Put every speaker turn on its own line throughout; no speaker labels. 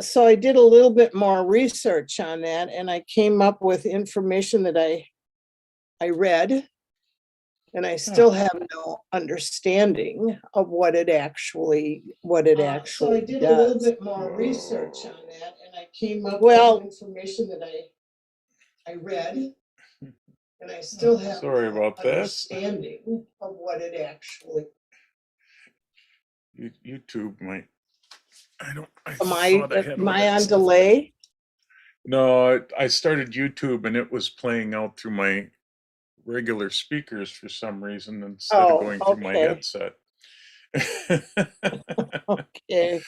So I did a little bit more research on that, and I came up with information that I read, and I still have no understanding of what it actually
So I did a little
does.
bit more research on that, and I came up
Well,
with information that I read, and I still have
Sorry
no
about that.
understanding of what it actually.
YouTube might. I
am
thought I had all
I
that
on
stuff.
delay?
No, I started YouTube and it was playing out through my regular speakers for some reason instead of
Oh,
going through my
okay.
headset.
Okay.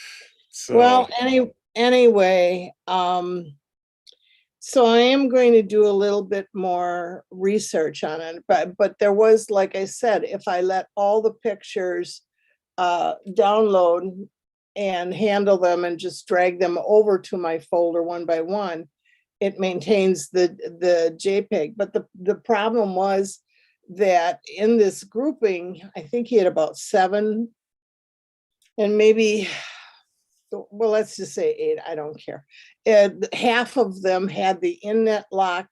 Well,
So
anyway, so I am going to do a little bit more research on it, but there was, like I said, if I let all the pictures download and handle them and just drag them over to my folder one by one, it maintains the JPEG. But the problem was that in this grouping, I think he had about 7, and maybe, well, let's just say 8, I don't care. And half of them had the Innet Lock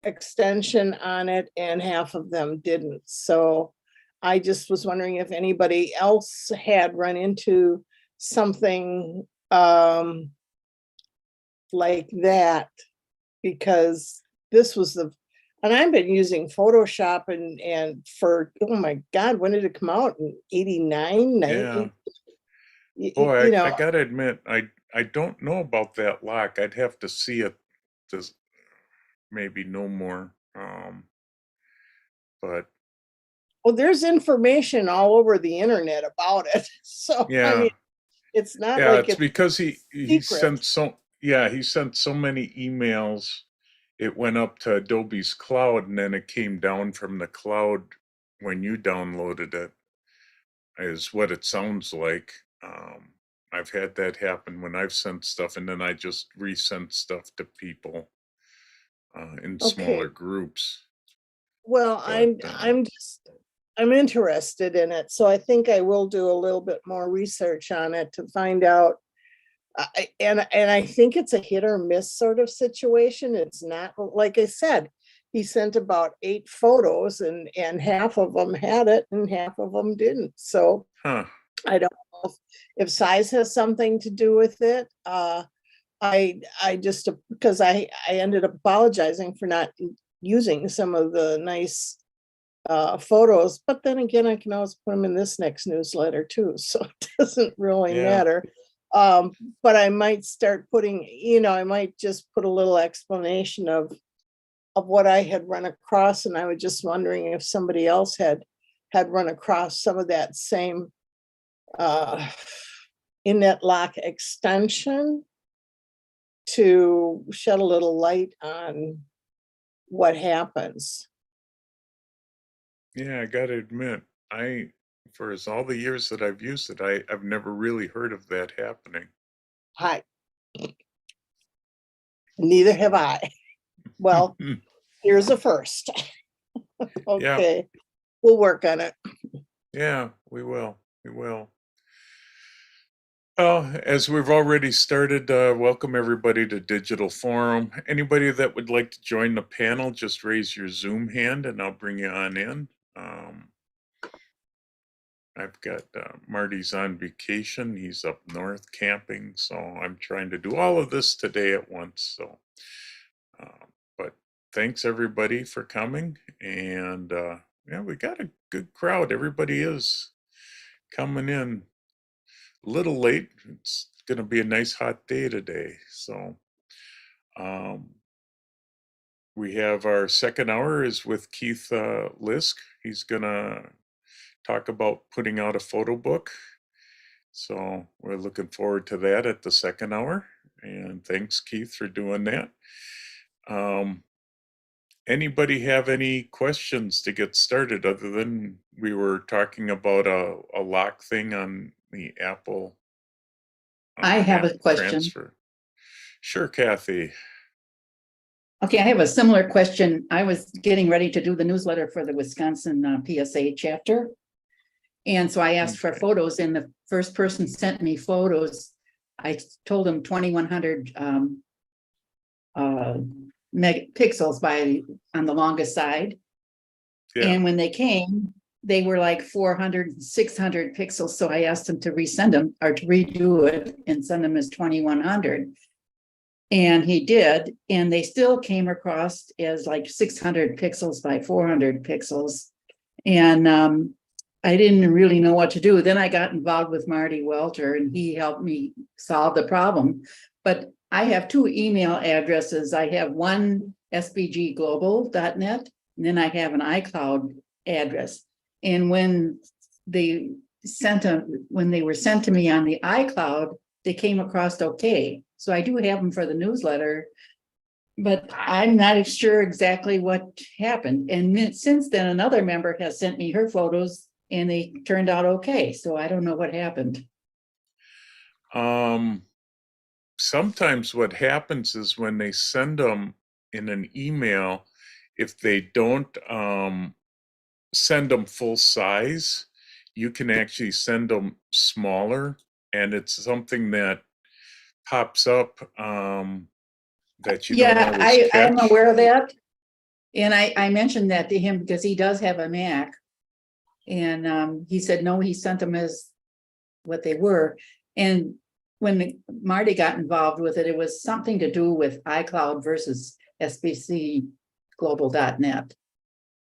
extension on it and half of them didn't. So I just was wondering if anybody else had run into something like that, because this was and I've been using Photoshop and for, oh my God, when did it come out? In 89, 90?
yeah. Boy,
You know,
I gotta admit, I don't know about that lock. I'd have to see it to maybe know more. But
well, there's information all over the internet about it. So, I
yeah,
mean, it's not
yeah,
like
it's
it's
because he
secret.
he sent so many emails. It went up to Adobe's cloud and then it came down from the cloud when you downloaded it, is what it sounds like. I've had that happen when I've sent stuff and then I just resent stuff to people in smaller
Okay.
groups.
Well,
But
I'm interested in it, so I think I will do a little bit more research on it to find out. And I think it's a hit or miss sort of situation. It's not, like I said, he sent about 8 photos and half of them had it and half of them didn't. So
huh.
I don't know if size has something to do with it. I just, because I ended up apologizing for not using some of the nice photos, but then again, I can always put them in this next newsletter too, so it doesn't really
Yeah.
matter. But I might start putting, I might just put a little explanation of what I had run across, and I was just wondering if somebody else had run across some of that same Innet Lock extension, to shed a little light on what happens.
Yeah, I gotta admit, for all the years that I've used it, I've never really heard of that happening.
Hi. Neither have I. Well, here's a first. Okay, we'll work on it.
Yeah, we will. We will. Well, as we've already started, welcome everybody to Digital Forum. Anybody that would like to join the panel, just raise your Zoom hand and I'll bring you on in. I've got Marty's on vacation. He's up north camping, so I'm trying to do all of this today at once. So, but thanks everybody for coming. And yeah, we got a good crowd. Everybody is coming in a little late. It's going to be a nice hot day today. So we have our second hour is with Keith Lisk. He's going to talk about putting out a photo book. So we're looking forward to that at the second hour. And thanks, Keith, for doing that. Anybody have any questions to get started, other than we were talking about a lock thing on the Apple?
I have a question.
Transfer. Sure, Kathy.
Okay, I have a similar question. I was getting ready to do the newsletter for the Wisconsin PSA chapter. And so I asked for photos, and the first person sent me photos I told him 2100 megapixels on the longest side.
Yeah.
And when they came, they were like 400, 600 pixels. So I asked him to resend them or to redo it and send them as 2100. And he did, and they still came across as like 600 pixels by 400 pixels. And I didn't really know what to do. Then I got involved with Marty Welter and he helped me solve the problem. But I have two email addresses. I have one sbgglobal.net, and then I have an iCloud address. And when they were sent to me on the iCloud, they came across okay. So I do have them for the newsletter, but I'm not sure exactly what happened. And since then, another member has sent me her photos and they turned out okay. So I don't know what happened.
Sometimes what happens is when they send them in an email, if they don't send them full size, you can actually send them smaller, and it's something that pops up that you don't
Yeah,
always
I am
catch.
aware of that. And I mentioned that to him because he does have a Mac. And he said, no, he sent them as what they were. And when Marty got involved with it, it was something to do with iCloud versus sbcglobal.net.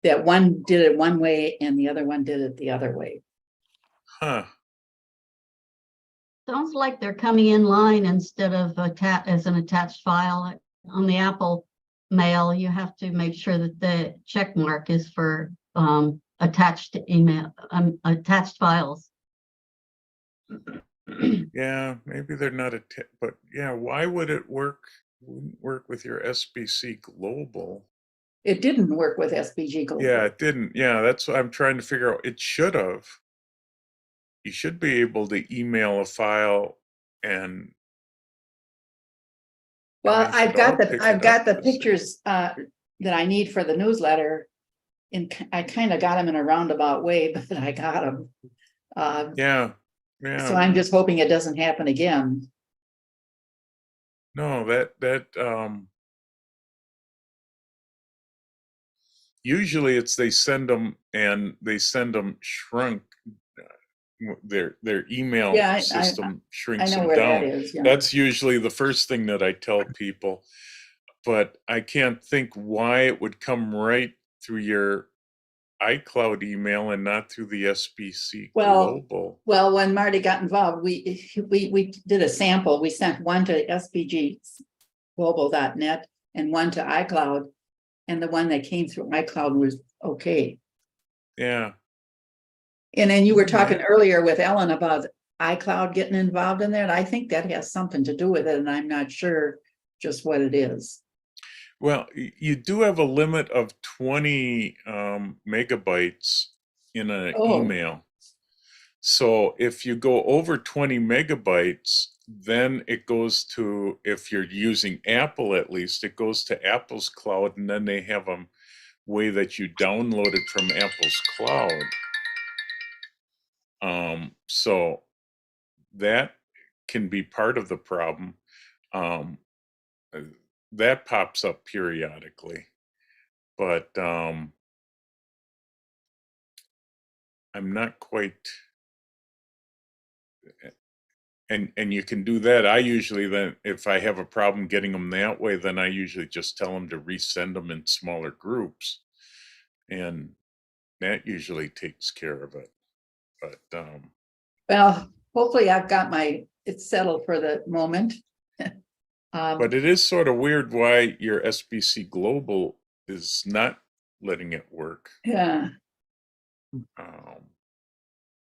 That one did it one way and the other one did it the other way.
Huh.
Sounds like they're coming in line instead of as an attached file. On the Apple Mail, you have to make sure that the check mark is for attached email, attached files.
Yeah, maybe they're not but yeah, why would it work? Wouldn't work with your SBC Global.
It didn't work with SBG Global.
Yeah, it didn't. Yeah, that's what I'm trying to figure out. It should have. You should be able to email a file and
Well,
they should all pick
I've
it
got
up
the
the same.
pictures that I need for the newsletter. And I kind of got them in a roundabout way, but I got them.
Yeah,
So
yeah.
I'm just hoping it doesn't happen again.
No, that usually it's they send them shrunk. Their email
Yeah,
system
I
shrinks
know
them
where that
down.
is. Yeah.
That's usually the first thing that I tell people, but I can't think why it would come right through your iCloud email and not through the SBC Global.
Well, when Marty got involved, we did a sample. We sent one to sbgglobal.net and one to iCloud, and the one that came through iCloud was okay.
Yeah.
And then you were
Mhm.
talking earlier with Ellen about iCloud getting involved in that. I think that has something to do with it, and I'm not sure just what it is.
Well, you do have a limit of 20 megabytes in an email. So if you go over 20 megabytes, then it goes to, if you're using Apple at least, it goes to Apple's cloud, and then they have a way that you download it from Apple's cloud. So that can be part of the problem. That pops up periodically, but I'm not quite. And you can do that. I usually then, if I have a problem getting them that way, then I usually just tell them to resend them in smaller groups, and that usually takes care of it. But
Well, hopefully I've got it's settled for the moment.
but it is sort of weird why your SBC Global is not letting it work.
Yeah.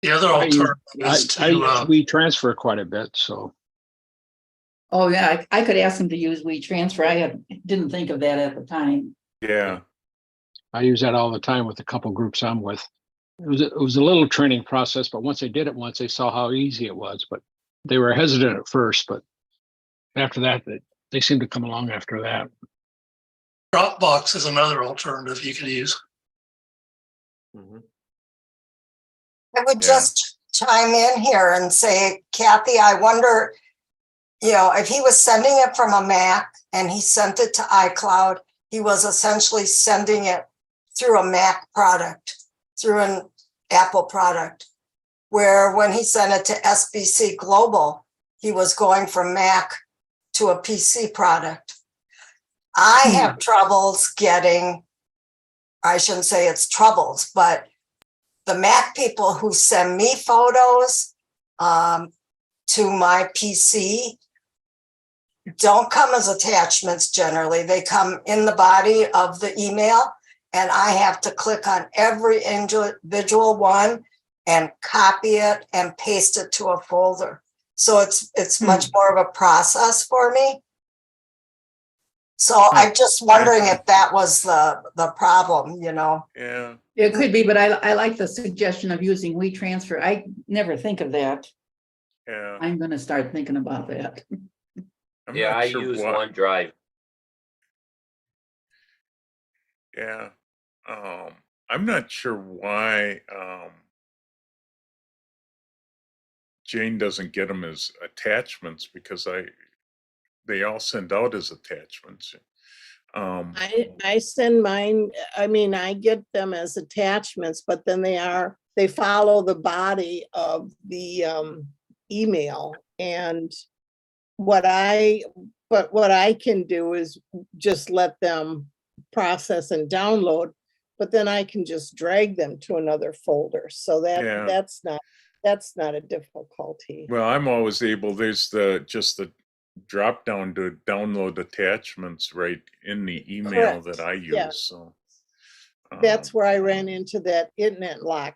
The other alternative is to
we transfer quite a bit, so.
Oh, yeah, I could ask them to use WeTransfer. I didn't think of that at the time.
Yeah.
I use that all the time with a couple groups I'm with. It was a little training process, but once they did it once, they saw how easy it was. But they were hesitant at first, but after that, they seemed to come along after that.
Dropbox is another alternative you could use.
I would
Yeah.
just chime in here and say, Kathy, I wonder
you know, if he was sending it from a Mac and he sent it to iCloud, he was essentially sending it through a Mac product, through an Apple product. Where when he sent it to SBC Global, he was going from Mac to a PC product. I have troubles getting, I shouldn't say it's troubles, but the Mac people who send me photos to my PC don't come as attachments generally. They come in the body of the email, and I have to click on every individual one and copy it and paste it to a folder. So it's much more of a process for me. So I'm just wondering if that was the problem, you know?
Yeah,
It could be, but I like the suggestion of using WeTransfer. I never think of that.
yeah.
I'm gonna start thinking about that.
I'm
Yeah,
not
I
sure
use
what-
OneDrive.
Yeah. I'm not sure why Jane doesn't get them as attachments, because they all send out as attachments.
I send mine, I mean, I get them as attachments, but then they follow the body of the email. And what I can do is just let them process and download, but then I can just drag them to another folder. So
Yeah.
that's not a difficulty.
Well, I'm always able, there's just the drop down to download attachments right in the email
Correct,
that I
yeah.
use. So
That's where I ran into that internet lock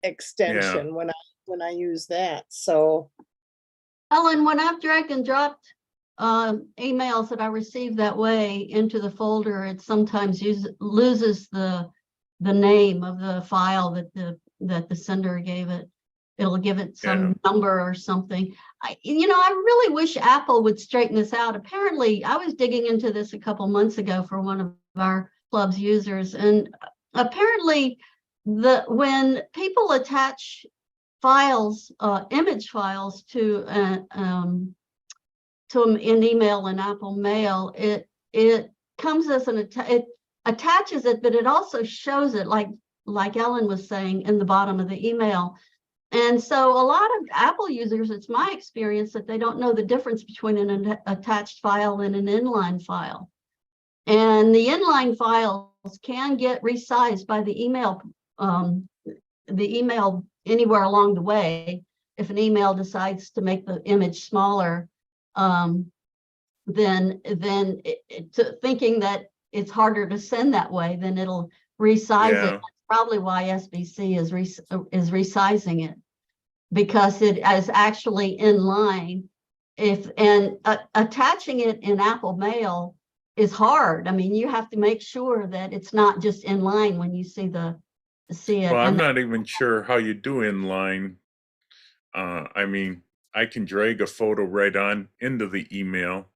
extension when I use that. So
Ellen, when I've dragged and dropped emails that I received that way into the folder, it sometimes loses the name of the file that the sender gave it. It'll give it some number or something. I really wish Apple would straighten this out. Apparently, I was digging into this a couple months ago for one of our club's users, and apparently when people attach files, image files to an email in Apple Mail, it comes as it attaches it, but it also shows it like Ellen was saying in the bottom of the email. And so a lot of Apple users, it's my experience that they don't know the difference between an attached file and an inline file. And the inline files can get resized by the email anywhere along the way. If an email decides to make the image smaller, then thinking that it's harder to send that way, then it'll resize it. That's probably why SBC is resizing it, because it is actually in line. Attaching it in Apple Mail is hard. I mean, you have to make sure that it's not just in line when you see it.
well, I'm not even sure how you do inline. I mean, I can drag a photo right on into the email,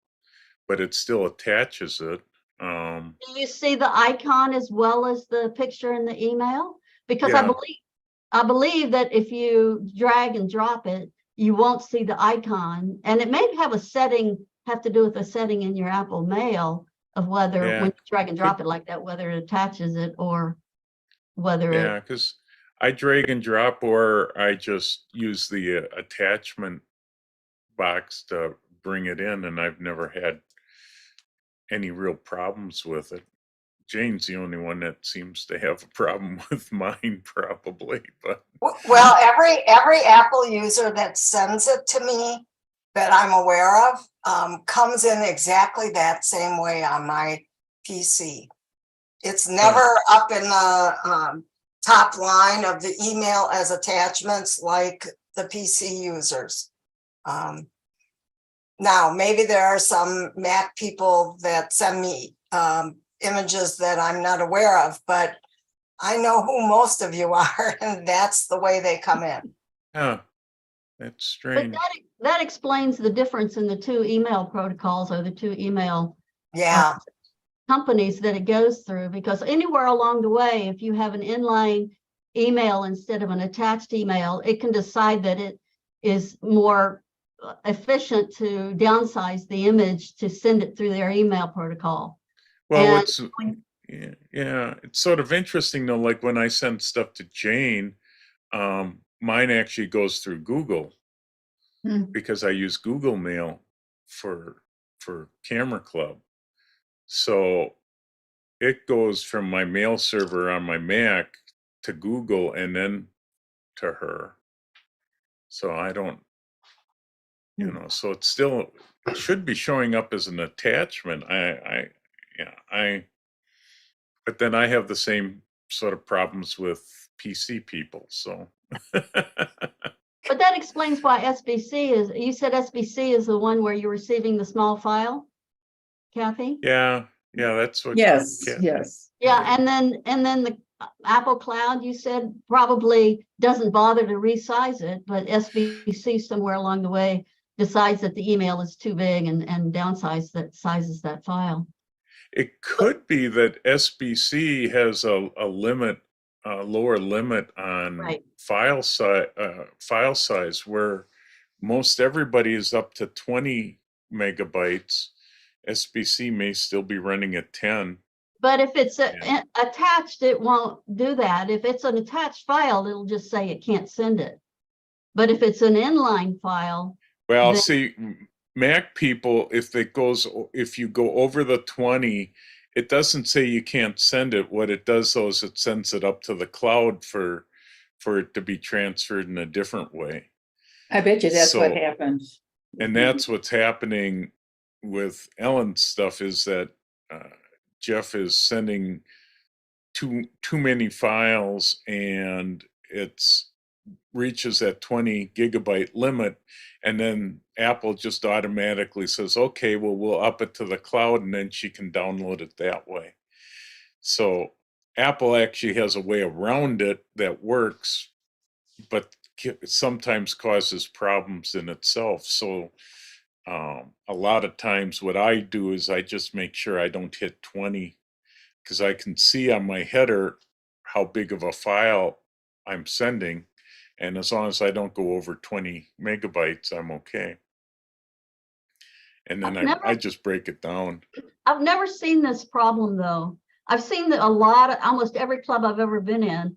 but it still attaches it.
Do you see the icon as well as the picture in the email? Because
Yeah.
I believe that if you drag and drop it, you won't see the icon. And it may have to do with a setting in your Apple Mail of whether
Yeah.
when you drag and drop it like that, whether it attaches it or whether
Yeah, because I drag and drop, or I just use the attachment box to bring it in, and I've never had any real problems with it. Jane's the only one that seems to have a problem with mine, probably. But
Well, every Apple user that sends it to me that I'm aware of comes in exactly that same way on my PC. It's never up in the top line of the email as attachments like the PC users. Now, maybe there are some Mac people that send me images that I'm not aware of, but I know who most of you are, and that's the way they come in.
yeah, that's strange.
But that explains the difference in the two email protocols or the two email
Yeah,
companies that it goes through, because anywhere along the way, if you have an inline email instead of an attached email, it can decide that it is more efficient to downsize the image to send it through their email protocol.
Well,
And
what's yeah, it's sort of interesting though, like when I send stuff to Jane, mine actually goes through Google
Hmm.
because I use Google Mail for Camera Club. So it goes from my mail server on my Mac to Google and then to her. So I don't, so it's still, it should be showing up as an attachment. But then I have the same sort of problems with PC people, so.
but that explains why SBC is, you said SBC is the one where you're receiving the small file, Kathy?
Yeah, that's what.
Yes,
Kat-
yes.
Yeah, and then the Apple Cloud, you said, probably doesn't bother to resize it, but SBC somewhere along the way decides that the email is too big and sizes that file.
It could be that SBC has a limit, a lower limit on
Right.
file size, where most everybody is up to 20 megabytes. SBC may still be running at 10.
But if it's
Yeah.
attached, it won't do that. If it's an attached file, it'll just say it can't send it. But if it's an inline file,
Well,
then-
see, Mac people, if you go over the 20, it doesn't say you can't send it. What it does though is it sends it up to the cloud for it to be transferred in a different way.
I bet you that's what
So-
happens.
And that's what's happening with Ellen's stuff, is that Jeff is sending too many files, and it's reaches that 20 gigabyte limit, and then Apple just automatically says, okay, well, we'll up it to the cloud, and then she can download it that way. So Apple actually has a way around it that works, but sometimes causes problems in itself. So a lot of times what I do is I just make sure I don't hit 20, because I can see on my header how big of a file I'm sending. And as long as I don't go over 20 megabytes, I'm okay. And then I just break it down.
I've never seen this problem though. I've seen that almost every club I've ever been in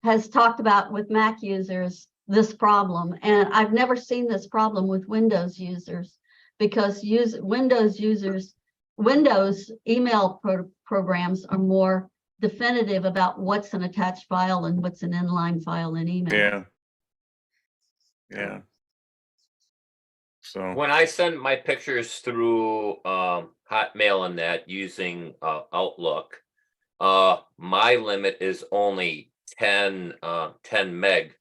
has talked about with Mac users this problem. And I've never seen this problem with Windows users, because Windows email programs are more definitive about what's an attached file and what's an inline file in email.
Yeah. So,
When I send my pictures through Hotmail and that using Outlook, my limit is only 10 meg.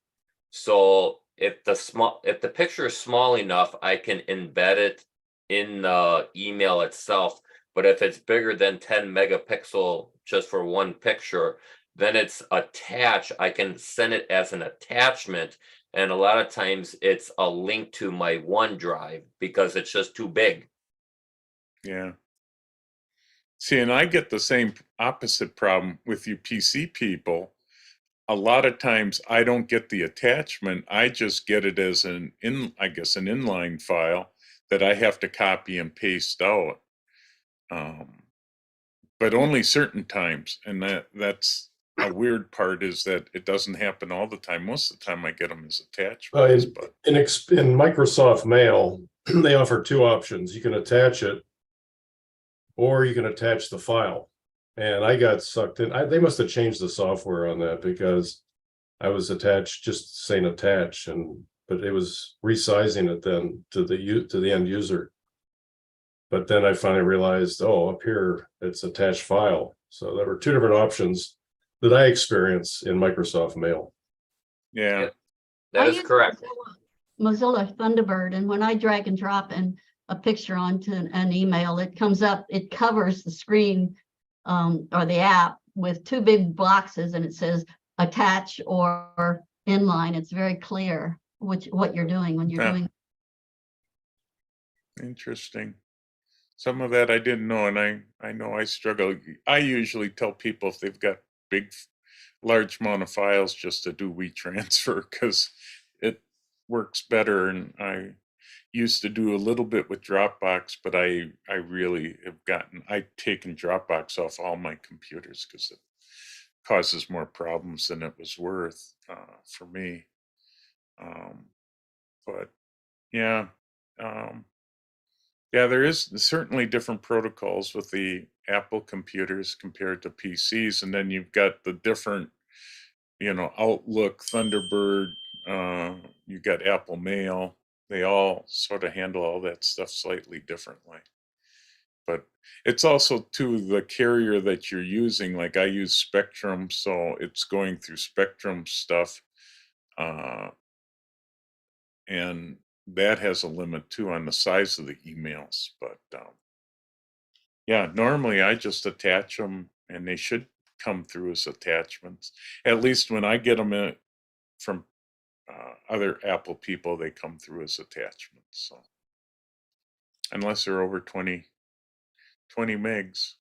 So if the picture is small enough, I can embed it in the email itself. But if it's bigger than 10 megapixel just for one picture, then it's attached. I can send it as an attachment. And a lot of times it's a link to my OneDrive because it's just too big.
yeah. See, and I get the same opposite problem with you PC people. A lot of times I don't get the attachment. I just get it as an inline file that I have to copy and paste out. But only certain times. And that's a weird part, is that it doesn't happen all the time. Most of the time I get them as attachments. But
In Microsoft Mail, they offer two options. You can attach it, or you can attach the file. And I got sucked in. They must have changed the software on that, because I was just saying attach, but it was resizing it then to the end user. But then I finally realized, up here it's attached file. So there were two different options that I experienced in Microsoft Mail.
yeah.
That
I
is
use
correct.
Mozilla Thunderbird, and when I drag and drop a picture onto an email, it comes up, it covers the screen or the app with two big boxes, and it says attach or inline. It's very clear what you're doing when you're
Yeah.
doing.
Interesting. Some of that I didn't know, and I know I struggle. I usually tell people if they've got large amount of files just to do WeTransfer, because it works better. And used to do a little bit with Dropbox, but I really have I've taken Dropbox off all my computers because it causes more problems than it was worth for me. But yeah, yeah, there is certainly different protocols with the Apple computers compared to PCs, and then you've got the different, Outlook, Thunderbird, you got Apple Mail. They all sort of handle all that stuff slightly differently. But it's also to the carrier that you're using. Like I use Spectrum, so it's going through Spectrum stuff. And that has a limit too on the size of the emails. But yeah, normally I just attach them and they should come through as attachments. At least when I get them from other Apple people, they come through as attachments. So unless they're over 20 megs.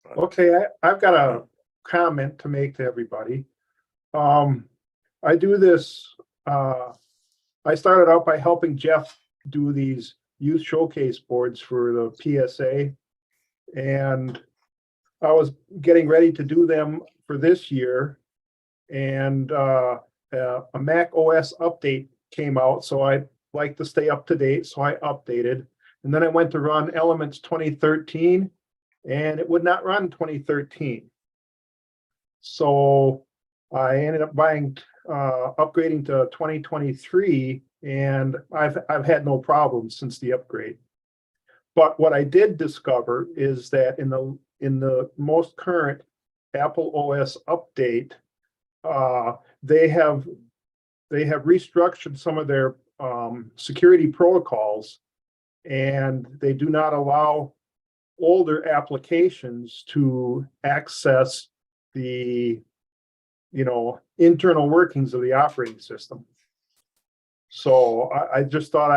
But,
Okay, I've got a comment to make to everybody. I do this, I started out by helping Jeff do these youth showcase boards for the PSA. And I was getting ready to do them for this year. And a Mac OS update came out, so I like to stay up to date, so I updated. And then I went to run Elements 2013, and it would not run 2013. So I ended up upgrading to 2023, and I've had no problems since the upgrade. But what I did discover is that in the most current Apple OS update, they have restructured some of their security protocols, and they do not allow older applications to access the internal workings of the operating system. So I just thought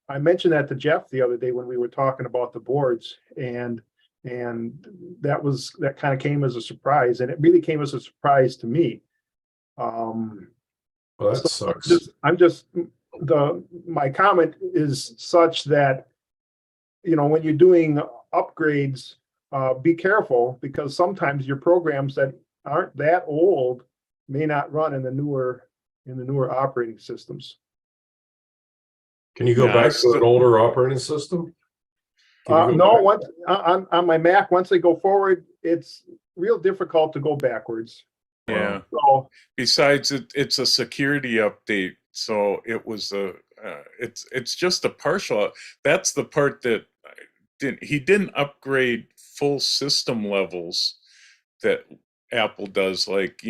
I mentioned that to Jeff the other day when we were talking about the boards, and that kind of came as a surprise, and it really came as a surprise to me.
Well, that sucks.
My comment is such that, when you're doing upgrades, be careful, because sometimes your programs that aren't that old may not run in the newer operating systems.
Can you go back to an older operating system?
No, once on my Mac, once they go forward, it's real difficult to go backwards.
yeah.
So
Besides, it's a security update, so it was it's just a partial. That's the part that he didn't upgrade full system levels that Apple does, like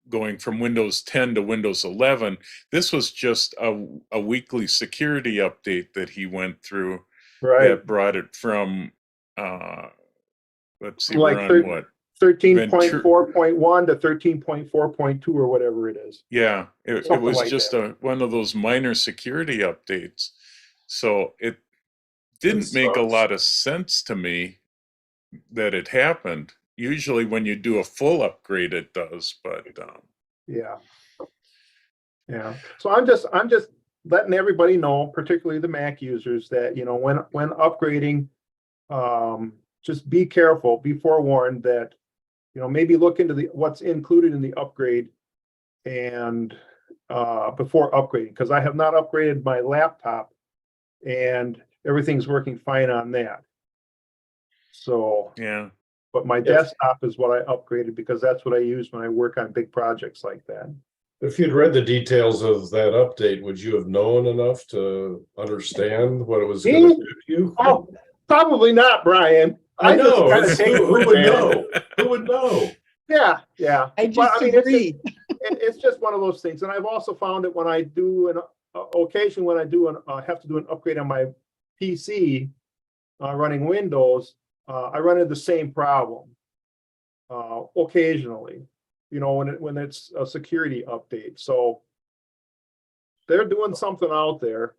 going from Windows 10 to Windows 11. This was just a weekly security update that he went through that brought it from let's see,
like
we're on what?
13.4.1 to 13.4.2 or whatever it is.
Yeah, it
Something
was
like
just
that.
one of those minor security updates. So it didn't
That
make a
sucks.
lot of sense to me that it happened. Usually when you do a full upgrade, it does, but
Yeah. So I'm just letting everybody know, particularly the Mac users, that when upgrading, just be careful, be forewarned that maybe look into what's included in the upgrade and before upgrading, because I have not upgraded my laptop and everything's working fine on that. So
yeah.
but my desktop is what I upgraded, because that's what I use when I work on big projects like that.
If you'd read the details of that update, would you have known enough to understand what it was going to do to you?
Oh, probably not, Brian.
I know.
just kinda take
Who would
advantage.
know? Who would know?
Yeah.
I
Well,
just
mean,
agree.
it's just one of those things. And I've also found that when I do occasion when I do have to do an upgrade on my PC running Windows, I run into the same problem occasionally, when it's a security update. So they're doing something out there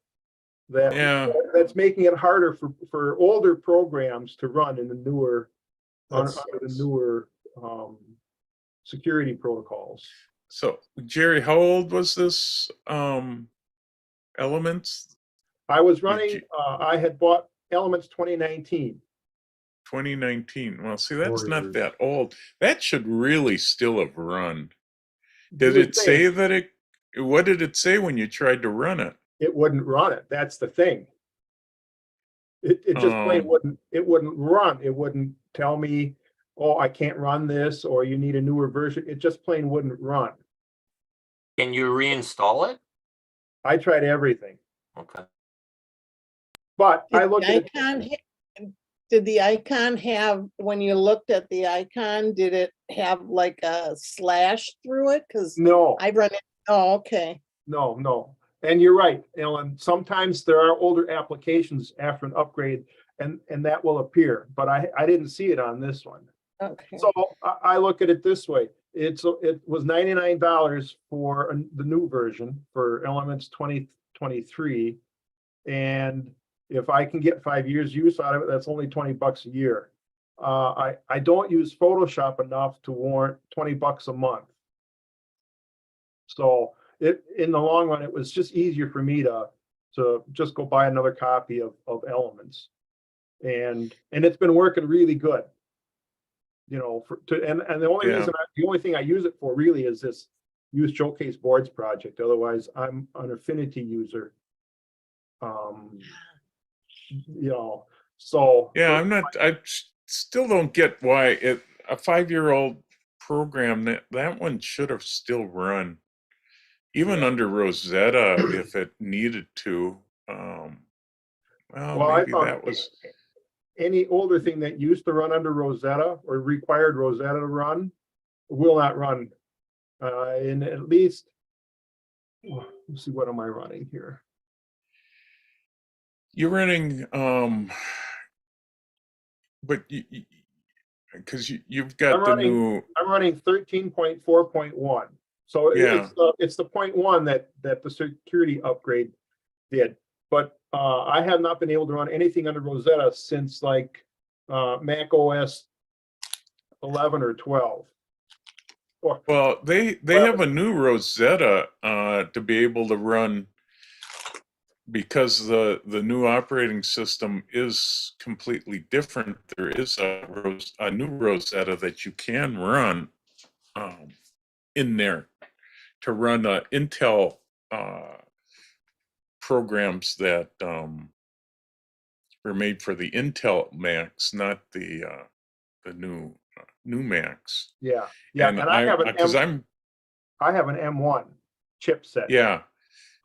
that's making it harder for older programs to run in the newer security protocols.
So Jerry, how old was this Elements
I was
Did
running,
you-
I had bought Elements 2019.
2019? Well, see, that's not
Warriors.
that old. That should really still have run. Did
You would
it say
think
that it? What did it say when you tried to run it?
it wouldn't run it? That's the thing. It just plain it wouldn't run. It wouldn't tell me, oh, I can't run this, or you need a newer version. It just plain wouldn't run.
Can you reinstall it?
I tried everything,
Okay.
but I
Did
looked
the
at it.
icon, did the icon have, when you looked at the icon, did it have like a slash through it? Cause
No,
I've run it, oh, okay.
no. And you're right, Ellen. Sometimes there are older applications after an upgrade and that will appear, but I didn't see it on this one.
Okay.
So I look at it this way. It was $99 for the new version for Elements 2023. And if I can get 5 years use out of it, that's only $20 a year. I don't use Photoshop enough to warrant $20 a month. So in the long run, it was just easier for me to just go buy another copy of Elements. And it's been working really good. You know, and the only
Yeah.
reason, the only thing I use it for really is this Youth Showcase Boards project. Otherwise, I'm an Affinity user. You know, so.
Yeah, I'm not. Still don't get why a 5-year-old program that one should have still run, even under Rosetta if it needed to. Well,
Well, I
maybe
found
that was.
any older thing that used to run under Rosetta or required Rosetta to run will not run. In at least, let's see, what am I running here?
You're running, but because you've got
I'm
the
running-
new.
I'm running 13.4.1. So
Yeah.
it's the 0.1 that the security upgrade did. But I have not been able to run anything under Rosetta since like Mac OS 11 or 12.
Well, they have a new Rosetta to be able to run, because the new operating system is completely different. There is a new Rosetta that you can run in there to run Intel programs that were made for the Intel Macs, not the new Macs.
Yeah.
And
And I have an
because
I have an M1 chipset.
yeah.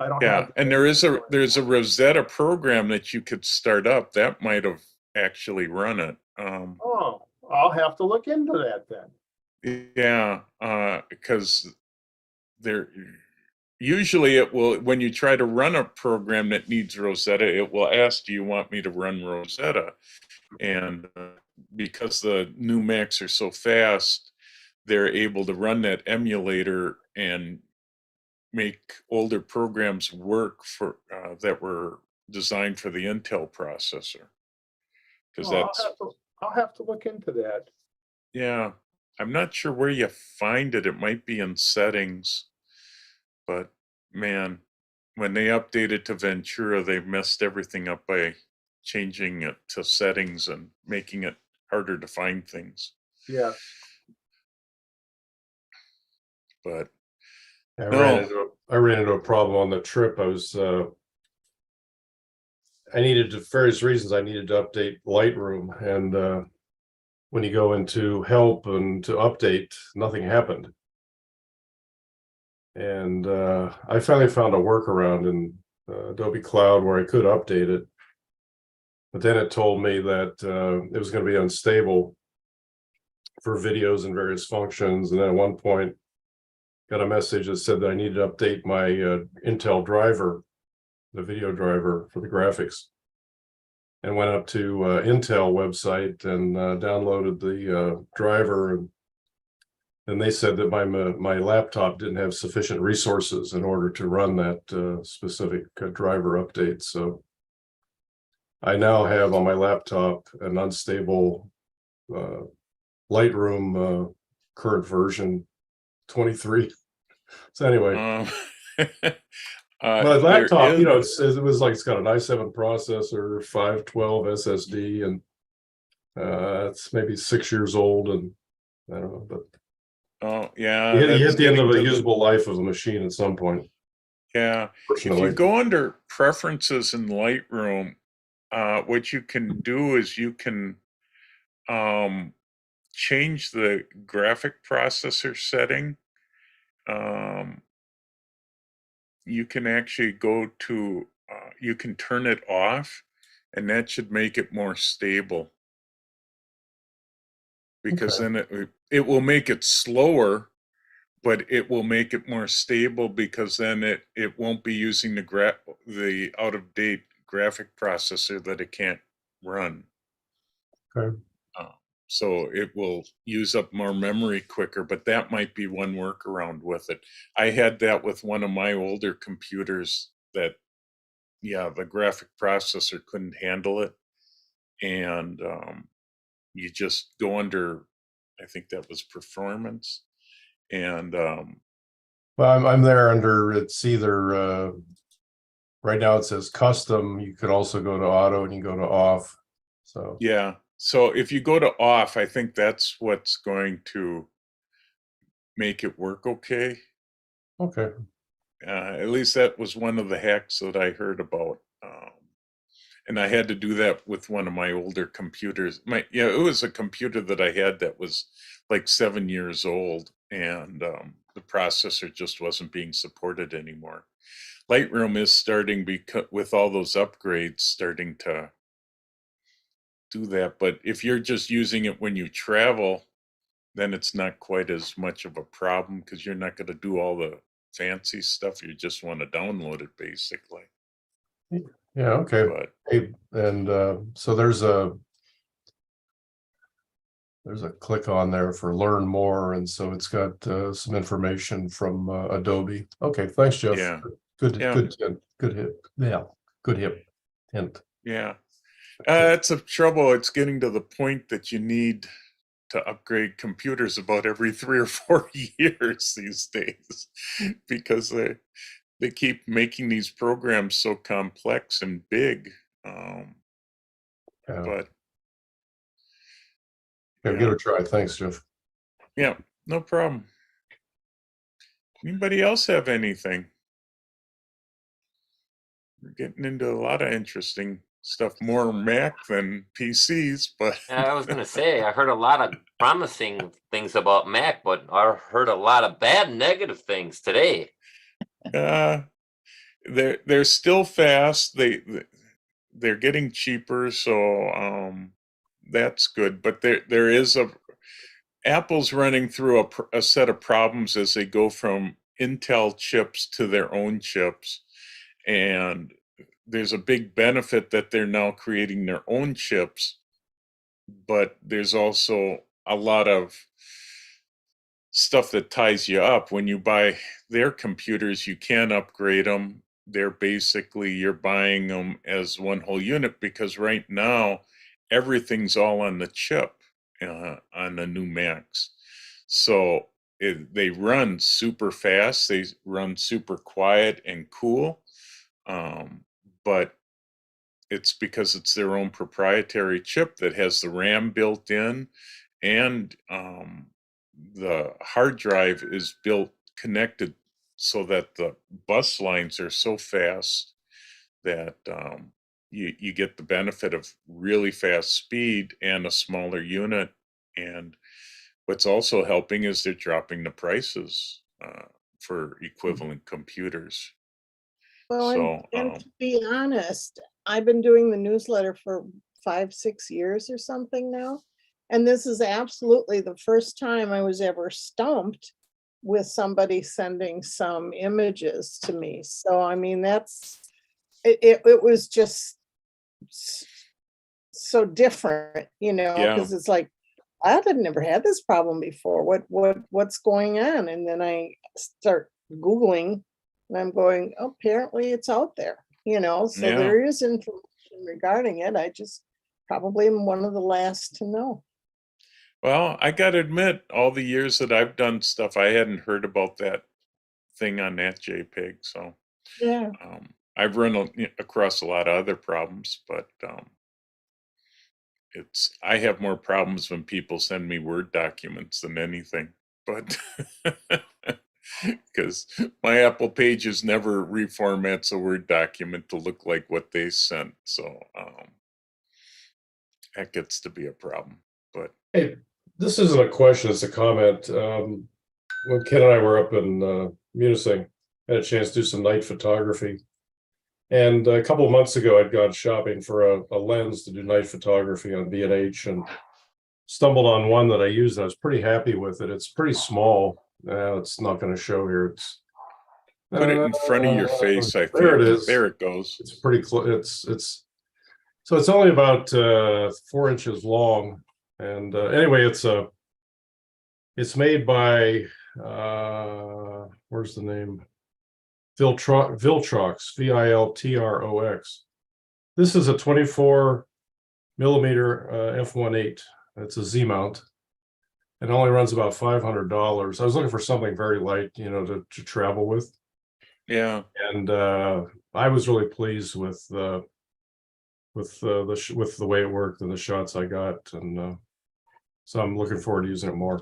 I don't
Yeah,
have.
and there's a Rosetta program that you could start up that might have actually run it.
Oh, I'll have to look into that then.
Yeah, because there usually it will, when you try to run a program that needs Rosetta, it will ask, do you want me to run Rosetta? And because the new Macs are so fast, they're able to run that emulator and make older programs work for that were designed for the Intel processor. Because that's,
I'll have to look into that.
yeah, I'm not sure where you find it. It might be in settings, but man, when they updated to Ventura, they messed everything up by changing it to settings and making it harder to find things.
Yeah.
But
I
No.
ran into a problem on the trip. I needed to, for various reasons, I needed to update Lightroom, and when you go into help and to update, nothing happened. And I finally found a workaround in Adobe Cloud where I could update it. But then it told me that it was going to be unstable for videos and various functions. And then at one point, got a message that said that I needed to update my Intel driver, the video driver for the graphics. And went up to Intel website and downloaded the driver. And they said that my laptop didn't have sufficient resources in order to run that specific driver update. So I now have on my laptop an unstable Lightroom current version 23. So anyway, My
there
laptop, you know,
is-
it was like, it's got an i7 processor, 512 SSD, and it's maybe 6 years old, and I don't know, but
Oh, yeah.
you
that's
hit the end of
getting
a
to
usable life of the machine at some point.
Yeah. If you
Fortunately,
go under preferences in Lightroom, what you can do is you can change the graphic processor setting. You can actually go to, you can turn it off, and that should make it more stable. Because
Okay.
then it will make it slower, but it will make it more stable, because then it won't be using the out of date graphic processor that it can't run.
Okay.
So it will use up more memory quicker, but that might be one workaround with it. I had that with one of my older computers that, yeah, the graphic processor couldn't handle it. And you just go under, I think that was performance. And
Well, I'm there under, it's either, right now it says custom. You could also go to auto, and you go to off. So,
yeah, so if you go to off, I think that's what's going to make it work okay.
okay.
At least that was one of the hacks that I heard about. And I had to do that with one of my older computers. It was a computer that I had that was like 7 years old, and the processor just wasn't being supported anymore. Lightroom is starting, with all those upgrades, starting to do that. But if you're just using it when you travel, then it's not quite as much of a problem, because you're not going to do all the fancy stuff. You just want to download it, basically.
Yeah, okay.
But
Hey, and so there's a click on there for learn more, and so it's got some information from Adobe. Okay, thanks, Jeff.
yeah,
Good,
Yeah.
good, good hit. Yeah, good hint.
yeah. It's a trouble. It's getting to the point that you need to upgrade computers about every 3 or 4 years these days, because they keep making these programs so complex and big.
Yeah,
But
give it a try. Thanks, Jeff.
yeah, no problem. Anybody else have anything? We're getting into a lot of interesting stuff, more Mac than PCs, but
Yeah, I was gonna say, I heard a lot of promising things about Mac, but I heard a lot of bad negative things today.
they're still fast. They're getting cheaper, so that's good. But there is Apple's running through a set of problems as they go from Intel chips to their own chips, and there's a big benefit that they're now creating their own chips, but there's also a lot of stuff that ties you up. When you buy their computers, you can't upgrade them. They're basically, you're buying them as one whole unit, because right now everything's all on the chip on the new Macs. So they run super fast, they run super quiet and cool, but it's because it's their own proprietary chip that has the RAM built in, and the hard drive is connected so that the bus lines are so fast that you get the benefit of really fast speed and a smaller unit. And what's also helping is they're dropping the prices for equivalent computers.
Well,
So,
and to be honest, I've been doing the newsletter for 5-6 years or something now. And this is absolutely the first time I was ever stumped with somebody sending some images to me. So, I mean, it was just so different,
Yeah.
because it's like, I've never had this problem before. What's going on? And then I start Googling, and I'm going, oh, apparently it's out there, so
Yeah.
there is information regarding it. I just probably am one of the last to know.
Well, I got to admit, all the years that I've done stuff, I hadn't heard about that thing on that JPEG. So
Yeah.
I've run across a lot of other problems, but I have more problems when people send me Word documents than anything. But because my Apple Pages never reformats a Word document to look like what they sent, so that gets to be a problem. But
Hey, this isn't a question, it's a comment. When Ken and I were up in Munising, had a chance to do some night photography. And a couple of months ago, I'd gone shopping for a lens to do night photography on B&H and stumbled on one that I used. I was pretty happy with it. It's pretty small. It's not going to show here. It's
put it in front of your face, I think.
There it is.
There it goes.
It's pretty close. So it's only about 4 inches long. And anyway, it's made by where's the name? Viltrox, Viltrox. This is a 24 millimeter f1.8. It's a Z mount. It only runs about $500. I was looking for something very light, to travel with.
Yeah.
And I was really pleased with the way it worked and the shots I got, and so I'm looking forward to using it more.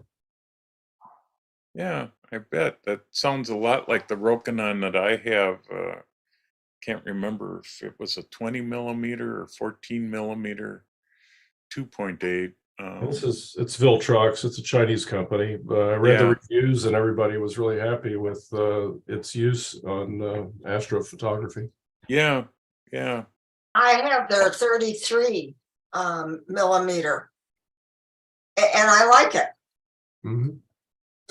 Yeah, I bet. That sounds a lot like the Rokinon that I have. Can't remember if it was a 20 millimeter or 14 millimeter 2.8.
It's Viltrox. It's a Chinese company. I read the
Yeah.
reviews, and everybody was really happy with its use on astrophotography.
Yeah, yeah.
I have their 33 millimeter. And I like it.
Mhm.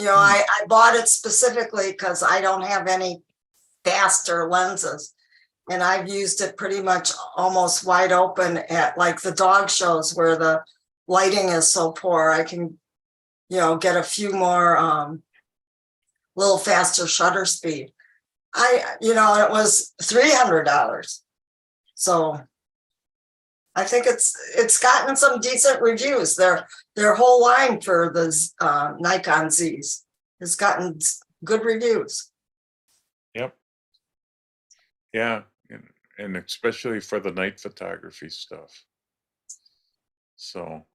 I bought it specifically because I don't have any faster lenses. And I've used it pretty much almost wide open at like the dog shows where the lighting is so poor. I can, get a few more little faster shutter speed. It was $300. So I think it's gotten some decent reviews. Their whole line for the Nikon Zs has gotten good reviews.
Yep. Yeah, and especially for the night photography stuff. So,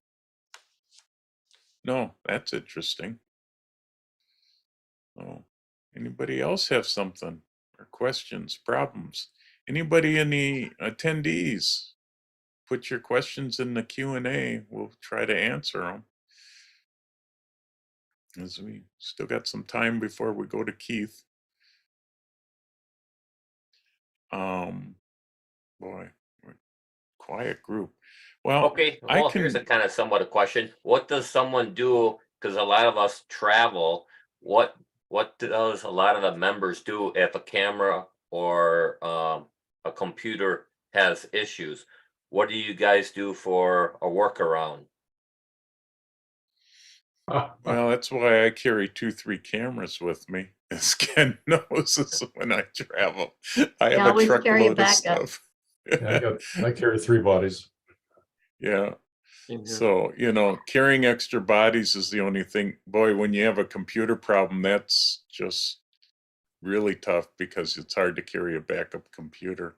no, that's interesting. Oh, anybody else have something or questions, problems? Anybody, any attendees? Put your questions in the Q&A. We'll try to answer them. As we still got some time before we go to Keith. Boy, quiet group. Well,
Okay,
I
well, here's a
can,
kind of somewhat a question. What does someone do? Because a lot of us travel. What does a lot of the members do if a camera or a computer has issues? What do you guys do for a workaround?
well, that's why I carry 2-3 cameras with me. As Ken knows, is when I travel. I
You
have a
always carry a
truckload of
backup.
stuff.
Yeah, I carry 3 bodies.
Yeah. So, carrying extra bodies is the only thing. Boy, when you have a computer problem, that's just really tough because it's hard to carry a backup computer.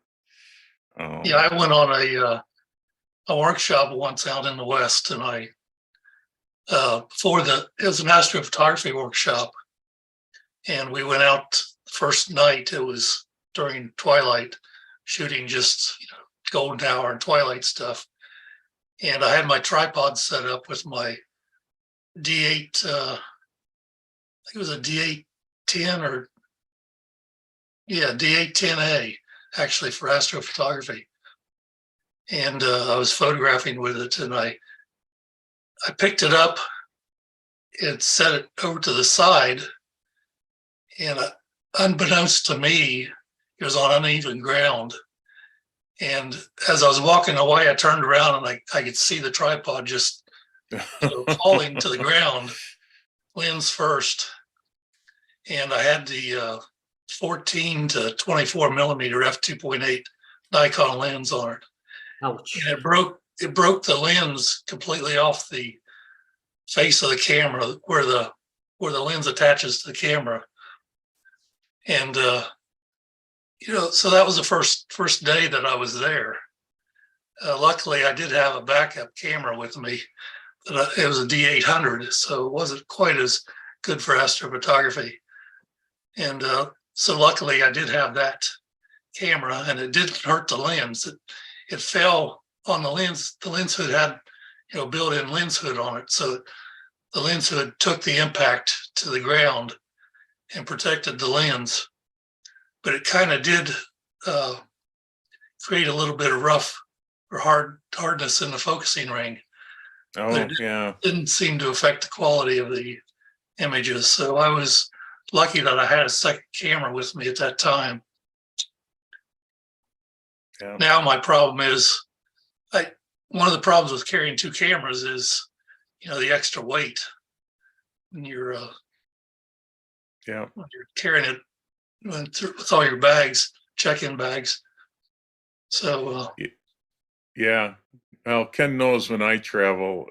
Yeah, I went on a workshop once out in the West, and it was an astrophotography workshop, and we went out first night. It was during twilight, shooting just golden hour and twilight stuff. And I had my tripod set up with my D8, I think it was a D810 or D810A, actually, for astrophotography. And I was photographing with it, and I picked it up and set it over to the side, and unbeknownst to me, it was on uneven ground. And as I was walking away, I turned around and I could see the tripod just falling to the ground, lens first. And I had the 14 to 24 millimeter f2.8 Nikon lens on it.
Ouch.
And it broke the lens completely off the face of the camera where the lens attaches to the camera. And So that was the first day that I was there. Luckily, I did have a backup camera with me. It was a D800, so it wasn't quite as good for astrophotography. And so luckily, I did have that camera, and it didn't hurt the lens. It fell on the lens. The lens hood had, built-in lens hood on it, so the lens hood took the impact to the ground and protected the lens. But it kind of did create a little bit of rough or hardness in the focusing ring.
Oh, yeah.
Didn't seem to affect the quality of the images. So I was lucky that I had a second camera with me at that time.
Yeah.
Now my problem is, one of the problems with carrying two cameras is, the extra weight when you're carrying it with all your bags, check-in bags. So
yeah. Well, Ken knows when I travel,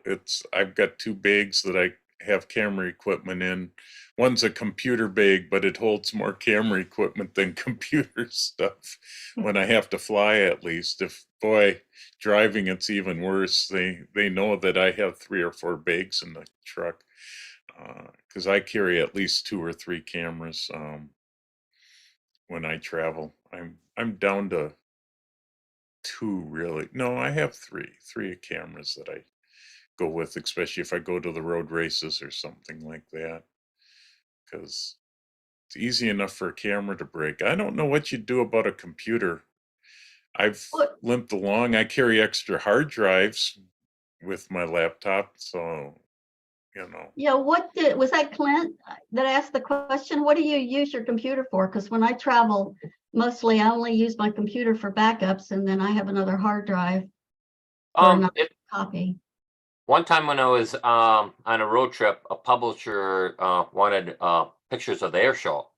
I've got two bags that I have camera equipment in. One's a computer bag, but it holds more camera equipment than computer stuff when I have to fly, at least. Driving, it's even worse. They know that I have 3 or 4 bags in the truck because I carry at least 2 or 3 cameras when I travel. I'm down to 2, really. No, I have 3 cameras that I go with, especially if I go to the road races or something like that, because it's easy enough for a camera to break. I don't know what you do about a computer. I've limped along. I carry extra hard drives with my laptop, so
Yeah, was that Clint that asked the question? What do you use your computer for? Because when I travel, mostly I only use my computer for backups, and then I have another hard drive for another copy.
One time when I was on a road trip, a publisher wanted pictures of the air show.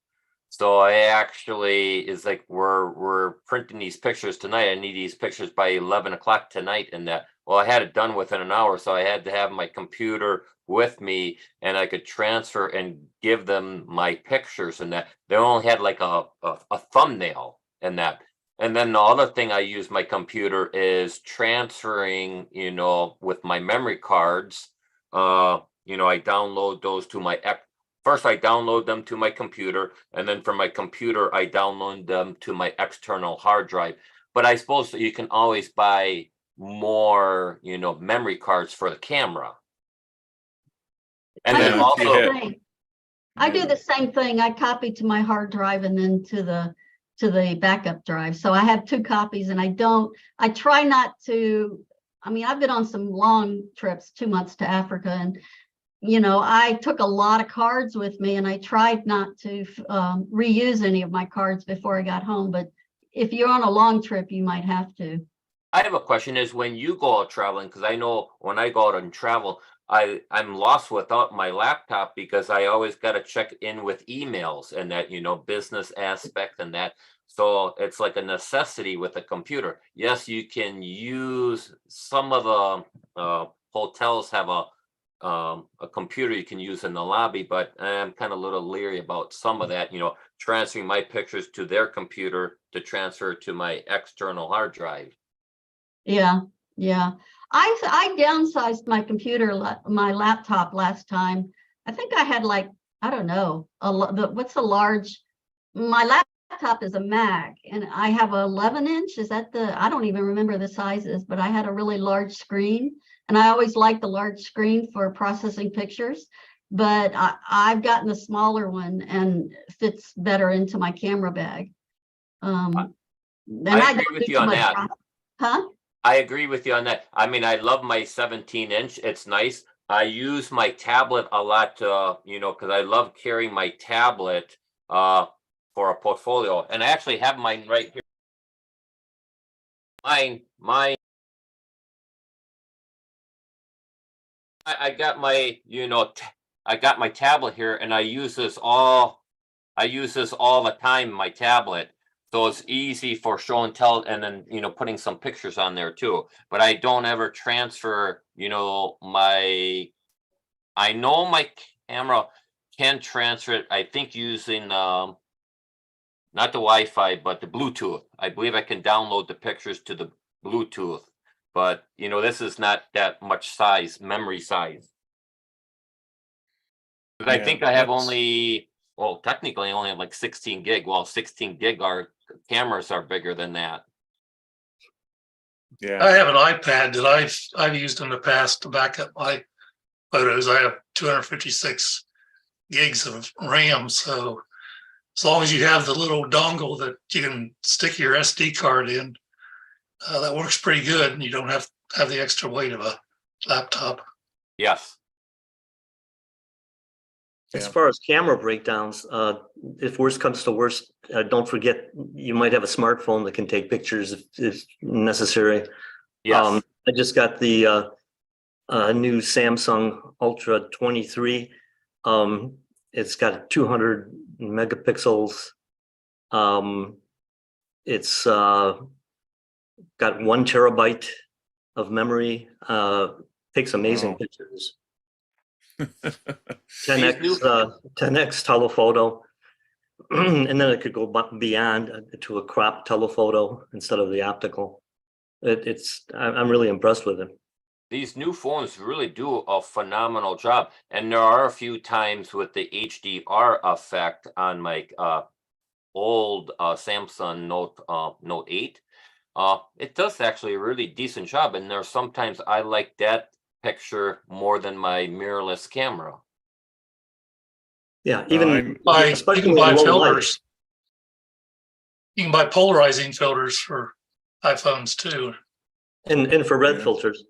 So I actually is like, we're printing these pictures tonight. I need these pictures by 11 o'clock tonight. And I had it done within an hour. So I had to have my computer with me, and I could transfer and give them my pictures, and that they only had like a thumbnail and that. And then the other thing I use my computer is transferring, with my memory cards. I download those to first I download them to my computer, and then from my computer, I download them to my external hard drive. But I suppose that you can always buy more, memory cards for the camera. And
I
then
do the
also,
same thing. I do the same thing. I copy to my hard drive and then to the backup drive. So I have 2 copies, and I try not to. I've been on some long trips, 2 months to Africa, and I took a lot of cards with me, and I tried not to reuse any of my cards before I got home. But if you're on a long trip, you might have to.
I have a question is, when you go out traveling, because I know when I go out and travel, I'm lost without my laptop, because I always got to check in with emails and that, business aspect and that. So it's like a necessity with a computer. Yes, you can use some of the hotels have a computer you can use in the lobby, but I'm kind of a little leery about some of that, transferring my pictures to their computer to transfer to my external hard drive.
Yeah. I downsized my computer, my laptop last time. I think I had I don't know, what's a large, my laptop is a Mac, and I have a 11-inch. Is that I don't even remember the sizes, but I had a really large screen, and I always liked the large screen for processing pictures. But I've gotten the smaller one, and fits better into my camera bag.
I agree with you on that.
Huh?
I agree with you on that. I love my 17-inch. It's nice. I use my tablet a lot, because I love carrying my tablet for a portfolio. And I actually have mine right here. I got my, I got my tablet here, and I use this all the time, my tablet. So it's easy for show and tell, and then, putting some pictures on there too. But I don't ever transfer, I know my camera can transfer it, I think, using not the Wi-Fi, but the Bluetooth. I believe I can download the pictures to the Bluetooth. But this is not that much size, memory size. 'Cause I
Yeah,
think I have
that's-
only, well, technically I only have like 16 gig. Well, 16 gig cameras are bigger than that.
I
Yeah,
have an iPad that I've used in the past to back up my photos. I have 256 gigs of RAM, so as long as you have the little dongle that you can stick your SD card in, that works pretty good, and you don't have the extra weight of a laptop.
Yes.
As
Yeah.
far as camera breakdowns, if worst comes to worst, don't forget, you might have a smartphone that can take pictures if necessary.
Yes.
I just got the new Samsung Ultra 23. It's got 200 megapixels. It's got 1 terabyte of memory. Takes amazing
Wow.
pictures.
These
10x telephoto. And then it could go beyond to a crop telephoto instead of the optical. I'm really impressed with it.
These new phones really do a phenomenal job. And there are a few times with the HDR effect on my old Samsung Note 8. It does actually a really decent job. And there are sometimes I like that picture more than my mirrorless camera.
Yeah,
I'm-
even
You
especially
can
in
buy
low light.
filters. You can buy polarizing filters for iPhones too.
And infrared
Yeah.
filters.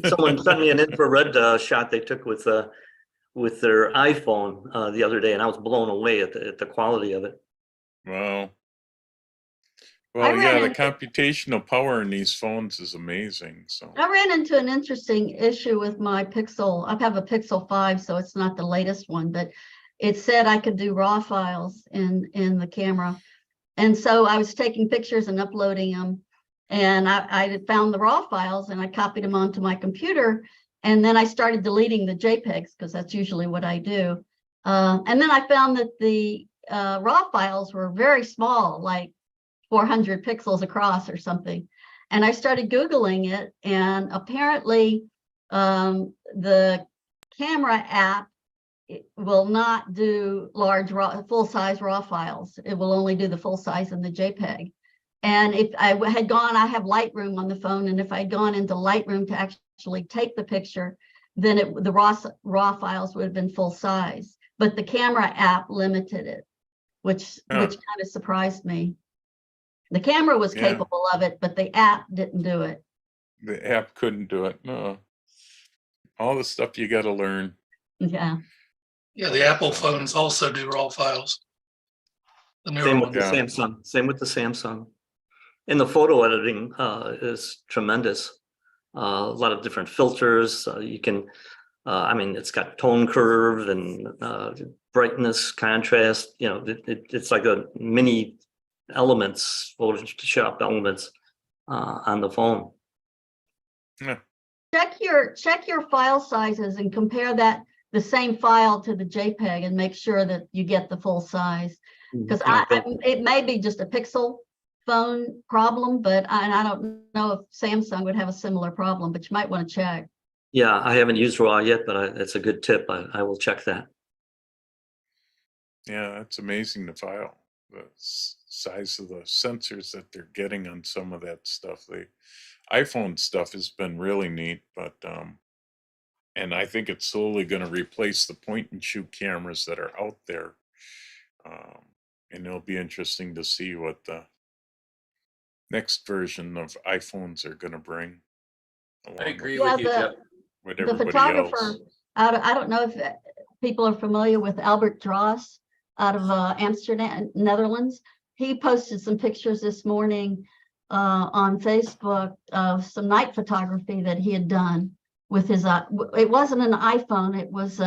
Someone sent me an infrared shot they took with their iPhone the other day, and I was blown away at the quality of it.
Wow.
I
Well, yeah,
ran
the
into-
computational power in these phones is amazing. So
I ran into an interesting issue with my Pixel. I have a Pixel 5, so it's not the latest one, but it said I could do RAW files in the camera. And so I was taking pictures and uploading them. And I had found the RAW files and I copied them onto my computer. And then I started deleting the JPEGs because that's usually what I do. And then I found that the RAW files were very small, like 400 pixels across or something. And I started Googling it, and apparently the camera app will not do large full-size RAW files. It will only do the full size in the JPEG. And if I had gone, I have Lightroom on the phone, and if I'd gone into Lightroom to actually take the picture, then the raw files would have been full size. But the camera app limited it, which kind of surprised me. The camera was
Yeah.
capable of it, but the app didn't do it.
the app couldn't do it. No. All the stuff you got to learn.
Yeah.
Yeah, the Apple phones also do RAW files. The newer
Same with
ones.
the
Yeah.
Samsung. Same with the Samsung. And the photo editing is tremendous. A lot of different filters. You can, I mean, it's got tone curve and brightness, contrast. It's like a mini elements, Photoshop elements on the phone.
Check your file sizes and compare the same file to the JPEG and make sure that you get the full size. Because it may be just a Pixel phone problem, but I don't know if Samsung would have a similar problem, but you might want to check.
Yeah, I haven't used RAW yet, but it's a good tip. I will check that.
Yeah, it's amazing the file, the size of the sensors that they're getting on some of that stuff. The iPhone stuff has been really neat, but and I think it's slowly going to replace the point and shoot cameras that are out there. And it'll be interesting to see what the next version of iPhones are going to bring.
I agree
Yeah,
with you, Jeff.
With
The
everybody
photographer,
else.
I don't know if people are familiar with Albert Dross out of Amsterdam, Netherlands. He posted some pictures this morning on Facebook of some night photography that he had done with his, it wasn't an iPhone, it was,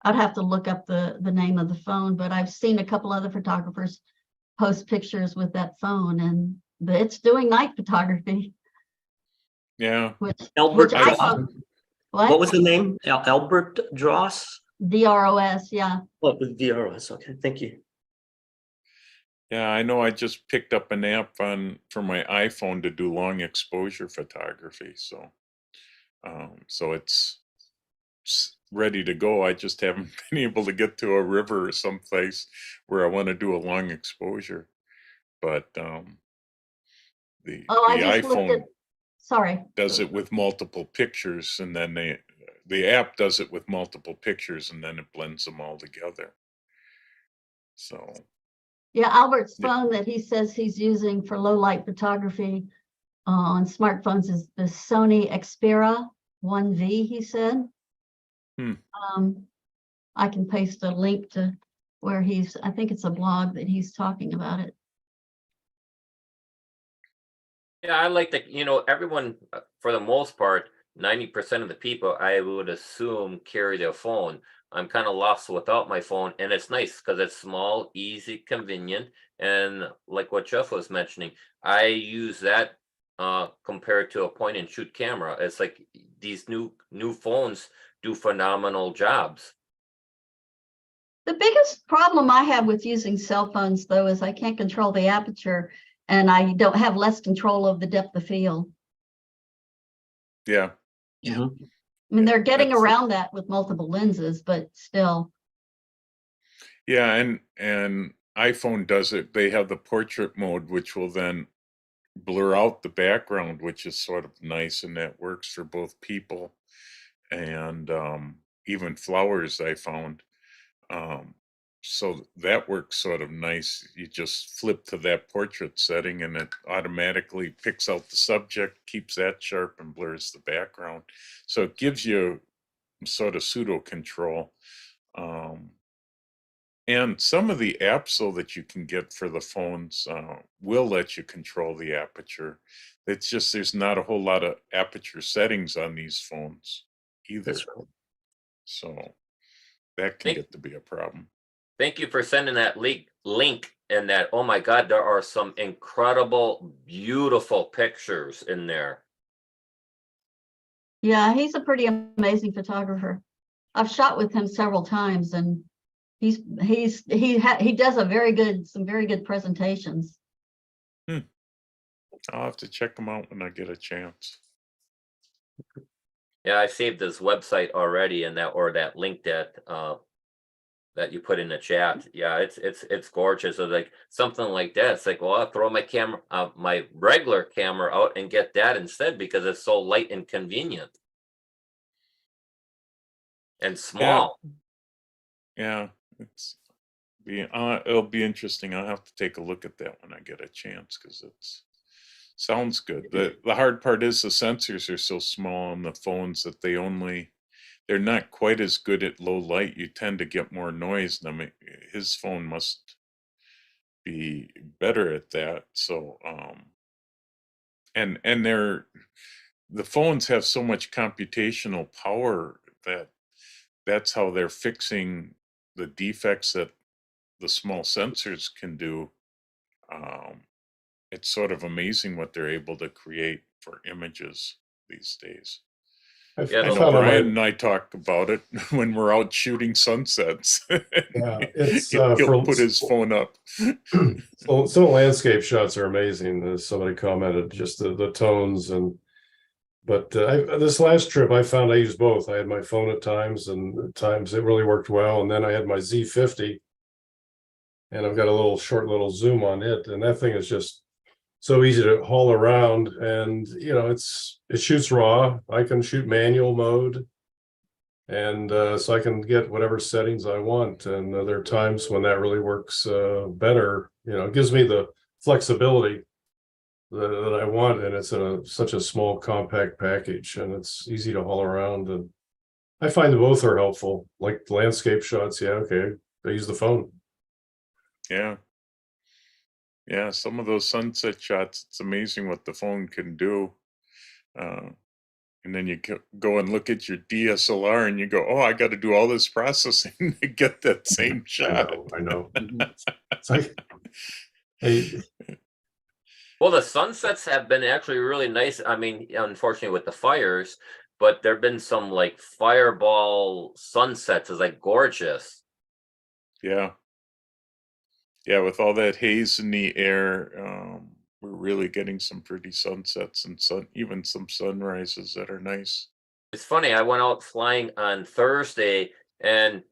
I'd have to look up the name of the phone, but I've seen a couple other photographers post pictures with that phone, and it's doing night photography.
Yeah.
Albert
Which
Dross.
iPhone?
What was the name? Albert Dross?
DROS, yeah.
Oh, with VROS, okay, thank you.
Yeah, I know I just picked up an app for my iPhone to do long exposure photography, so so it's ready to go. I just haven't been able to get to a river or someplace where I want to do a long exposure. But the
Oh, I just looked
iPhone
at, sorry.
does it with multiple pictures, and then the app does it with multiple pictures, and then it blends them all together. So
Yeah, Albert's
Yeah.
phone that he says he's using for low light photography on smartphones is the Sony Xperia 1V, he said.
Hmm.
I can paste a link to where I think it's a blog that he's talking about it.
Yeah, I like that, everyone, for the most part, 90% of the people I would assume carry their phone. I'm kind of lost without my phone, and it's nice because it's small, easy, convenient, and like what Jeff was mentioning, I use that compared to a point and shoot camera. It's like these new phones do phenomenal jobs.
The biggest problem I have with using cell phones, though, is I can't control the aperture and I don't have less control of the depth of field.
yeah,
Mhm.
I mean, they're getting
That's-
around that with multiple lenses, but still.
yeah, and iPhone does it. They have the portrait mode, which will then blur out the background, which is sort of nice, and that works for both people and even flowers, I found. So that works sort of nice. You just flip to that portrait setting and it automatically picks out the subject, keeps that sharp, and blurs the background. So it gives you sort of pseudo control. And some of the apps, though, that you can get for the phones will let you control the aperture. It's just there's not a whole lot of aperture settings on these phones either.
That's right.
So that can get to be a problem.
Thank you for sending that link and that. Oh my God, there are some incredible, beautiful pictures in there.
Yeah, he's a pretty amazing photographer. I've shot with him several times and he does some very good presentations.
I'll have to check them out when I get a chance.
Yeah, I saved this website already, and that link that you put in the chat. Yeah, it's gorgeous. So like something like that. It's like, well, I'll throw my camera, my regular camera out and get that instead because it's so light and convenient and small.
Yeah, it'll be interesting. I'll have to take a look at that when I get a chance because sounds good. The hard part is the sensors are so small on the phones that they're not quite as good at low light. You tend to get more noise. And I mean, his phone must be better at that. So, and the phones have so much computational power that's how they're fixing the defects that the small sensors can do. It's sort of amazing what they're able to create for images these days.
Yeah,
I
the
know
found on
Brian
my-
and I talk about it when we're out shooting sunsets.
Yeah, it's
He'll
for
put his phone up.
so some landscape shots are amazing. As somebody commented, just the tones but this last trip I found I used both. I had my phone at times, and at times it really worked well. And then I had my Z50, and I've got a short little zoom on it, and that thing is just so easy to haul around. And it shoots raw. I can shoot manual mode, and so I can get whatever settings I want. And there are times when that really works better. It gives me the flexibility that I want, and it's in such a small compact package, and it's easy to haul around. And I find that both are helpful. Like landscape shots, yeah, okay, I use the phone.
Yeah. Yeah, some of those sunset shots, it's amazing what the phone can do. And then you go and look at your DSLR and you go, oh, I got to do all this processing to get that same shot.
I know. It's like, hey,
Well, the sunsets have been actually really nice. I mean, unfortunately with the fires, but there've been some like fireball sunsets. It's like gorgeous.
Yeah. Yeah, with all that haze in the air, we're really getting some pretty sunsets and even some sunrises that are nice.
It's funny, I went out flying on Thursday and,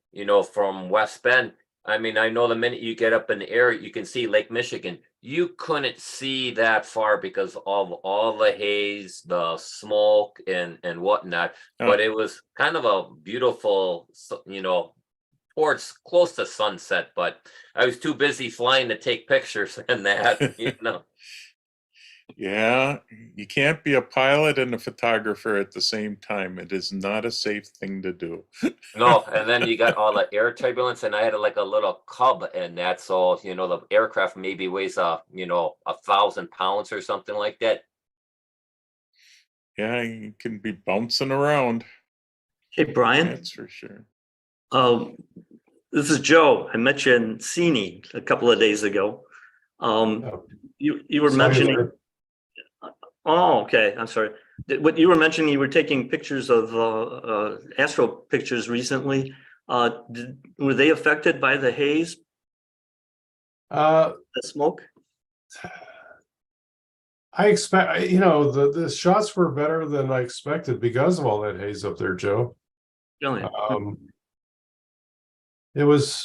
from West Bend, I mean, I know the minute you get up in the air, you can see Lake Michigan. You couldn't see that far because of all the haze, the smoke and whatnot.
Oh.
But it was kind of a beautiful, towards close to sunset, but I was too busy flying to take pictures and that.
Yeah, you can't be a pilot and a photographer at the same time. It is not a safe thing to do.
No, and then you got all the air turbulence, and I had like a little cub in that, so the aircraft maybe weighs 1,000 pounds or something like that.
Yeah, you can be bouncing around.
Hey, Brian,
That's for sure.
this is Joe. I met you in Sini a couple of days ago.
Oh.
You were
Saw you
mentioning.
there.
Oh, okay. I'm sorry. What you were mentioning, you were taking pictures of astro pictures recently. Were they affected by the haze,
Uh,
the smoke?
I expect, the shots were better than I expected because of all that haze up there, Joe.
Really?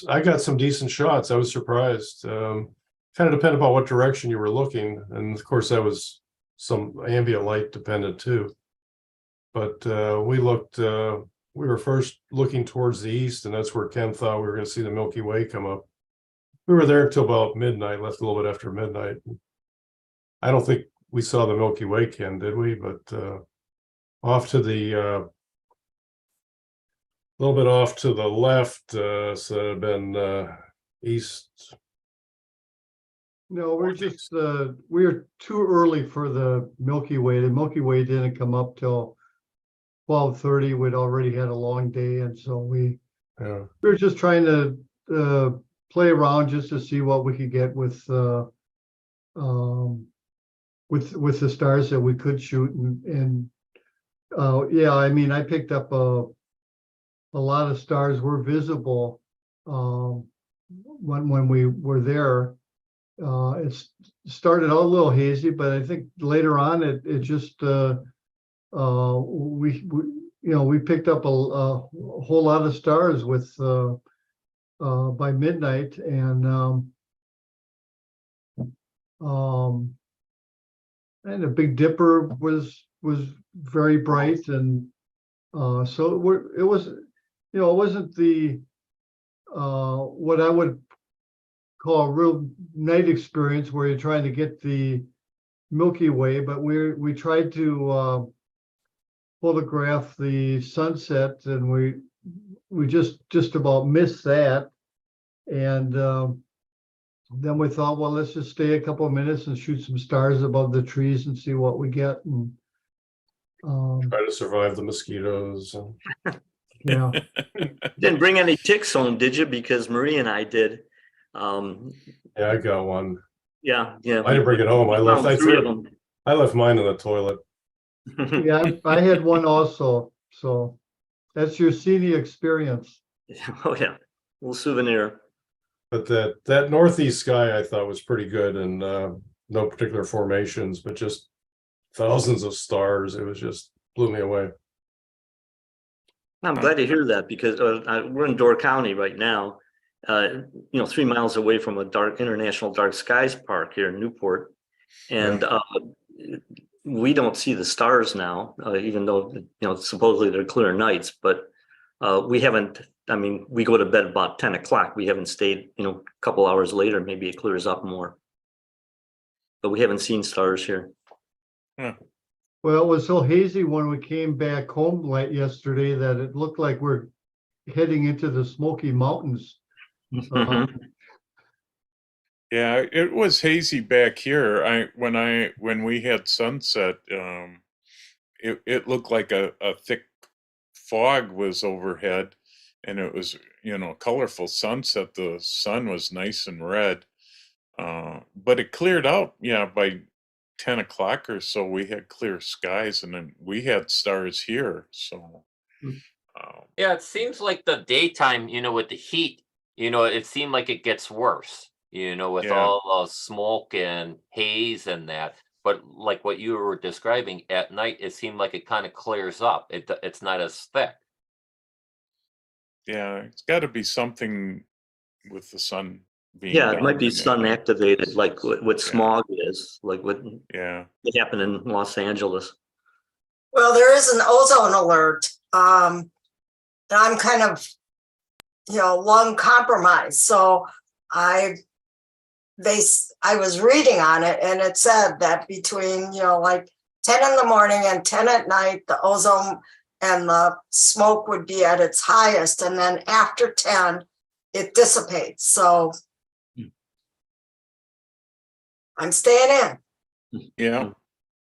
I got some decent shots. I was surprised. Kind of depended upon what direction you were looking. And of course, that was some ambient light dependent too. But we were first looking towards the east, and that's where Ken thought we were going to see the Milky Way come up. We were there until about midnight, left a little bit after midnight. I don't think we saw the Milky Way, Ken, did we? But off to the little bit off to the left, so it had been east.
No, we're too early for the Milky Way. The Milky Way didn't come up till 12:30. We'd already had a long day, and so we were just trying to play around just to see what we could get with the stars that we could shoot. And yeah, I mean, I picked up a lot of stars were visible when we were there. It started out a little hazy, but I think later on it just we picked up a whole lot of stars with by midnight, and the Big Dipper was very bright, and so it was, it wasn't the what I would call a real night experience where you're trying to get the Milky Way, but we tried to photograph the sunset, and we just about missed that. And then we thought, well, let's just stay a couple of minutes and shoot some stars above the trees and see what we get. And
Try to survive the mosquitoes.
yeah.
Didn't bring any ticks home, did you? Because Marie and I did.
Yeah, I got one.
Yeah.
I didn't bring it home. I left mine in the toilet.
Yeah, I had one also. So that's your Sini experience.
Oh yeah, little souvenir.
But that northeast sky I thought was pretty good, and no particular formations, but just thousands of stars. It was just blew me away.
I'm glad to hear that, because we're in Door County right now, 3 miles away from a International Dark Skies Park here in Newport. And we don't see the stars now, even though, supposedly they're clear nights, but we haven't, we go to bed about 10 o'clock. We haven't stayed, a couple hours later, maybe it clears up more. But we haven't seen stars here.
Well, it was so hazy when we came back home late yesterday that it looked like we're heading into the Smoky Mountains.
Yeah, it was hazy back here. When we had sunset, it looked like a thick fog was overhead, and it was, colorful sunset. The sun was nice and red, but it cleared out, by 10 o'clock or so, we had clear skies, and then we had stars here. So,
Hmm.
Yeah, it seems like the daytime, with the heat, it seemed like it gets worse, with
Yeah.
all the smoke and haze and that. But like what you were describing at night, it seemed like it kind of clears up. It's not as thick.
Yeah, it's got to be something with the sun being
Yeah, it might
down
be
in that
sun
area.
activated, like what smog is, like what
Yeah.
happened in Los Angeles.
Well, there is an ozone alert. And I'm kind of, lung compromised. So I was reading on it, and it said that between, like 10 in the morning and 10 at night, the ozone and the smoke would be at its highest. And then after 10, it dissipates. So I'm staying in.
Yeah.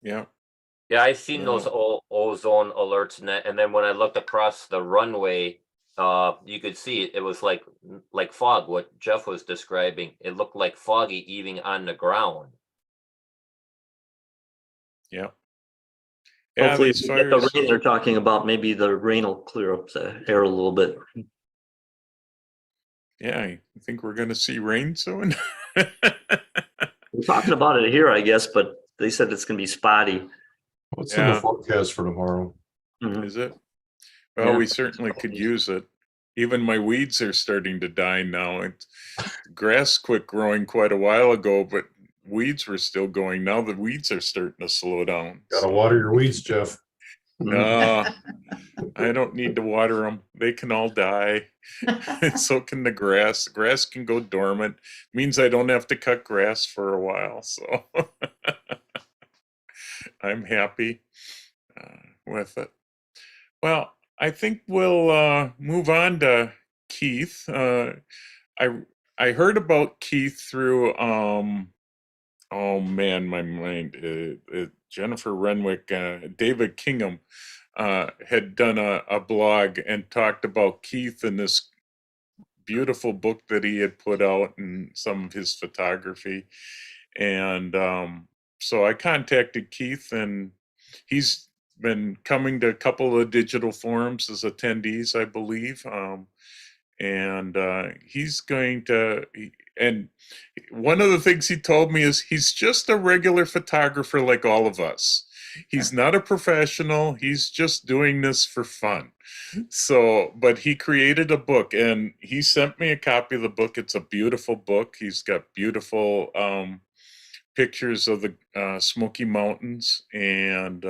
Yeah.
Yeah, I seen those
Yeah.
ozone alerts, and then when I looked across the runway, you could see it was like fog. What Jeff was describing, it looked like foggy even on the ground.
Yeah. Yeah,
Hopefully, if
these
we get the
fires.
rain they're talking about, maybe the rain will clear up the air a little bit.
Yeah, I think we're going to see rain soon.
We're talking about it here, I guess, but they said it's gonna be spotty.
What's in the
Yeah.
forecast for tomorrow?
Mhm.
Is it? Well,
Yeah.
we certainly could use it. Even my weeds are starting to die now. Grass quit growing quite a while ago, but weeds were still going. Now the weeds are starting to slow down.
Gotta water your weeds, Jeff.
No, I don't need to water them. They can all die. So can the grass. The grass can go dormant. Means I don't have to cut grass for a while. So I'm happy with it. Well, I think we'll move on to Keith. I heard about Keith through oh man, my mind. Jennifer Renwick, David Kingham had done a blog and talked about Keith and this beautiful book that he had put out and some of his photography. And so I contacted Keith, and he's been coming to a couple of digital forums as attendees, I believe. And he's going to, and one of the things he told me is he's just a regular photographer like all of us. He's not a professional. He's just doing this for fun. So, but he created a book, and he sent me a copy of the book. It's a beautiful book. He's got beautiful pictures of the Smoky Mountains. And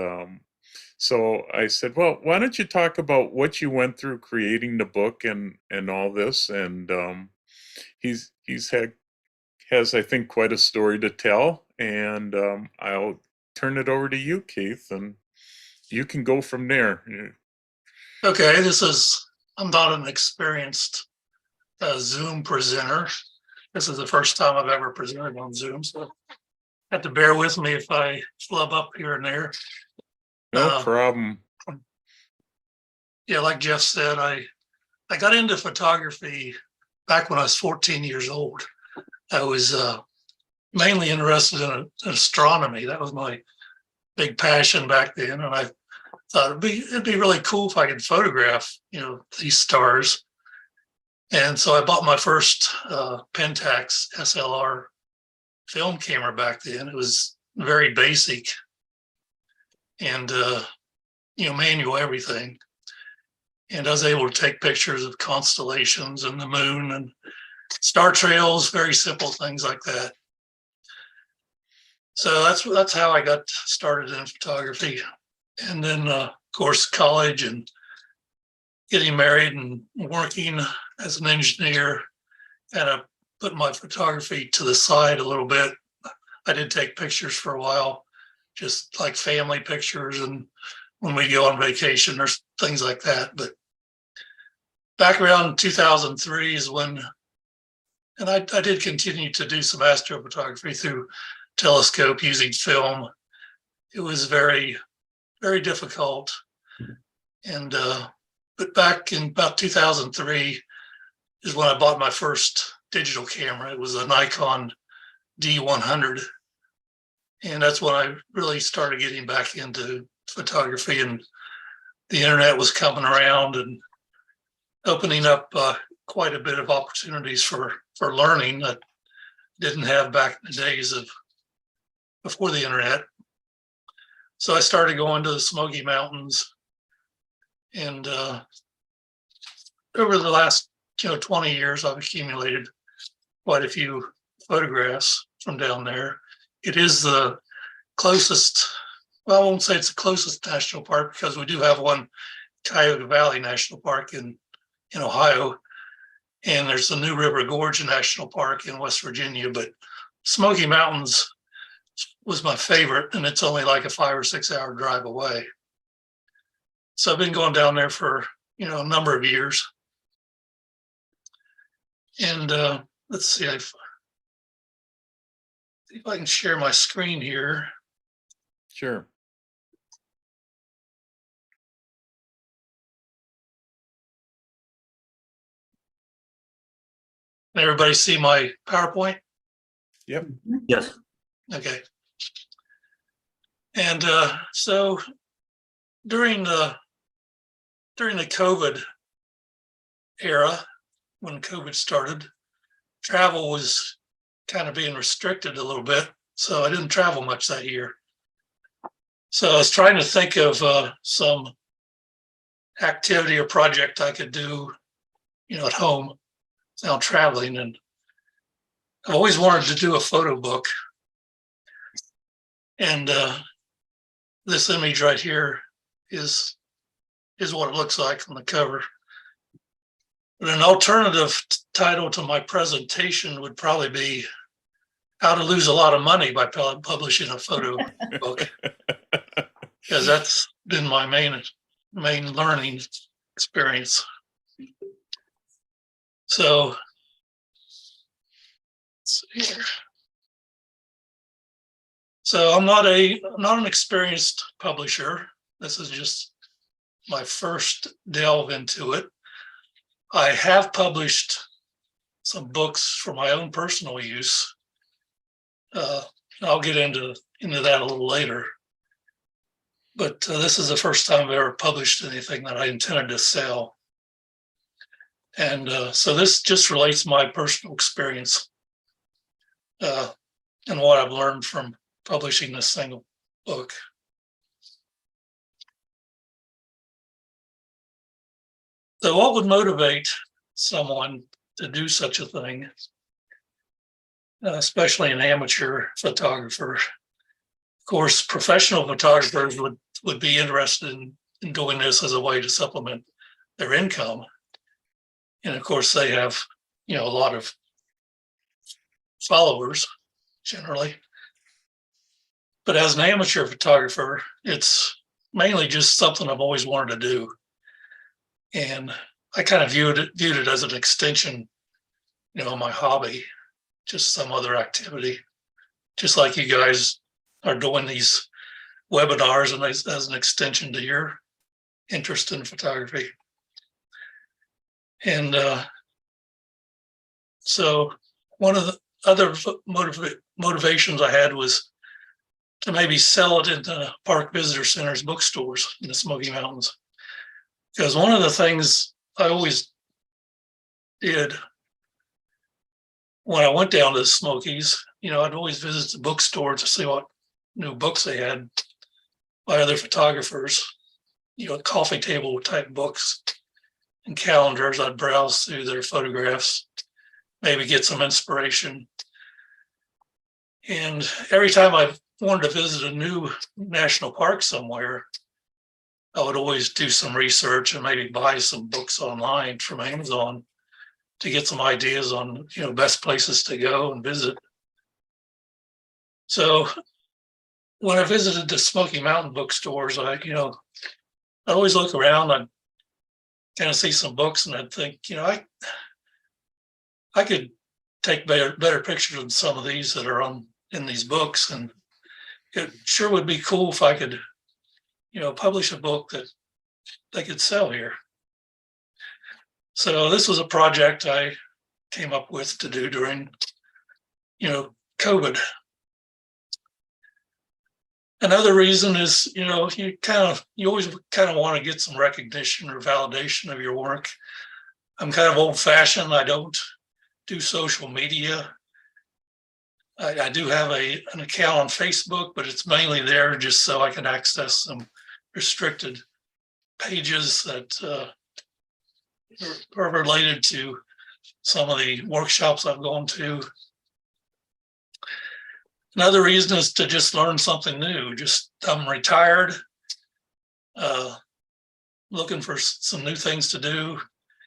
so I said, well, why don't you talk about what you went through creating the book and all this? And has I think quite a story to tell. And I'll turn it over to you, Keith, and you can go from there.
Okay, I'm not an experienced Zoom presenter. This is the first time I've ever presented on Zoom, so have to bear with me if I flub up here and there.
No problem.
Yeah, like Jeff said, I got into photography back when I was 14 years old. I was mainly interested in astronomy. That was my big passion back then, and I thought it'd be really cool if I could photograph, these stars. And so I bought my first Pentax SLR film camera back then. It was very basic and manual everything. And I was able to take pictures of constellations and the moon and star trails, very simple things like that. So that's how I got started in photography. And then of course college and getting married and working as an engineer, kind of put my photography to the side a little bit. I did take pictures for a while, just like family pictures and when we go on vacation or things like that. But back around 2003 is when, and I did continue to do some astrophotography through telescope using film. It was very, very difficult. And, but back in about 2003 is when I bought my first digital camera. It was a Nikon D100. And that's when I really started getting back into photography, and the internet was coming around and opening up quite a bit of opportunities for learning that didn't have back in the days of before the internet. So I started going to the Smoky Mountains, and over the last 20 years, I've accumulated quite a few photographs from down there. It is the closest, well, I won't say it's the closest national park, because we do have one, Cuyahoga Valley National Park in Ohio, and there's the New River Gorge National Park in West Virginia, but Smoky Mountains was my favorite, and it's only like a 5 or 6 hour drive away. So I've been going down there for a number of years. And let's see if I can share my screen here.
Sure.
Can everybody see my PowerPoint?
Yep.
Yes.
Okay. And so during the COVID era, when COVID started, travel was kind of being restricted a little bit. So I didn't travel much that year. So I was trying to think of some activity or project I could do, at home without traveling. And I always wanted to do a photo book. And this image right here is what it looks like on the cover. But an alternative title to my presentation would probably be How to Lose a Lot of Money by Publishing a Photo Book, because that's been my main learning experience. So let's see here. So I'm not an experienced publisher. This is just my first delve into it. I have published some books for my own personal use. I'll get into that a little later. But this is the first time I've ever published anything that I intended to sell. And so this just relates my personal experience and what I've learned from publishing this single book. So what would motivate someone to do such a thing, especially an amateur photographer? Of course, professional photographers would be interested in doing this as a way to supplement their income. And of course, they have, a lot of followers generally. But as an amateur photographer, it's mainly just something I've always wanted to do. And I kind of viewed it as an extension, my hobby, just some other activity, just like you guys are doing these webinars and as an extension to your interest in photography. And so one of the other motivations I had was to maybe sell it into park visitor centers, bookstores in the Smoky Mountains. Because one of the things I always did when I went down to the Smokies, I'd always visit the bookstore to see what new books they had by other photographers, coffee table type books and calendars. I'd browse through their photographs, maybe get some inspiration. And every time I wanted to visit a new national park somewhere, I would always do some research and maybe buy some books online from Amazon to get some ideas on, best places to go and visit. So when I visited the Smoky Mountain bookstores, I always look around, I'd kind of see some books and I'd think, I could take better pictures than some of these that are in these books. And it sure would be cool if I could publish a book that they could sell here. So this was a project I came up with to do during, COVID. Another reason is, you always kind of want to get some recognition or validation of your work. I'm kind of old fashioned. I don't do social media. I do have an account on Facebook, but it's mainly there just so I can access some restricted pages that are related to some of the workshops I've gone to. Another reason is to just learn something new. I'm retired, looking for some new things to do,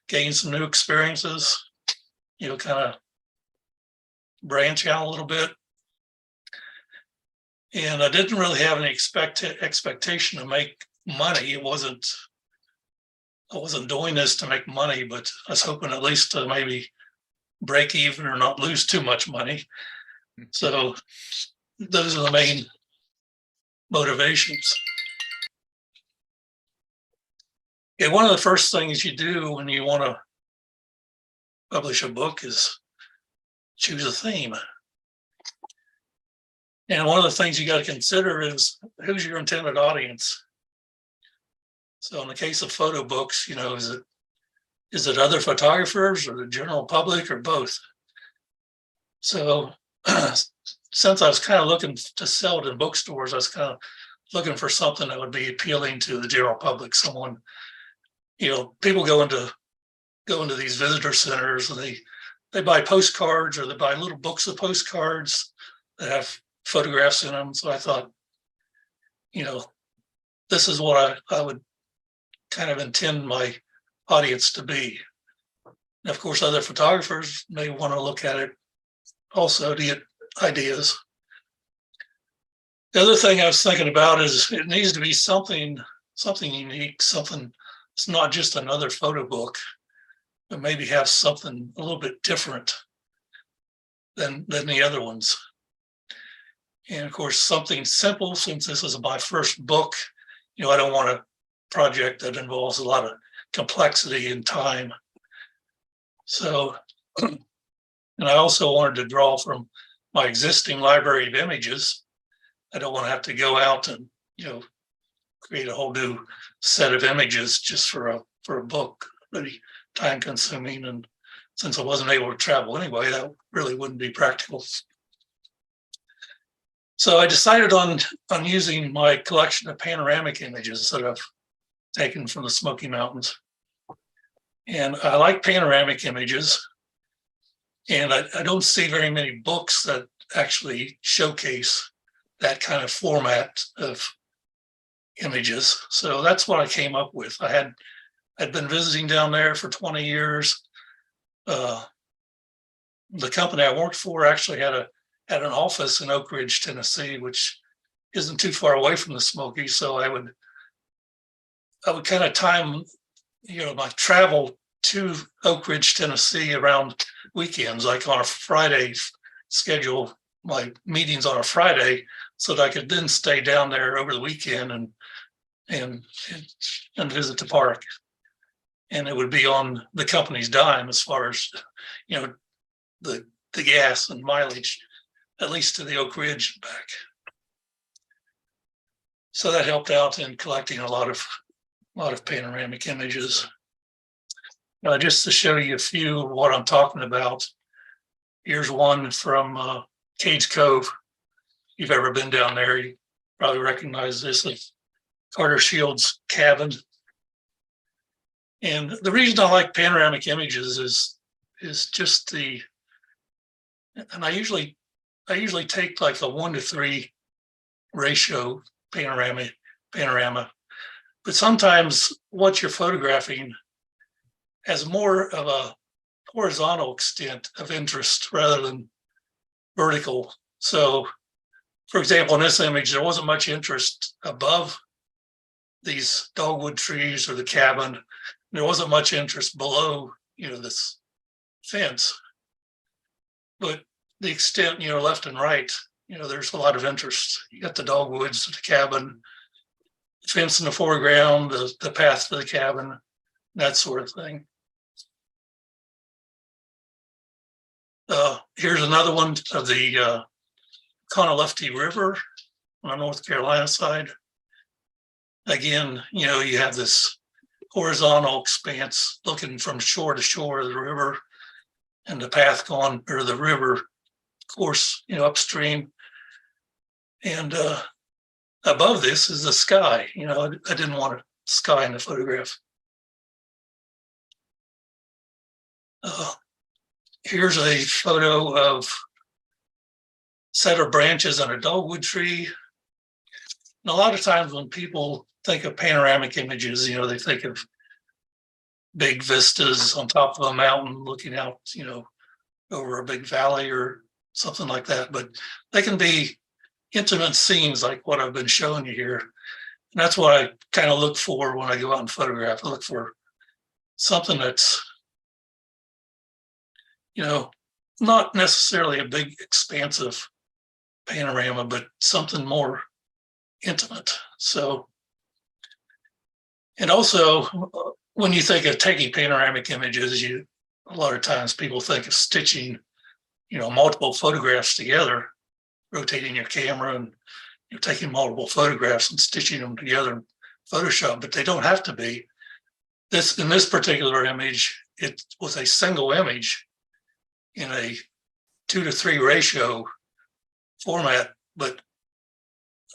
gain some new experiences, kind of branch out a little bit. And I didn't really have any expectation to make money. I wasn't doing this to make money, but I was hoping at least to maybe break even or not lose too much money. So those are the main motivations. Okay, one of the first things you do when you want to publish a book is choose a theme. And one of the things you got to consider is who's your intended audience. So in the case of photo books, is it other photographers or the general public or both? So since I was kind of looking to sell it in bookstores, I was kind of looking for something that would be appealing to the general public. Someone, people go into these visitor centers and they buy postcards or they buy little books of postcards that have photographs in them. So I thought, this is what I would kind of intend my audience to be. And of course, other photographers may want to look at it also to get ideas. The other thing I was thinking about is it needs to be something unique, something it's not just another photo book, but maybe have something a little bit different than the other ones. And of course, something simple, since this is my first book, I don't want a project that involves a lot of complexity and time. So, and I also wanted to draw from my existing library of images. I don't want to have to go out and, create a whole new set of images just for a book, really time consuming. And since I wasn't able to travel anyway, that really wouldn't be practical. So I decided on using my collection of panoramic images that I've taken from the Smoky Mountains. And I like panoramic images. And I don't see very many books that actually showcase that kind of format of images. So that's what I came up with. I'd been visiting down there for 20 years. The company I worked for actually had an office in Oak Ridge, Tennessee, which isn't too far away from the Smokies. So I would kind of time, my travel to Oak Ridge, Tennessee around weekends, like on a Friday, schedule my meetings on a Friday so that I could then stay down there over the weekend and visit the park. And it would be on the company's dime as far as, the gas and mileage, at least to the Oak Ridge and back. So that helped out in collecting a lot of panoramic images. Just to show you a few of what I'm talking about, here's one from Cades Cove. If you've ever been down there, you probably recognize this as Carter Shields' cabin. And the reason I like panoramic images is just and I usually take like the 1:3 ratio panorama, but sometimes what you're photographing has more of a horizontal extent of interest rather than vertical. So, for example, in this image, there wasn't much interest above these dogwood trees or the cabin. There wasn't much interest below, this fence. But the extent, left and right, there's a lot of interest. You got the dogwoods, the cabin, the fence in the foreground, the path to the cabin, that sort of thing. Here's another one of the Conalefty River. on the North Carolina side. Again, you know, you have this horizontal expanse looking from shore to shore of the river, and the path going, or the river course, you know, upstream. And above this is the sky. You know, I didn't want a sky in the photograph. Here's a photo of set of branches on a dogwood tree. And a lot of times when people think of panoramic images, you know, they think of big vistas on top of a mountain looking out, you know, over a big valley or something like that. But they can be intimate scenes like what I've been showing you here. And that's what I kind of look for when I go out and photograph. I look for something that's, you know, not necessarily a big expansive panorama, but something more intimate. So, and also when you think of taking panoramic images, a lot of times people think of stitching, you know, multiple photographs together, rotating your camera and you're taking multiple photographs and stitching them together in Photoshop, but they don't have to be. In this particular image, it was a single image in a 2:3 ratio format, but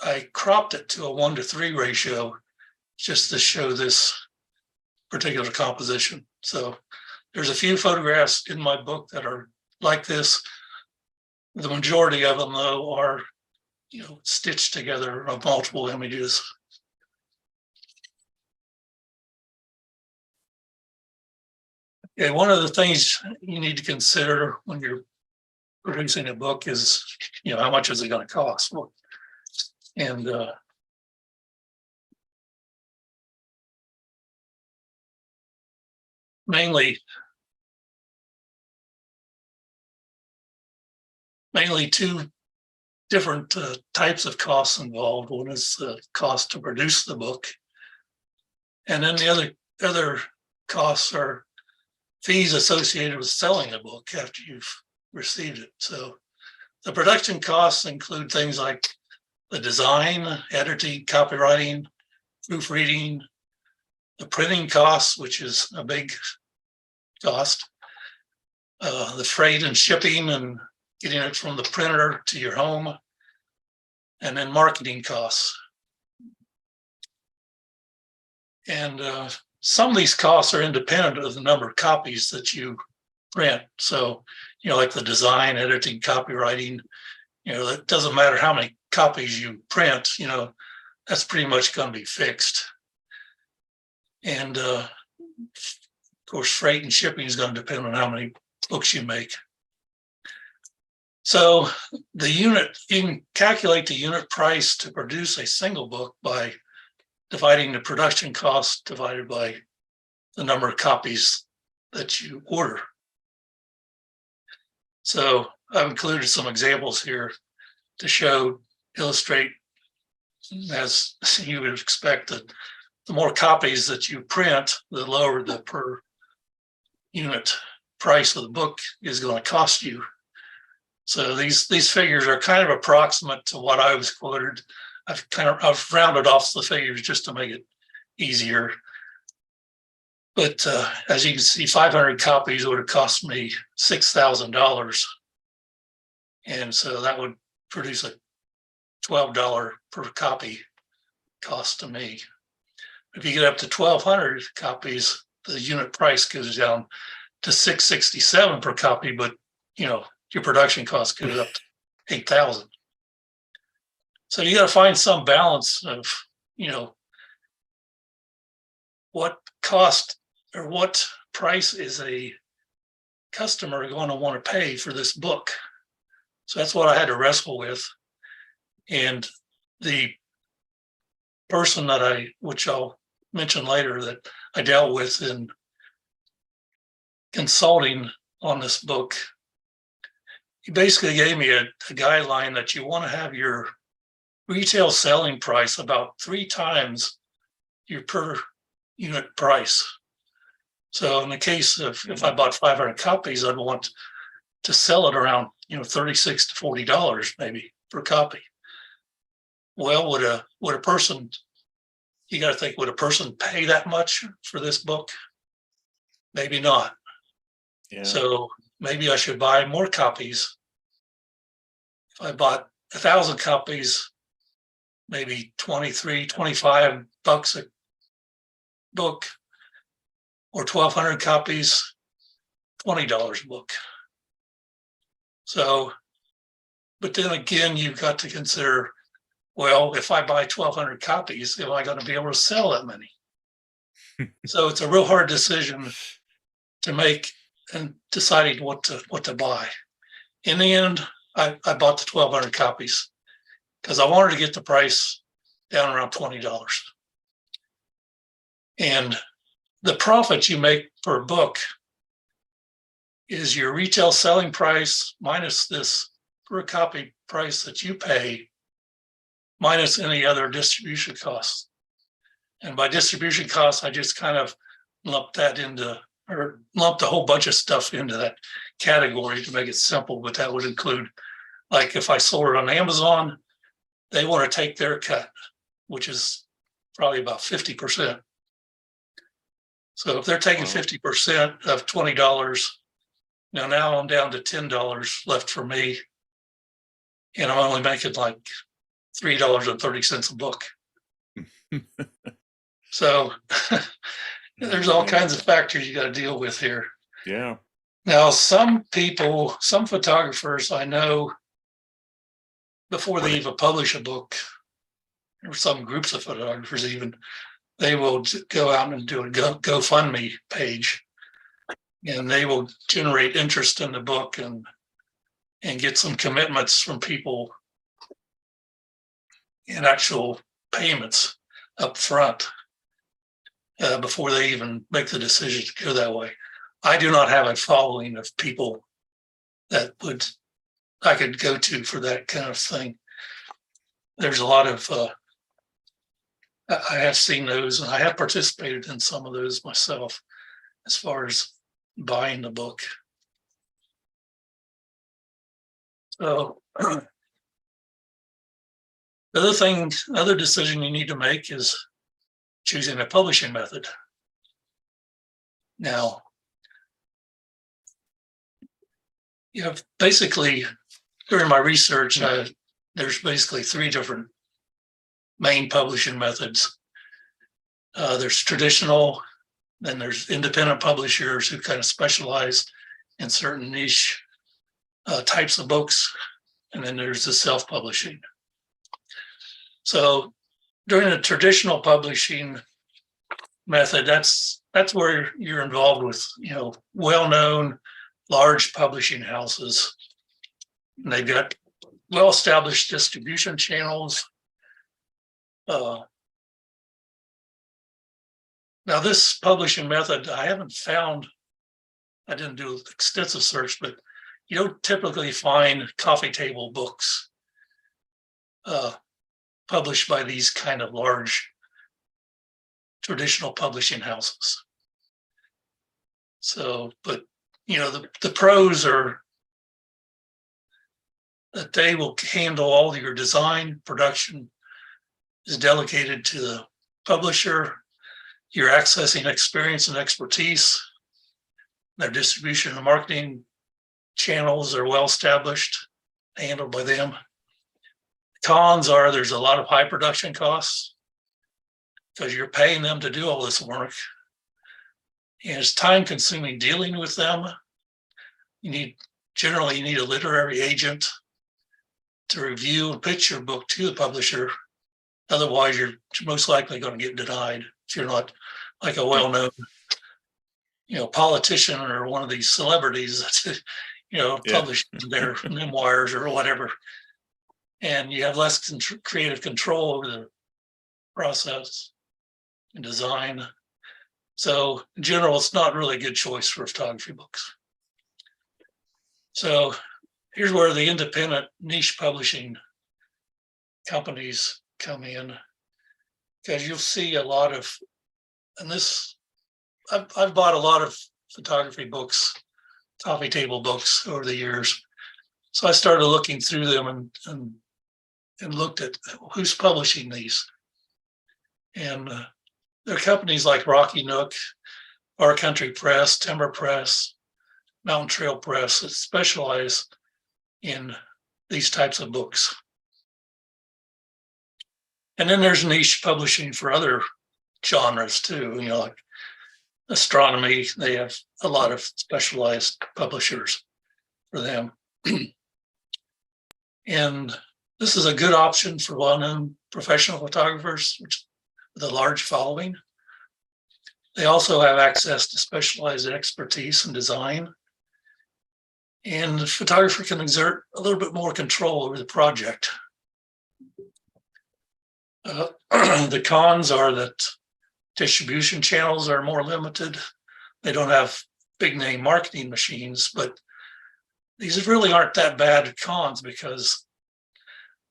I cropped it to a 1:3 ratio just to show this particular composition. So there's a few photographs in my book that are like this. The majority of them, though, are, you know, stitched together of multiple images. Okay, one of the things you need to consider when you're producing a book is, you know, how much is it going to cost? And mainly two different types of costs involved. One is the cost to produce the book, and then the other costs are fees associated with selling a book after you've received it. So the production costs include things like the design, editing, copywriting, proofreading, the printing costs, which is a big cost, the freight and shipping and getting it from the printer to your home, and then marketing costs. And some of these costs are independent of the number of copies that you print. So, you know, like the design, editing, copywriting, you know, it doesn't matter how many copies you print, you know, that's pretty much going to be fixed. And of course, freight and shipping is going to depend on how many books you make. So the unit, you can calculate the unit price to produce a single book by dividing the production cost divided by the number of copies that you order. So I've included some examples here to illustrate, as you would expect, that the more copies that you print, the lower the per unit price of the book is going to cost you. So these figures are kind of approximate to what I was quoted. I've rounded off the figures just to make it easier. But as you can see, 500 copies would have cost me $6,000. And so that would produce a $12 per copy cost to me. If you get up to 1,200 copies, the unit price goes down to $667 per copy, but you know, your production cost goes up to $8,000. So you got to find some balance of, you know, what cost or what price is a customer going to want to pay for this book. So that's what I had to wrestle with. And the person which I'll mention later, that I dealt with in consulting on this book, he basically gave me a guideline that you want to have your retail selling price about 3 times your per unit price. So in the case of if I bought 500 copies, I'd want to sell it around, you know, $36 to $40 maybe per copy. well, would a person, you got to think, would a person pay that much for this book? Maybe not.
Yeah.
So maybe I should buy more copies. If I bought 1,000 copies, maybe 23, 25 bucks a book, or 1,200 copies, $20 a book. So, but then again, you've got to consider, well, if I buy 1,200 copies, am I going to be able to sell that many? So it's a real hard decision to make and deciding what to buy. In the end, I bought the 1,200 copies because I wanted to get the price down around $20. And the profit you make per book is your retail selling price minus this per copy price that you pay, minus any other distribution costs. And by distribution costs, I just kind of lumped a whole bunch of stuff into that category to make it simple, but that would include, like if I sold it on Amazon, they want to take their cut, which is probably about 50%. So if they're taking 50% of $20, now I'm down to $10 left for me. And I'm only making like $3.30 a book. So there's all kinds of factors you got to deal with here.
Yeah.
Now, some people, some photographers I know, before they even publish a book, or some groups of photographers even, they will go out and do a GoFundMe page, and they will generate interest in the book and get some commitments from people and actual payments up front before they even make the decision to go that way. I do not have a following of people that I could go to for that kind of thing. There's a lot of, I have seen those, and I have participated in some of those myself as far as buying the book. So the other decision you need to make is choosing a publishing method. Now, you have basically, during my research, there's basically 3 different main publishing methods. There's traditional, then there's independent publishers who kind of specialize in certain niche types of books, and then there's the self-publishing. So during the traditional publishing method, that's where you're involved with, well-known large publishing houses. And they've got well-established distribution channels. Now, this publishing method, I didn't do extensive search, but you don't typically find coffee table books published by these kind of large traditional publishing houses. So, but the pros are that they will handle all your design. Production is delegated to the publisher. You're accessing experience and expertise. Their distribution and marketing channels are well established, handled by them. Cons are there's a lot of high production costs because you're paying them to do all this work. And it's time consuming dealing with them. Generally you need a literary agent to review and pitch your book to the publisher. Otherwise, you're most likely going to get denied if you're not like a well-known, politician or one of these celebrities that's, published their memoirs or whatever. And you have less creative control over the process and design. So in general, it's not really a good choice for photography books. So here's where the independent niche publishing companies come in, because you'll see a lot of, and this, I've bought a lot of photography books, coffee table books over the years. So I started looking through them and and looked at who's publishing these. And there are companies like Rocky Nook, Our Country Press, Timber Press, Mountain Trail Press that specialize in these types of books. And then there's niche publishing for other genres too, you know, like astronomy. They have a lot of specialized publishers for them. And this is a good option for well-known professional photographers with a large following. They also have access to specialized expertise in design. And the photographer can exert a little bit more control over the project. The cons are that distribution channels are more limited. They don't have big name marketing machines, but these really aren't that bad cons because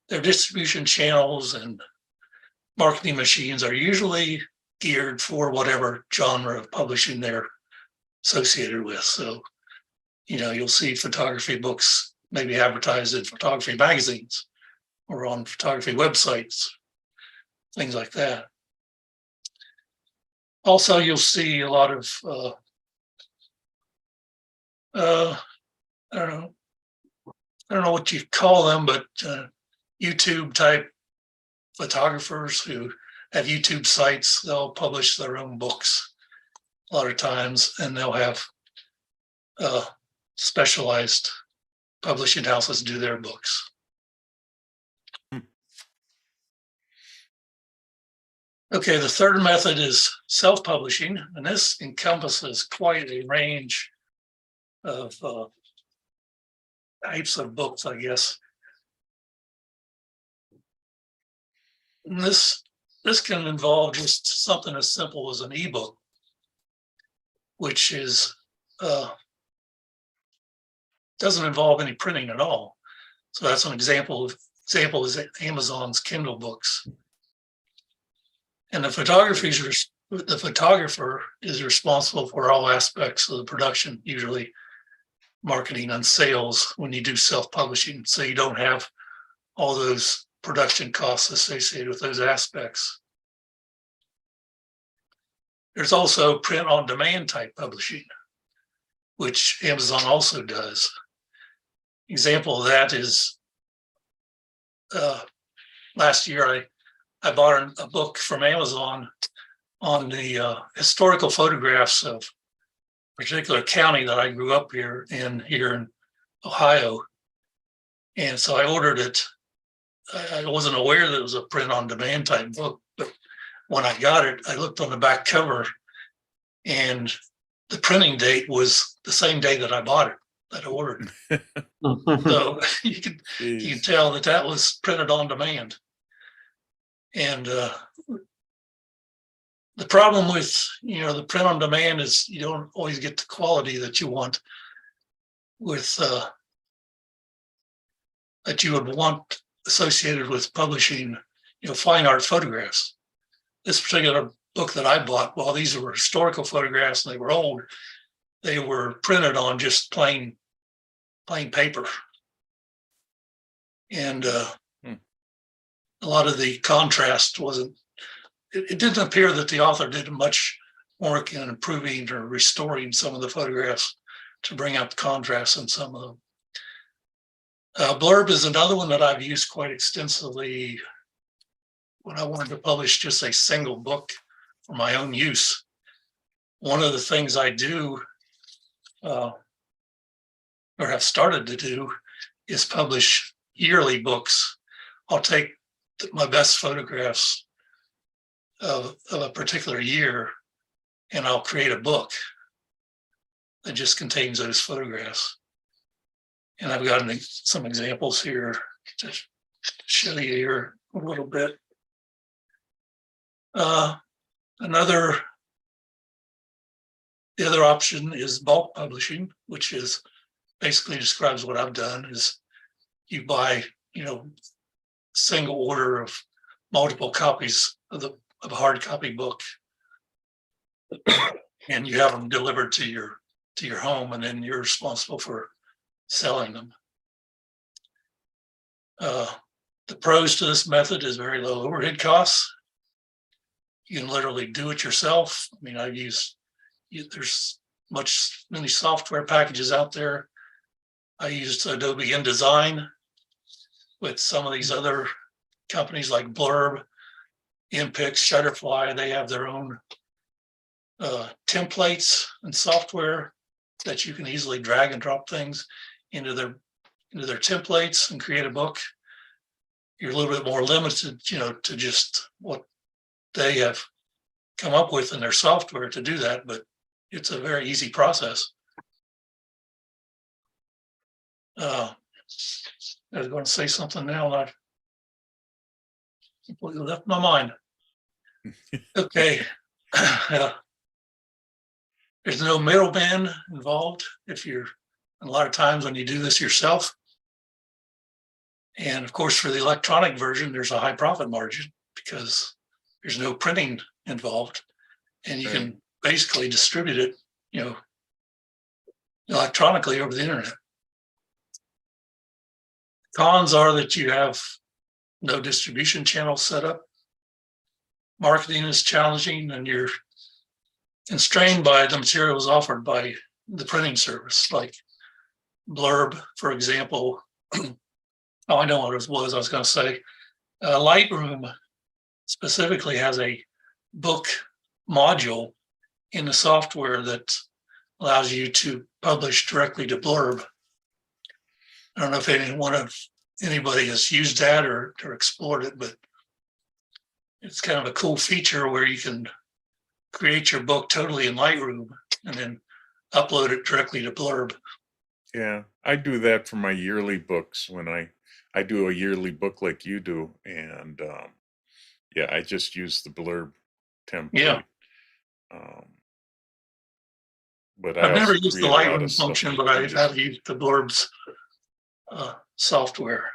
their distribution channels and marketing machines are usually geared for whatever genre of publishing they're associated with. So, you know, you'll see photography books maybe advertised in photography magazines or on photography websites, things like that. Also, you'll see a lot of, I don't know what you call them, but YouTube type photographers who have YouTube sites. They'll publish their own books a lot of times, and they'll have specialized publishing houses do their books. Okay, the third method is self-publishing, and this encompasses quite a range of types of books, I guess. And this can involve just something as simple as an ebook, which is doesn't involve any printing at all. So that's an example is Amazon's Kindle books. And the photographer is responsible for all aspects of the production, usually marketing and sales when you do self-publishing. So you don't have all those production costs associated with those aspects. There's also print on demand type publishing, which Amazon also does. Example of that is last year I bought a book from Amazon on the historical photographs of a particular county that I grew up here in Ohio. And so I ordered it. I wasn't aware that it was a print on demand type book, but when I got it, I looked on the back cover and the printing date was the same day that I bought it, that I ordered. So you can tell that was printed on demand. And the problem with, the print on demand is you don't always get the quality that you want with, that you would want associated with publishing, fine art photographs. This particular book that I bought, while these were historical photographs and they were old, they were printed on just plain paper. And a lot of the contrast it didn't appear that the author did much work in improving or restoring some of the photographs to bring out the contrast in some of them. Blurb is another one that I've used quite extensively when I wanted to publish just a single book for my own use. One of the things I do, or have started to do, is publish yearly books. I'll take my best photographs of a particular year and I'll create a book that just contains those photographs. And I've got some examples here to show you here a little bit. The other option is bulk publishing, which is basically describes what I've done. Is you buy, single order of multiple copies of a hard copy book, and you have them delivered to your home, and then you're responsible for selling them. The pros to this method is very low overhead costs. You can literally do it yourself. I mean, there's many software packages out there. I used Adobe InDesign with some of these other companies like Blurb, InPix, Shutterfly. They have their own templates and software that you can easily drag and drop things into their templates and create a book. You're a little bit more limited, to just what they have come up with in their software to do that, but it's a very easy process. I was going to say something now and I've completely left my mind. Okay. There's no middleman involved a lot of times when you do this yourself. And of course, for the electronic version, there's a high profit margin because there's no printing involved, and you can basically distribute it, electronically over the internet. Cons are that you have no distribution channel set up. Marketing is challenging, and you're constrained by the materials offered by the printing service, like Blurb, for example. Oh, I know what it was. I was going to say, Lightroom specifically has a book module in the software that allows you to publish directly to Blurb. I don't know if anybody has used that or explored it, but it's kind of a cool feature where you can create your book totally in Lightroom and then upload it directly to Blurb.
Yeah, I do that for my yearly books when I do a yearly book like you do, and yeah, I just use the Blurb template.
Yeah.
But
I've never
also
used the
create a lot of
Lightroom
stuff
function,
with
but I
pages.
have used the Blurb's software.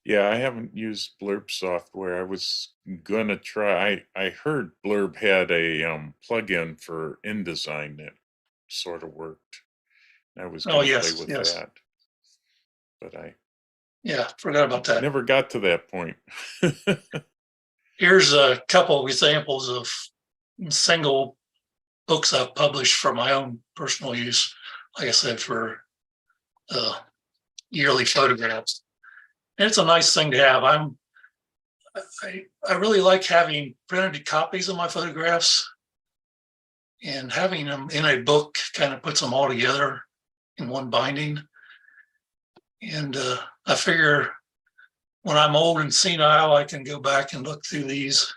Yeah, I haven't used Blurb software. I was gonna try. I heard Blurb had a plugin for InDesign that sort of worked. I was
Oh,
gonna
yes,
play with
yes.
that, but I
Yeah, forgot about that.
never got to that point.
Here's a couple of examples of single books I've published for my own personal use. Like I said, for yearly photographs. And it's a nice thing to have. I really like having printed copies of my photographs, and having them in a book kind of puts them all together in one binding. And I figure when I'm old and senile, I can go back and look through these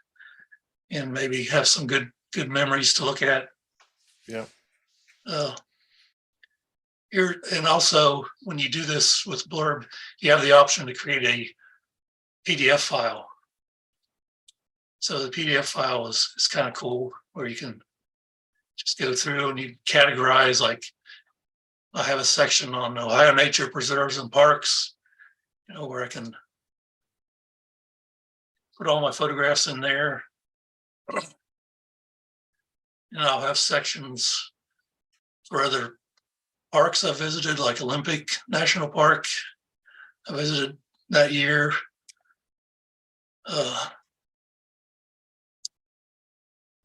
and maybe have some good memories to look at.
Yeah.
And also, when you do this with Blurb, you have the option to create a PDF file. So the PDF file is kind of cool, where you can just go through and you categorize. Like, I have a section on Ohio nature preserves and parks, where I can put all my photographs in there. And I'll have sections for other parks I visited, like Olympic National Park. I visited that year.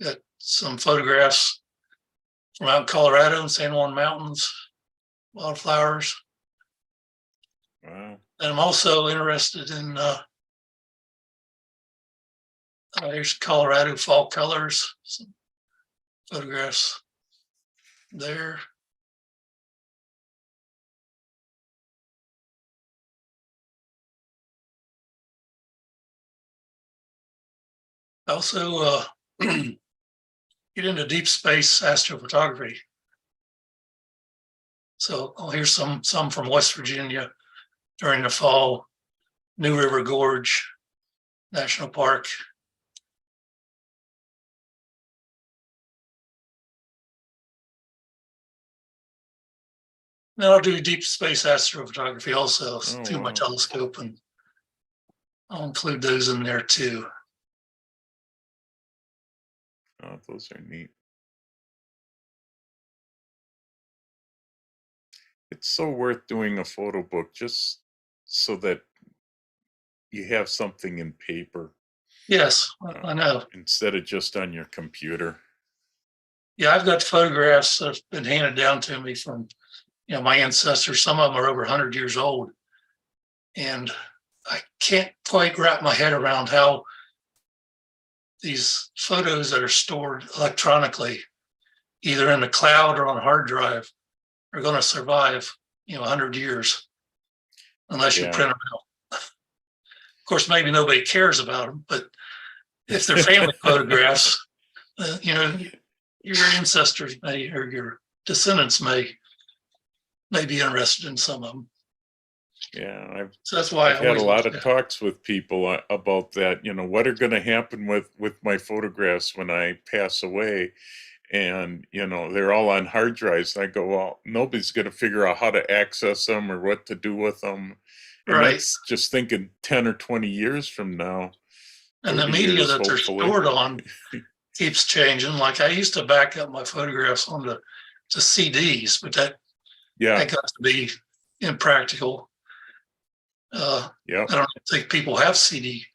Got some photographs from out in Colorado and San Juan Mountains, wildflowers.
Wow.
And I'm also interested in here's Colorado fall colors, some photographs there. I also get into deep space astrophotography. So here's some from West Virginia during the fall, New River Gorge National Park. Then I'll do deep space astrophotography also through my telescope, and I'll include those in there too.
Oh, those are neat. It's so worth doing a photo book just so that you have something in paper
Yes, I know.
instead of just on your computer.
Yeah, I've got photographs that have been handed down to me from, my ancestors. Some of them are over 100 years old. And I can't quite wrap my head around how these photos that are stored electronically, either in the cloud or on a hard drive, are going to survive, 100 years, unless you
Yeah.
print them out. Of course, maybe nobody cares about them, but if they're family photographs, your ancestors may, or your descendants may be interested in some of them.
Yeah,
So that's why
I've
I
had a lot
always,
of talks with people about that, what are going to happen with my photographs when I pass away? And, they're all on hard drives. And I go, well, nobody's going to figure out how to access them or what to do with them. And
Right.
that's just thinking 10 or 20 years from now.
and the
30
media
years,
that they're
hopefully.
stored on keeps changing. Like I used to back up my photographs onto CDs, but that
Yeah,
got to be impractical.
yeah,
I don't think people have CD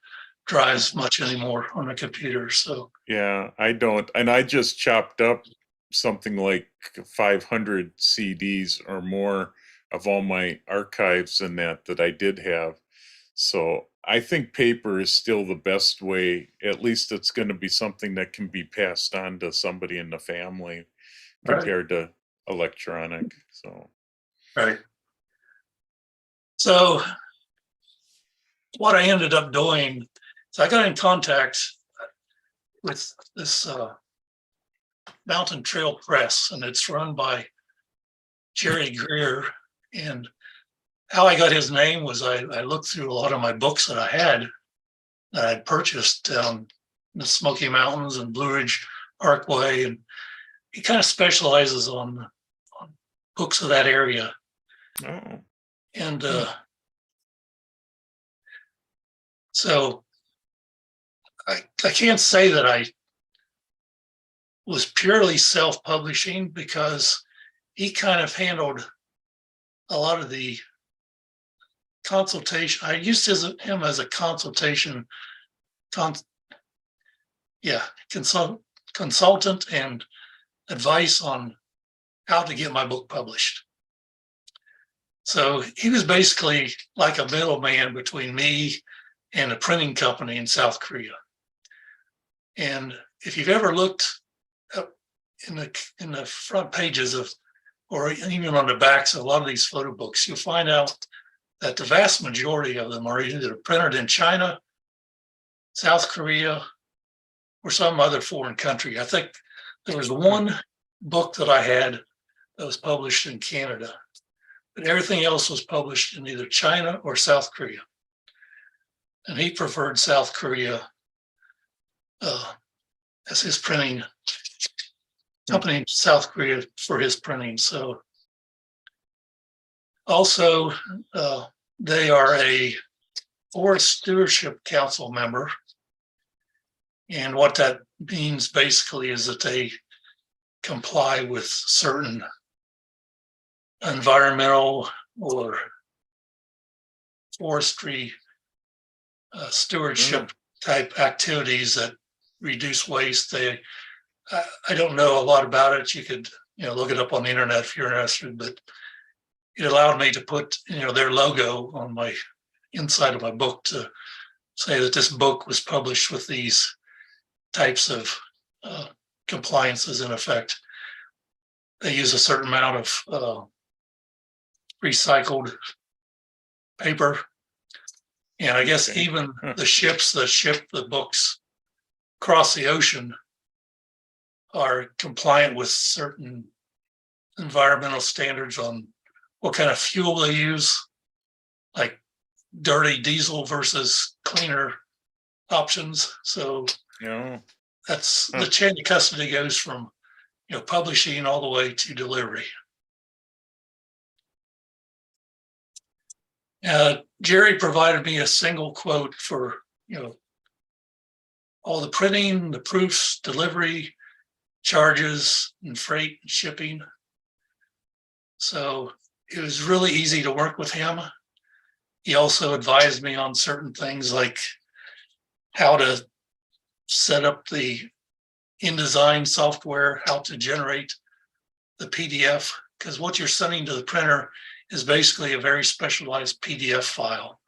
drives much anymore on a computer. So
yeah. I don't. And I just chopped up something like 500 CDs or more of all my archives and that I did have. So I think paper is still the best way. At least it's going to be something that can be passed on to somebody in the family
Right.
compared to electronic. So,
right. So what I ended up doing is I got in contact with this Mountain Trail Press, and it's run by Jerry Greer. And how I got his name was I looked through a lot of my books that I had purchased down in the Smoky Mountains and Blue Ridge Parkway, and he kind of specializes on books of that area.
oh,
And so I can't say that I was purely self-publishing, because he kind of handled a lot of the consultation. I used him as a consultant and advice on how to get my book published. So he was basically like a middleman between me and a printing company in South Korea. And if you've ever looked up in the front pages of, or even on the backs of a lot of these photo books, you'll find out that the vast majority of them are either printed in China, South Korea, or some other foreign country. I think there was one book that I had that was published in Canada, but everything else was published in either China or South Korea. And he preferred South Korea as his printing company in South Korea for his printing. So also, they are a Forest Stewardship Council member. And what that means basically is that they comply with certain environmental or forestry stewardship type activities that reduce waste. I don't know a lot about it. You could look it up on the internet if you're interested, but it allowed me to put their logo on my inside of my book to say that this book was published with these types of compliances in effect. They use a certain amount of recycled paper. And I guess
Okay.
even the ships that ship the books across the ocean are compliant with certain environmental standards on what kind of fuel they use, like dirty diesel versus cleaner options. So that's the chain of custody goes from publishing all the way to delivery. Jerry provided me a single quote for all the printing, the proofs, delivery, charges, and freight and shipping. So it was really easy to work with him. He also advised me on certain things like how to set up the InDesign software, how to generate the PDF, because what you're sending to the printer is basically a very specialized PDF file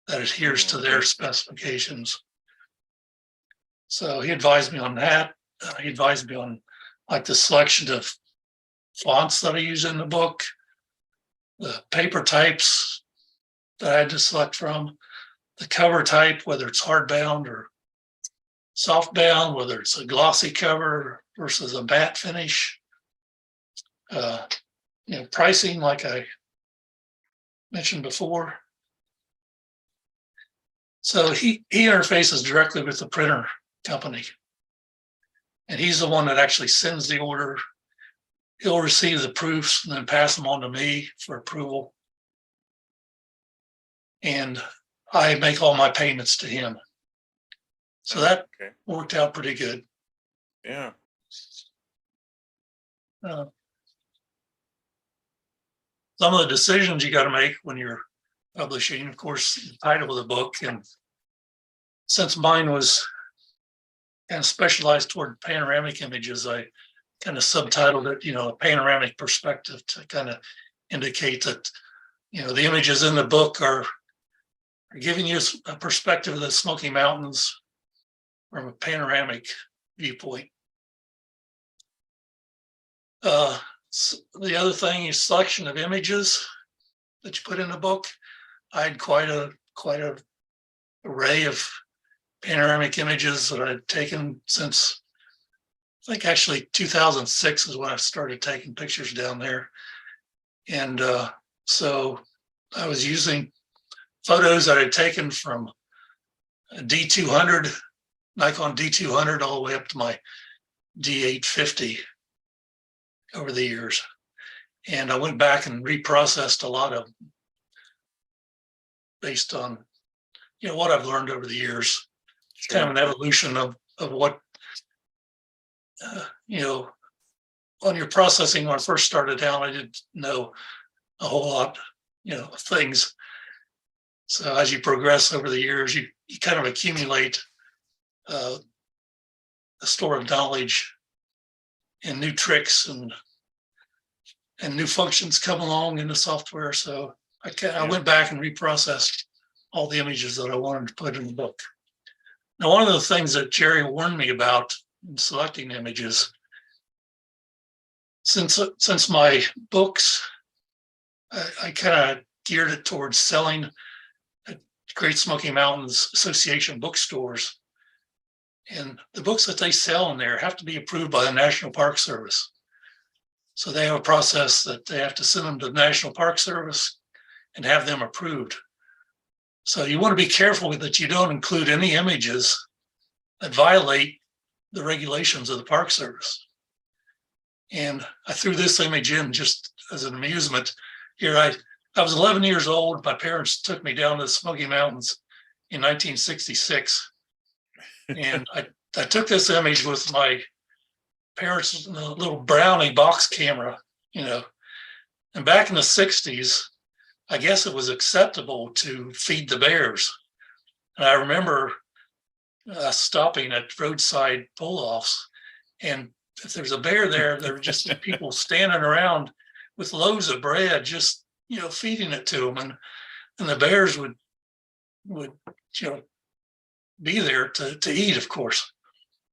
that adheres to their specifications. So he advised me on that. He advised me on like the selection of fonts that I use in the book, the paper types that I had to select from, the cover type, whether it's hardbound or softbound, whether it's a glossy cover versus a matte finish. Pricing, like I mentioned before. So he interfaces directly with the printer company. And he's the one that actually sends the order. He'll receive the proofs and then pass them on to me for approval. And I make all my payments to him. So that
Okay.
worked out pretty good.
Yeah.
Some of the decisions you got to make when you're publishing, of course, the title of the book. And since mine was kind of specialized toward panoramic images, I kind of subtitled it, a panoramic perspective to kind of indicate that, the images in the book are giving you a perspective of the Smoky Mountains from a panoramic viewpoint. The other thing is selection of images that you put in the book. I had quite a array of panoramic images that I'd taken since, I think actually 2006 is when I started taking pictures down there. And so I was using photos that I'd taken from a D200, Nikon D200, all the way up to my D850 over the years. And I went back and reprocessed a lot of them based on, what I've learned over the years. It's kind of an evolution of what, on your processing, when I first started down, I didn't know a whole lot, of things. So as you progress over the years, you kind of accumulate a store of knowledge, and new tricks and new functions come along in the software. So I went back and reprocessed all the images that I wanted to put in the book. Now, one of the things that Jerry warned me about in selecting images, since my books, I kind of geared it towards selling at Great Smoky Mountains Association bookstores. And the books that they sell in there have to be approved by the National Park Service. So they have a process that they have to send them to the National Park Service and have them approved. So you want to be careful that you don't include any images that violate the regulations of the Park Service. And I threw this image in just as an amusement. Here, I was 11 years old. My parents took me down to the Smoky Mountains in 1966. And I took this image with my parents' little Brownie box camera, And back in the 60s, I guess it was acceptable to feed the bears. And I remember stopping at roadside pull-offs. And if there's a bear there were just people standing around with loaves of bread, just, feeding it to them. And the bears would be there to eat, of course.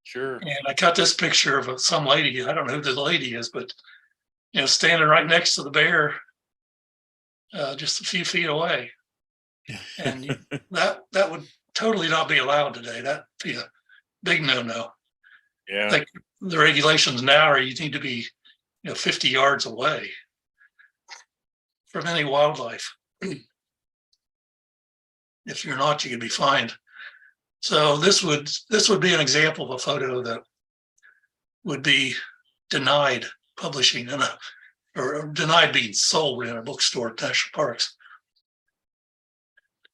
Sure.
And I got this picture of some lady, I don't know who the lady is, but, standing right next to the bear, just a few feet away. And that would totally not be allowed today. That'd be a big no-no.
Yeah.
Like the regulations now are you need to be, 50 yards away from any wildlife. If you're not, you could be fined. So this would be an example of a photo that would be denied publishing or denied being sold in a bookstore at national parks,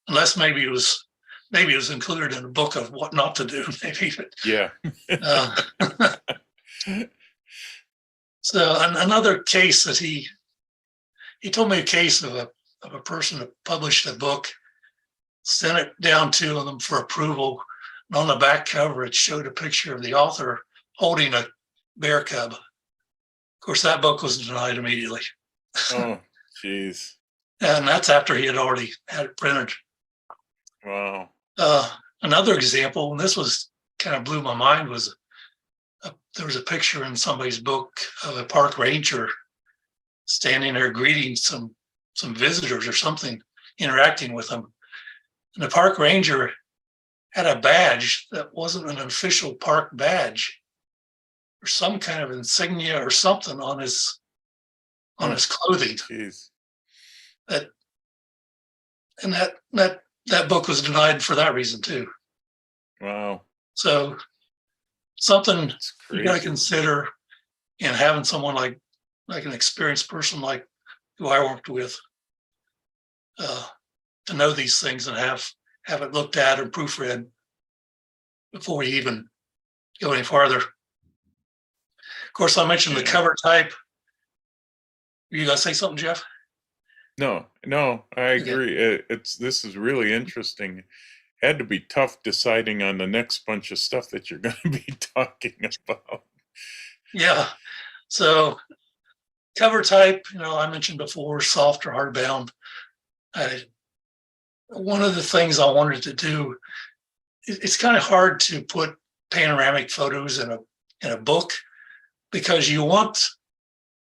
unless maybe it was included in a book of what not to do. Maybe.
Yeah.
So another case that he told me a case of a person that published a book sent it down to them for approval. And on the back cover, it showed a picture of the author holding a bear cub. Of course, that book was denied immediately.
Oh, geez.
And that's after he had already had it printed.
Wow.
Another example, and this was kind of blew my mind, was there was a picture in somebody's book of a park ranger standing there greeting some visitors or something, interacting with them. And the park ranger had a badge that wasn't an official park badge, or some kind of insignia or something on his clothing.
Jeez.
That book was denied for that reason too.
Wow.
So something
That's
you gotta
crazy.
consider in having someone like an experienced person like who I worked with to know these things and have it looked at and proofread before we even go any farther. Of course, I mentioned the
Yeah.
cover type. You gonna say something, Jeff?
No, I
Okay.
agree. This is really interesting. Had to be tough deciding on the next bunch of stuff that you're going to be talking about.
Yeah. So cover type, I mentioned before, soft or hardbound. One of the things I wanted to do, it's kind of hard to put panoramic photos in a book because you want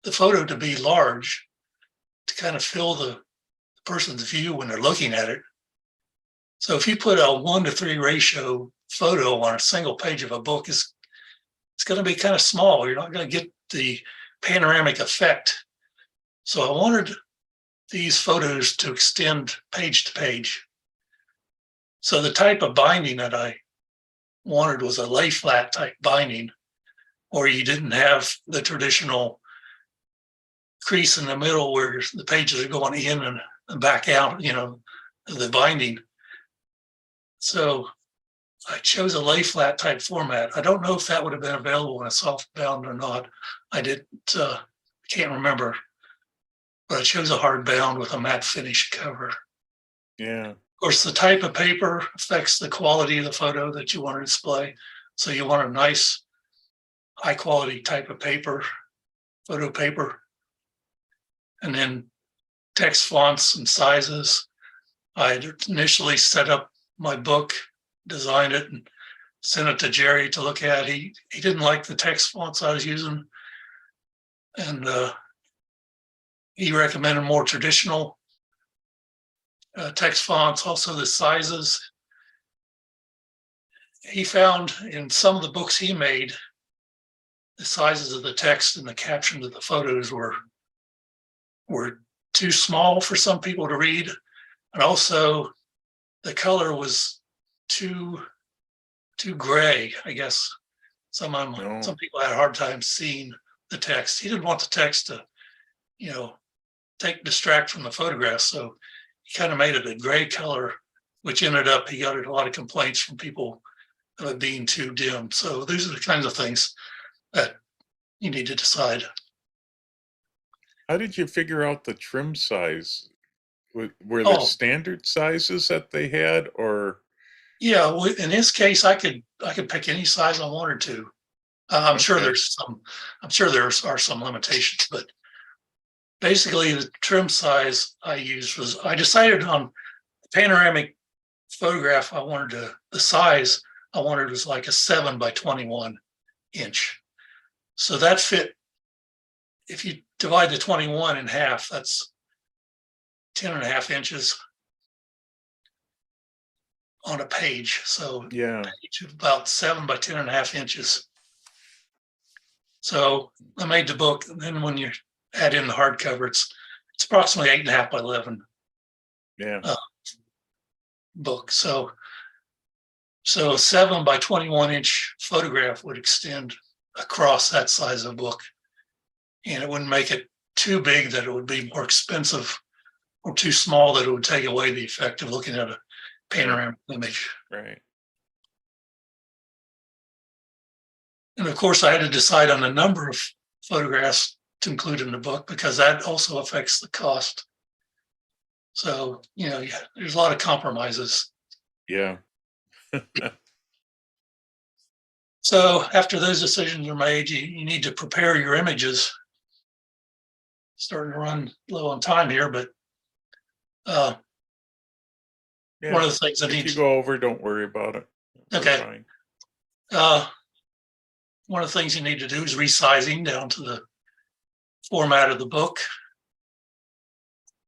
the photo to be large to kind of fill the person's view when they're looking at it. So if you put a 1:3 ratio photo on a single page of a book, it's going to be kind of small. You're not going to get the panoramic effect. So I wanted these photos to extend page to page. So the type of binding that I wanted was a lay flat type binding, where you didn't have the traditional crease in the middle where the pages are going in and back out, the binding. So I chose a lay flat type format. I don't know if that would have been available in a soft bound or not. I can't remember, but I chose a hard bound with a matte finish cover.
Yeah.
Of course, the type of paper affects the quality of the photo that you want to display. So you want a nice, high quality type of paper, photo paper. And then text fonts and sizes. I initially set up my book, designed it, and sent it to Jerry to look at. He didn't like the text fonts I was using. And he recommended more traditional text fonts, also the sizes. He found in some of the books he made, the sizes of the text and the captions of the photos were too small for some people to read. And also the color was too gray, I guess. Some people had a hard time seeing the text. He didn't want the text to, distract from the photograph. So he kind of made it a gray color, which ended up, he got a lot of complaints from people of it being too dim. So these are the kinds of things that you need to decide.
How did you figure out the trim size? Were there
Oh.
standard sizes that they had, or?
Yeah, well, in his case, I could pick any size I wanted to. I'm sure
Okay.
there are some limitations, but basically the trim size I used was, I decided on the panoramic photograph the size I wanted was like a 7 by 21 inch. So that fit, if you divide the 21 in half, that's 10.5 inches on a page. So
Yeah.
page of about 7 by 10.5 inches. So I made the book, and then when you add in the hardcover, it's approximately 8.5 by 11
Yeah.
book. So a 7 by 21 inch photograph would extend across that size of book, and it wouldn't make it too big that it would be more expensive, or too small that it would take away the effect of looking at a panoramic image.
Right.
And of course, I had to decide on the number of photographs to include in the book, because that also affects the cost. So, there's a lot of compromises
Yeah.
So after those decisions are made, you need to prepare your images. Starting to run low on time here, but one
Yeah.
of the things I
If
need
you
to,
go over, don't worry about it. We're
Okay.
fine.
one of the things you need to do is resizing down to the format of the book.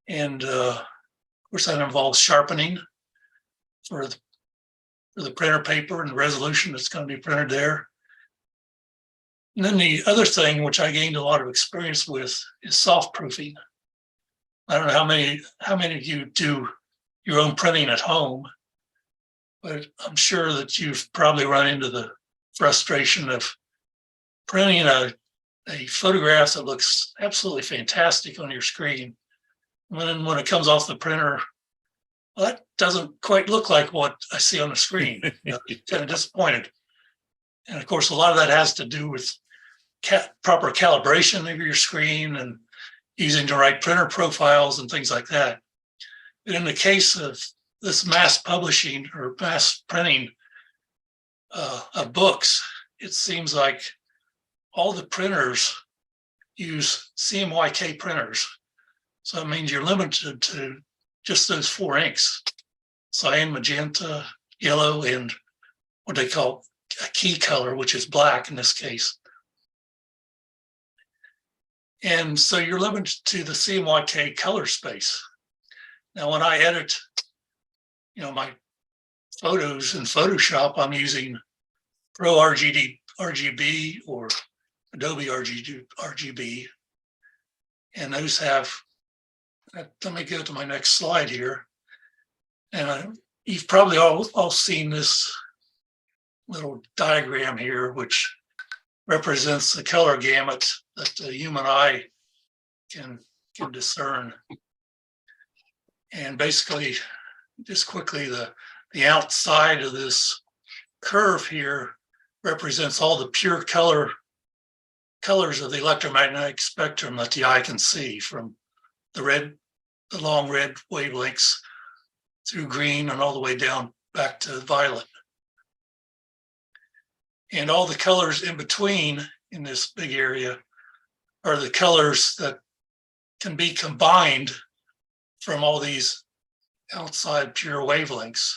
And of course, that involves sharpening for the printer paper and the resolution that's going to be printed there. And then the other thing, which I gained a lot of experience with, is soft proofing. I don't know how many of you do your own printing at home, but I'm sure that you've probably run into the frustration of printing a photograph that looks absolutely fantastic on your screen. When it comes off the printer, well, that doesn't quite look like what I see on the screen. Kind of disappointed. And of course, a lot of that has to do with proper calibration of your screen and using the right printer profiles and things like that. But in the case of this mass publishing or mass printing of books, it seems like all the printers use CMYK printers. So it means you're limited to just those 4 inks: cyan, magenta, yellow, and what they call a key color, which is black in this case. And so you're limited to the CMYK color space. Now, when I edit, my photos in Photoshop, I'm using Pro RGB or Adobe RGB. And those have, let me go to my next slide here. And you've probably all seen this little diagram here, which represents the color gamut that the human eye can discern. And basically, just quickly, the outside of this curve here represents all the pure colors of the electromagnetic spectrum that the eye can see, from the long red wavelengths through green and all the way down back to violet. And all the colors in between in this big area are the colors that can be combined from all these outside pure wavelengths.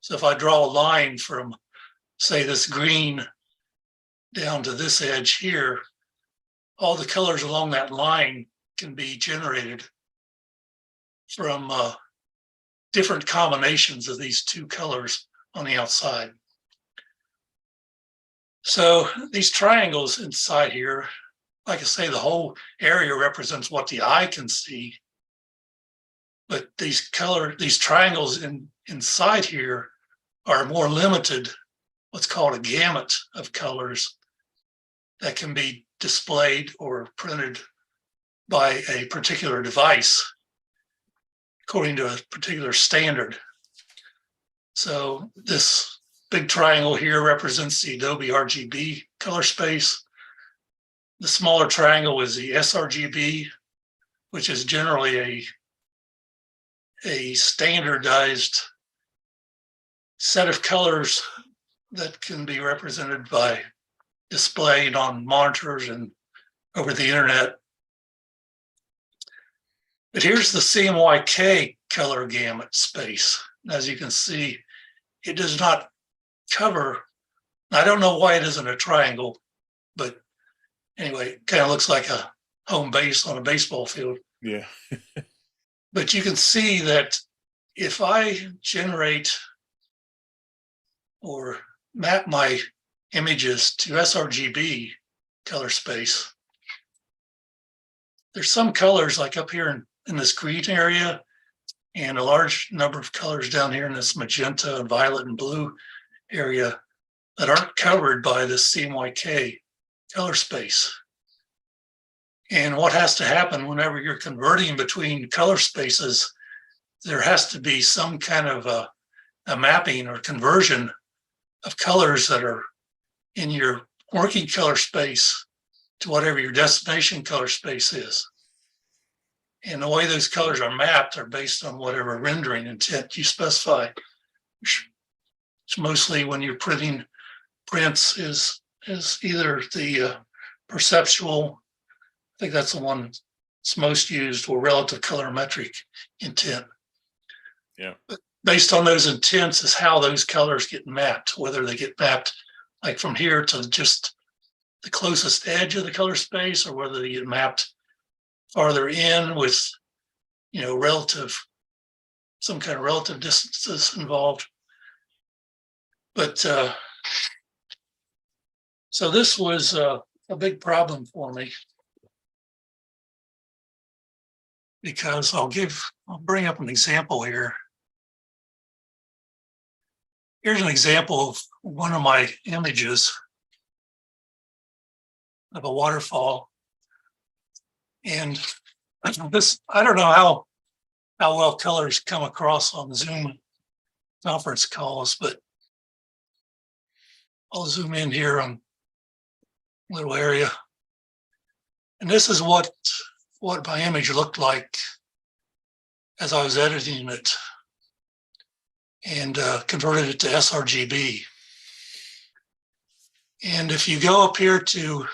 So if I draw a line from, say, this green down to this edge here, all the colors along that line can be generated from different combinations of these two colors on the outside. So these triangles inside here, like I say, the whole area represents what the eye can see. But these triangles inside here are more limited, what's called a gamut of colors that can be displayed or printed by a particular device according to a particular standard. So this big triangle here represents the Adobe RGB color space. The smaller triangle is the sRGB, which is generally a standardized set of colors that can be represented by displayed on monitors and over the internet. But here's the CMYK color gamut space. As you can see, it does not cover, I don't know why it isn't a triangle, but anyway, it kind of looks like a home base on a baseball field.
Yeah.
But you can see that if I generate or map my images to sRGB color space, there's some colors like up here in this green area and a large number of colors down here in this magenta and violet and blue area that aren't covered by this CMYK color space. And what has to happen whenever you're converting between color spaces, there has to be some kind of a mapping or conversion of colors that are in your working color space to whatever your destination color space is. And the way those colors are mapped are based on whatever rendering intent you specify. It's mostly when you're printing prints is either the perceptual, I think that's the one that's most used, or relative colorimetric intent.
Yeah.
But based on those intents is how those colors get mapped, whether they get mapped like from here to just the closest edge of the color space, or whether they get mapped farther in with, you know, some kind of relative distances involved. But so this was a big problem for me, because I'll bring up an example here. Here's an example of one of my images of a waterfall. And this, I don't know how well colors come across on Zoom conference calls, but I'll zoom in here on a little area. And this is what my image looked like as I was editing it and converted it to sRGB. And if you go up here to,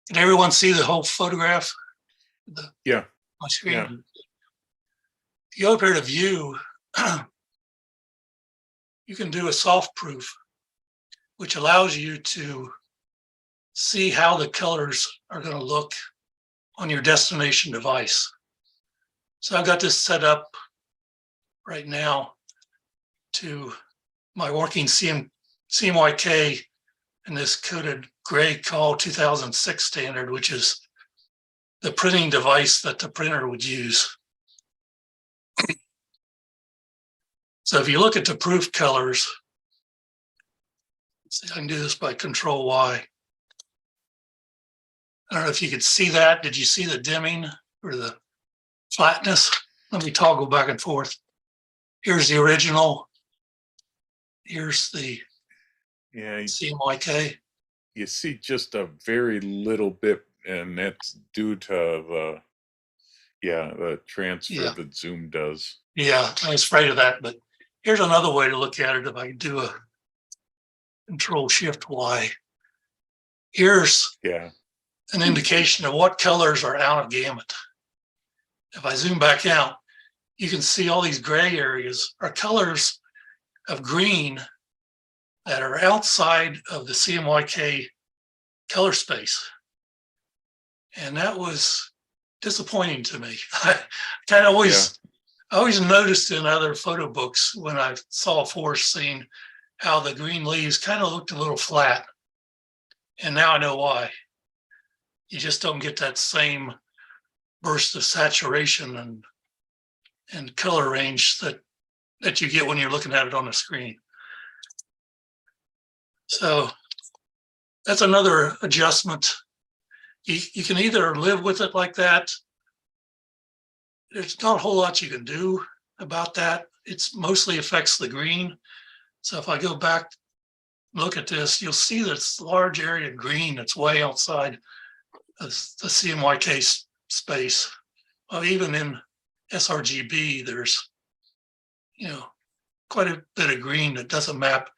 can everyone see the whole photograph?
Yeah.
My screen.
Yeah.
If you go up here to view, you can do a soft proof, which allows you to see how the colors are going to look on your destination device. So I've got this set up right now to my working CMYK and this coded gray call 2006 standard, which is the printing device that the printer would use. So if you look at the proof colors, let's see, I can do this by Control Y. I don't know if you could see that. Did you see the dimming or the flatness? Let me toggle back and forth. Here's the original. Here's the CMYK.
You see just a very little bit, and that's due to the transfer that Zoom does.
Yeah, I was afraid of that, but here's another way to look at it. If I can do a Control-Shift-Y. Here's an indication of what colors are out of gamut. If I zoom back out, you can see all these gray areas are colors of green that are outside of the CMYK color space. And that was disappointing to me. I always noticed in other photo books when I saw a forest scene how the green leaves kind of looked a little flat. And now I know why. You just don't get that same burst of saturation and color range that you get when you're looking at it on the screen. So that's another adjustment. You can either live with it like that. There's not a whole lot you can do about that. It's mostly affects the green. So if I go back, look at this, you'll see this large area of green that's way outside of the CMYK space. Well, even in sRGB, there's, quite a bit of green that doesn't map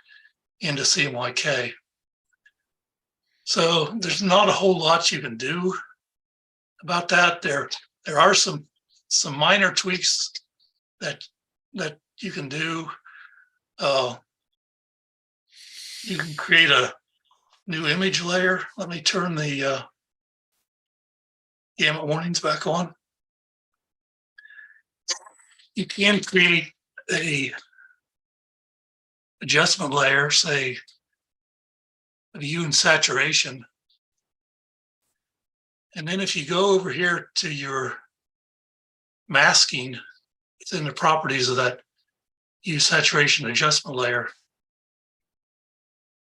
into CMYK. So there's not a whole lot you can do about that. There are some minor tweaks that you can do. You can create a new image layer. Let me turn the gamut warnings back on. You can create a adjustment layer, say of hue and saturation. And then if you go over here to your masking within the properties of that hue saturation adjustment layer,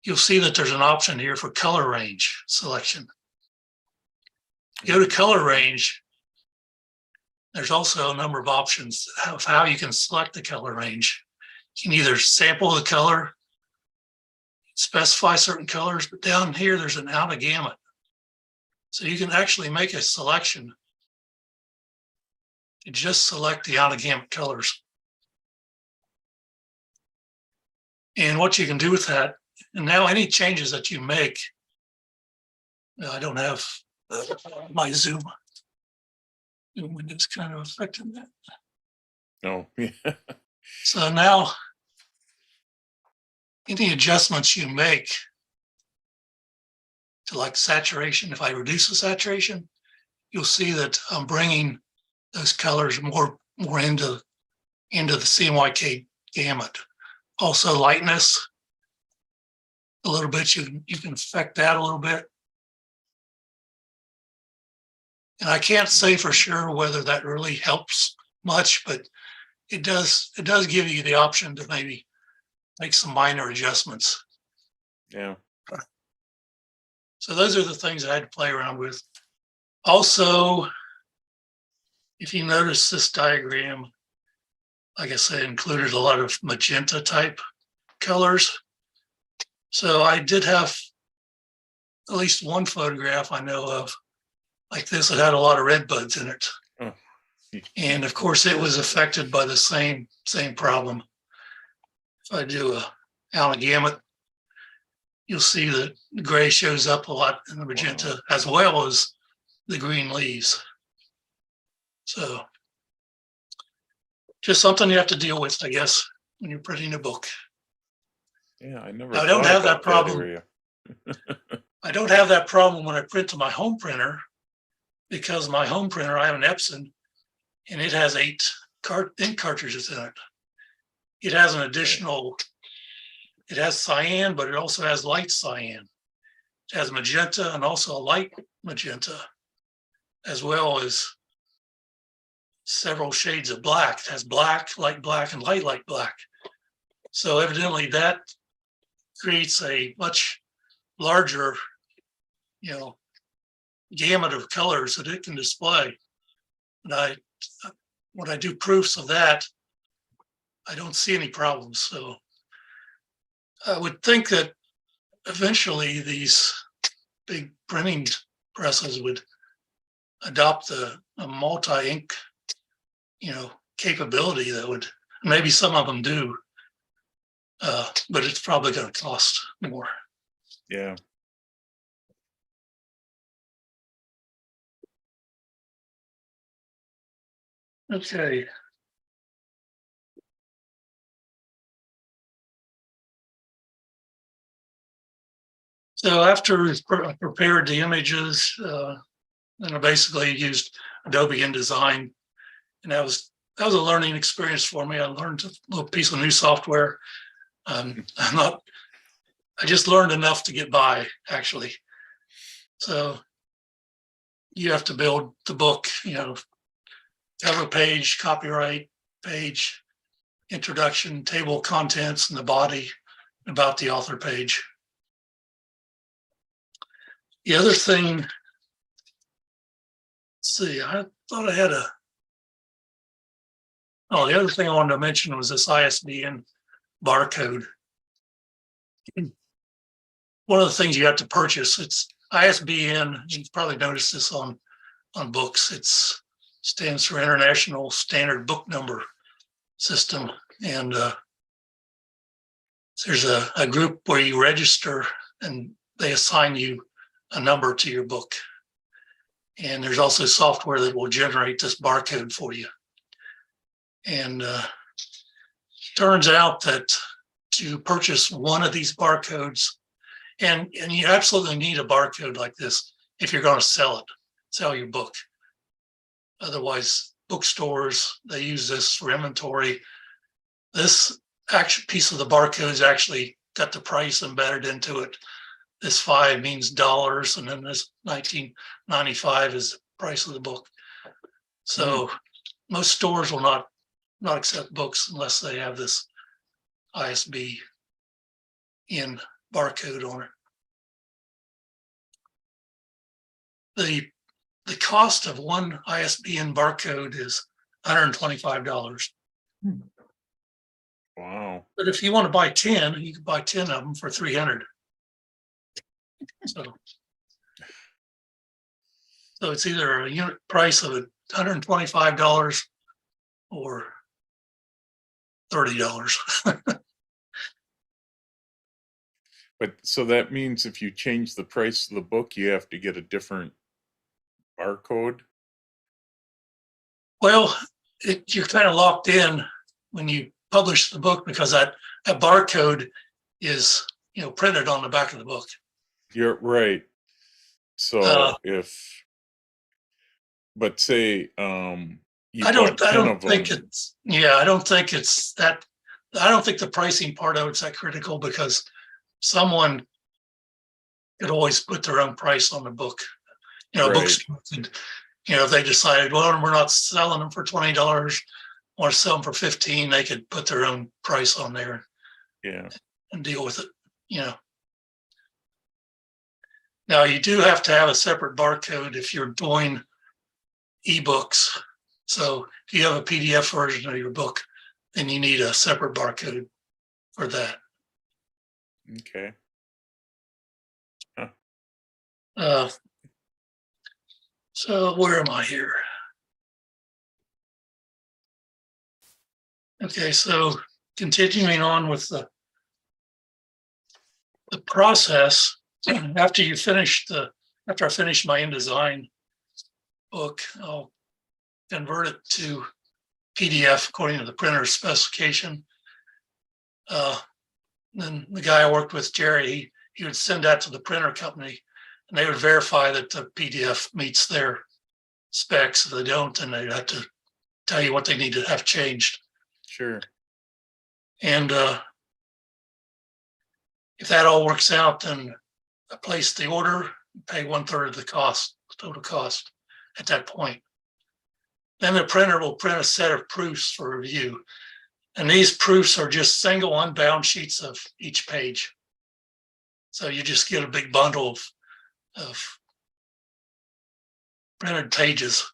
you'll see that there's an option here for color range selection. Go to color range. There's also a number of options of how you can select the color range. You can either sample the color, specify certain colors, but down here there's an out of gamut. So you can actually make a selection to just select the out of gamut colors. And what you can do with that, and now any changes that you make, I don't have my Zoom window's kind of affecting that.
No,
So now, any adjustments you make to like saturation, if I reduce the saturation, you'll see that I'm bringing those colors more into the CMYK gamut. Also lightness, a little bit, you can affect that a little bit. And I can't say for sure whether that really helps much, but it does give you the option to maybe make some minor adjustments.
yeah,
So those are the things I had to play around with. Also, if you notice this diagram, like I said, included a lot of magenta type colors. So I did have at least one photograph I know of like this that had a lot of red buds in it.
Oh.
And of course it was affected by the same problem. If I do a Allen gamut, you'll see that the gray shows up a lot in the magenta as well as the green leaves. So just something you have to deal with, I guess, when you're printing a book.
yeah, I never.
I don't
thought
have that
about
problem.
area.
I don't have that problem when I print to my home printer because my home printer, I have an Epson, and it has 8 ink cartridges in it. It has an additional, it has cyan, but it also has light cyan. It has magenta and also a light magenta, as well as several shades of black. It has black, and light black. So evidently that creates a much larger, gamut of colors that it can display. And when I do proofs of that, I don't see any problems. So I would think that eventually these big printing presses would adopt a multi-ink, capability that would, maybe some of them do, but it's probably going to cost more.
Yeah,
Okay. So after I prepared the images, then I basically used Adobe InDesign, and that was a learning experience for me. I learned a little piece of new software. I just learned enough to get by, actually. So you have to build the book, cover page, copyright page, introduction, table of contents, and the body about the author page. The other thing, let's see, I thought I had the other thing I wanted to mention was this ISBN barcode. One of the things you have to purchase, it's ISBN, you've probably noticed this on books. It stands for International Standard Book Number System. And there's a group where you register and they assign you a number to your book. And there's also software that will generate this barcode for you. And turns out that to purchase one of these barcodes, and you absolutely need a barcode like this if you're going to sell your book. Otherwise, bookstores, they use this for inventory. This actual piece of the barcode is actually got the price embedded into it. This 5 means dollars, and then this 19.95 is the price of the book. So most stores will not accept books unless they have this ISBN barcode on it. The cost of one ISBN barcode is $125.
wow.
But if you want to buy 10, you can buy 10 of them for $300. So it's either a unit price of $125 or $30.
But so that means if you change the price of the book, you have to get a different barcode?
Well, you're kind of locked in when you publish the book because that barcode is, printed on the back of the book.
You're right. So
Uh,
but say, you
I
bought
don't, I
10
don't
of
think
them.
it's, yeah, I don't think it's that, I don't think the pricing part of it's that critical because someone could always put their own price on the book.
Right.
Books could, if they decided, well, we're not selling them for $20, want to sell them for 15, they could put their own price on there
Yeah.
and deal with it. Now you do have to have a separate barcode if you're doing ebooks. So if you have a PDF version of your book, then you need a separate barcode for that.
Okay.
So where am I here? Okay, so continuing on with the process, after I finish my InDesign book, I'll convert it to PDF according to the printer's specification. Then the guy I worked with, Jerry, he would send that to the printer company and they would verify that the PDF meets their specs. If they don't, then they'd have to tell you what they need to have changed.
Sure.
And if that all works out, then I place the order, pay 1/3 of the cost, total cost at that point. Then the printer will print a set of proofs for review. And these proofs are just single unbound sheets of each page. So you just get a big bundle of printed pages.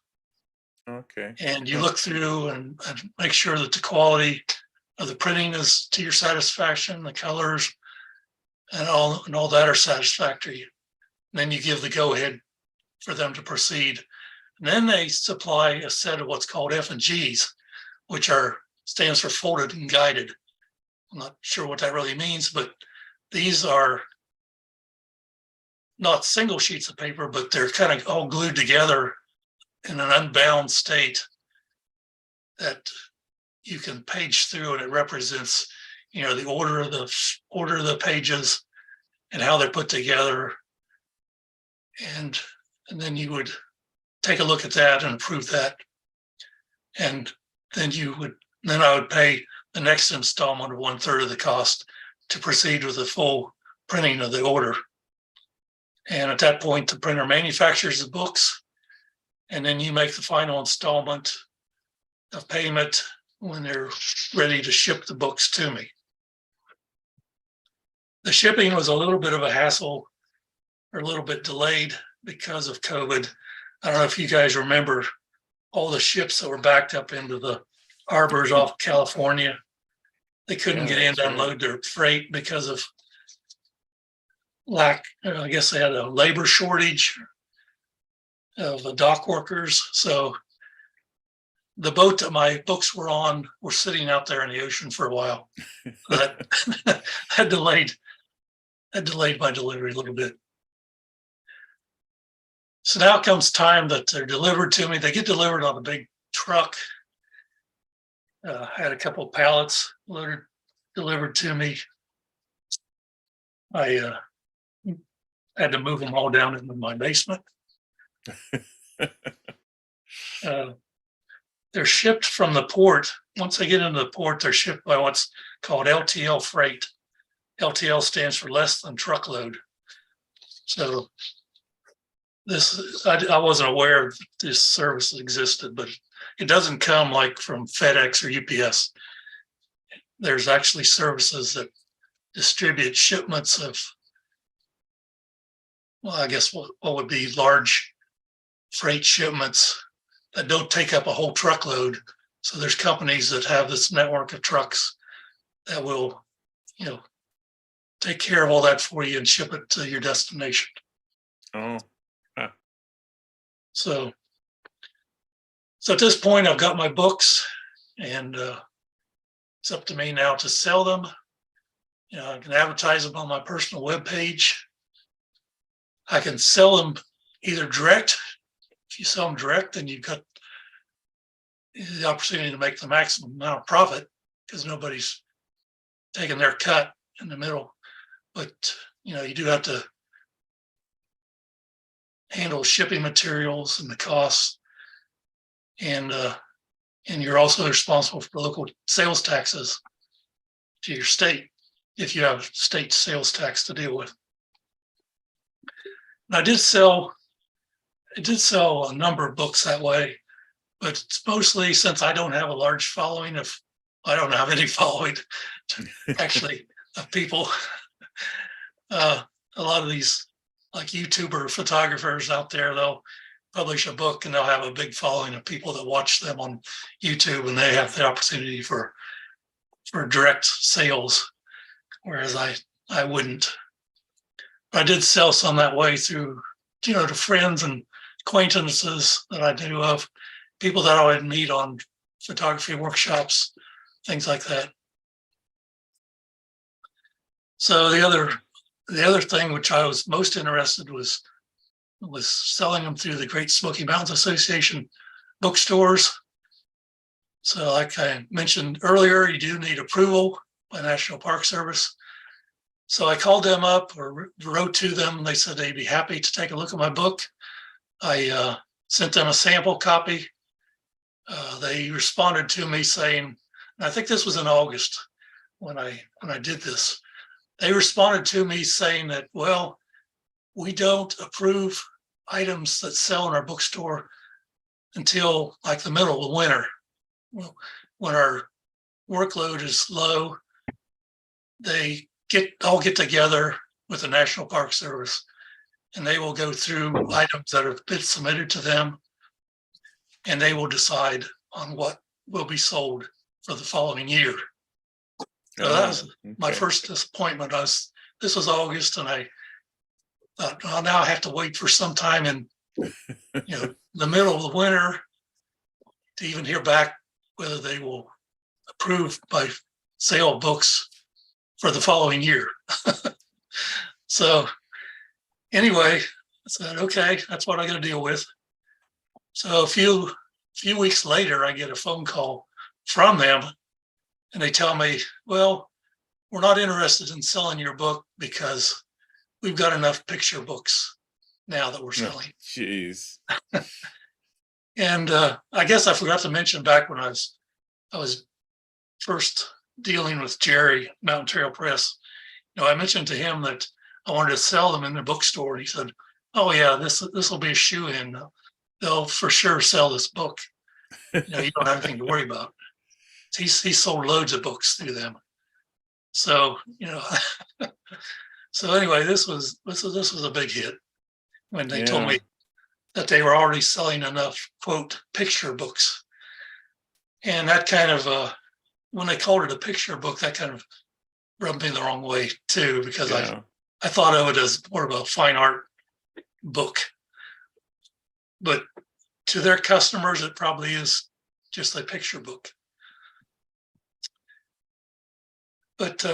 Okay.
And you look through and make sure that the quality of the printing is to your satisfaction, the colors and all that are satisfactory. And then you give the go ahead for them to proceed. And then they supply a set of what's called F&Gs, which stands for folded and guided. I'm not sure what that really means, but these are not single sheets of paper, but they're kind of all glued together in an unbound state that you can page through, and it represents, the order of the pages and how they're put together. And then you would take a look at that and approve that. And then I would pay the next installment of 1/3 of the cost to proceed with the full printing of the order. And at that point, the printer manufactures the books, and then you make the final installment of payment when they're ready to ship the books to me. The shipping was a little bit of a hassle, or a little bit delayed because of COVID. I don't know if you guys remember all the ships that were backed up into the harbors off California. They couldn't get in to unload their freight because of lack. I guess they had a labor shortage of dock workers. So the boat that my books were on were sitting out there in the ocean for a while. That had delayed my delivery a little bit. So now comes time that they're delivered to me. They get delivered on a big truck. I had a couple of pallets delivered to me. I had to move them all down into my basement. They're shipped from the port. Once they get into the port, they're shipped by what's called LTL freight. LTL stands for less than truckload. So I wasn't aware this service existed, but it doesn't come like from FedEx or UPS. There's actually services that distribute shipments of, well, I guess what would be large freight shipments that don't take up a whole truckload. So there's companies that have this network of trucks that will, take care of all that for you and ship it to your destination.
Oh.
So at this point, I've got my books, and it's up to me now to sell them. You know, I can advertise them on my personal webpage. I can sell them either direct. If you sell them direct, then you've got the opportunity to make the maximum amount of profit because nobody's taking their cut in the middle. But, you know, you do have to handle shipping materials and the costs. And you're also responsible for local sales taxes to your state if you have state sales tax to deal with. And I did sell a number of books that way, but it's mostly since I don't have a large following of, I don't have any following actually of people. A lot of these like YouTuber photographers out there, they'll publish a book and they'll have a big following of people that watch them on YouTube, and they have the opportunity for direct sales, whereas I wouldn't. I did sell some that way through, you know, to friends and acquaintances that I knew of, people that I would meet on photography workshops, things like that. So the other thing which I was most interested was selling them through the Great Smoky Mountains Association bookstores. So like I mentioned earlier, you do need approval by National Park Service. So I called them up or wrote to them, and they said they'd be happy to take a look at my book. I sent them a sample copy. They responded to me saying, and I think this was in August when I did this. They responded to me saying that, well, we don't approve items that sell in our bookstore until like the middle of the winter. Well, when our workload is low, they all get together with the National Park Service, and they will go through items that have been submitted to them, and they will decide on what will be sold for the following year. So that was my first disappointment. This was August, and I thought, well, now I have to wait for some time in, you know, the middle of the winter to even hear back whether they will approve my sale of books for the following year. So anyway, I said, okay, that's what I got to deal with. So a few weeks later, I get a phone call from them, and they tell me, well, we're not interested in selling your book because we've got enough picture books now that we're selling.
Jeez.
And I guess I forgot to mention back when I was first dealing with Jerry, Mountain Trail Press, you know, I mentioned to him that I wanted to sell them in the bookstore. And he said, oh yeah, this will be a shoe-in. They'll for sure sell this book. You know, you don't have anything to worry about. He sold loads of books through them. So, you know, so anyway, this was a big hit when they told me that they were already selling enough, quote, picture books. And that kind of, when they called it a picture book, that kind of rubbed me the wrong way too, because I thought of it as more of a fine art book. But to their customers, it probably is just a picture book. But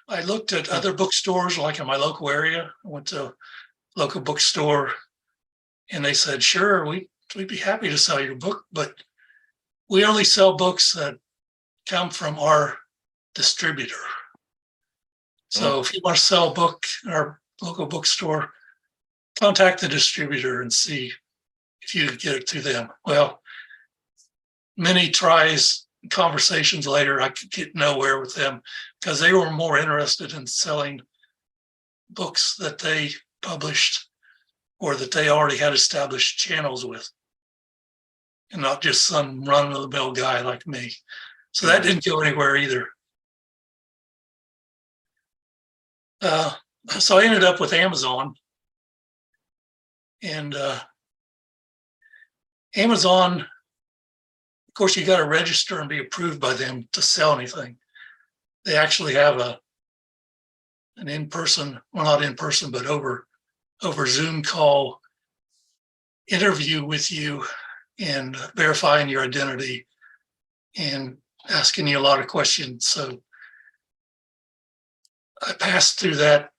I looked at other bookstores, like in my local area. I went to a local bookstore, and they said, sure, we'd be happy to sell your book, but we only sell books that come from our distributor. So if you want to sell a book in our local bookstore, contact the distributor and see if you can get it through them. Well, many tries, conversations later, I could get nowhere with them because they were more interested in selling books that they published or that they already had established channels with, and not just some run-of-the-mill guy like me. So that didn't go anywhere either. So I ended up with Amazon, and Amazon, of course, you got to register and be approved by them to sell anything. They actually have an in-person, well, not in person, but over Zoom call interview with you and verifying your identity and asking you a lot of questions. So I passed through that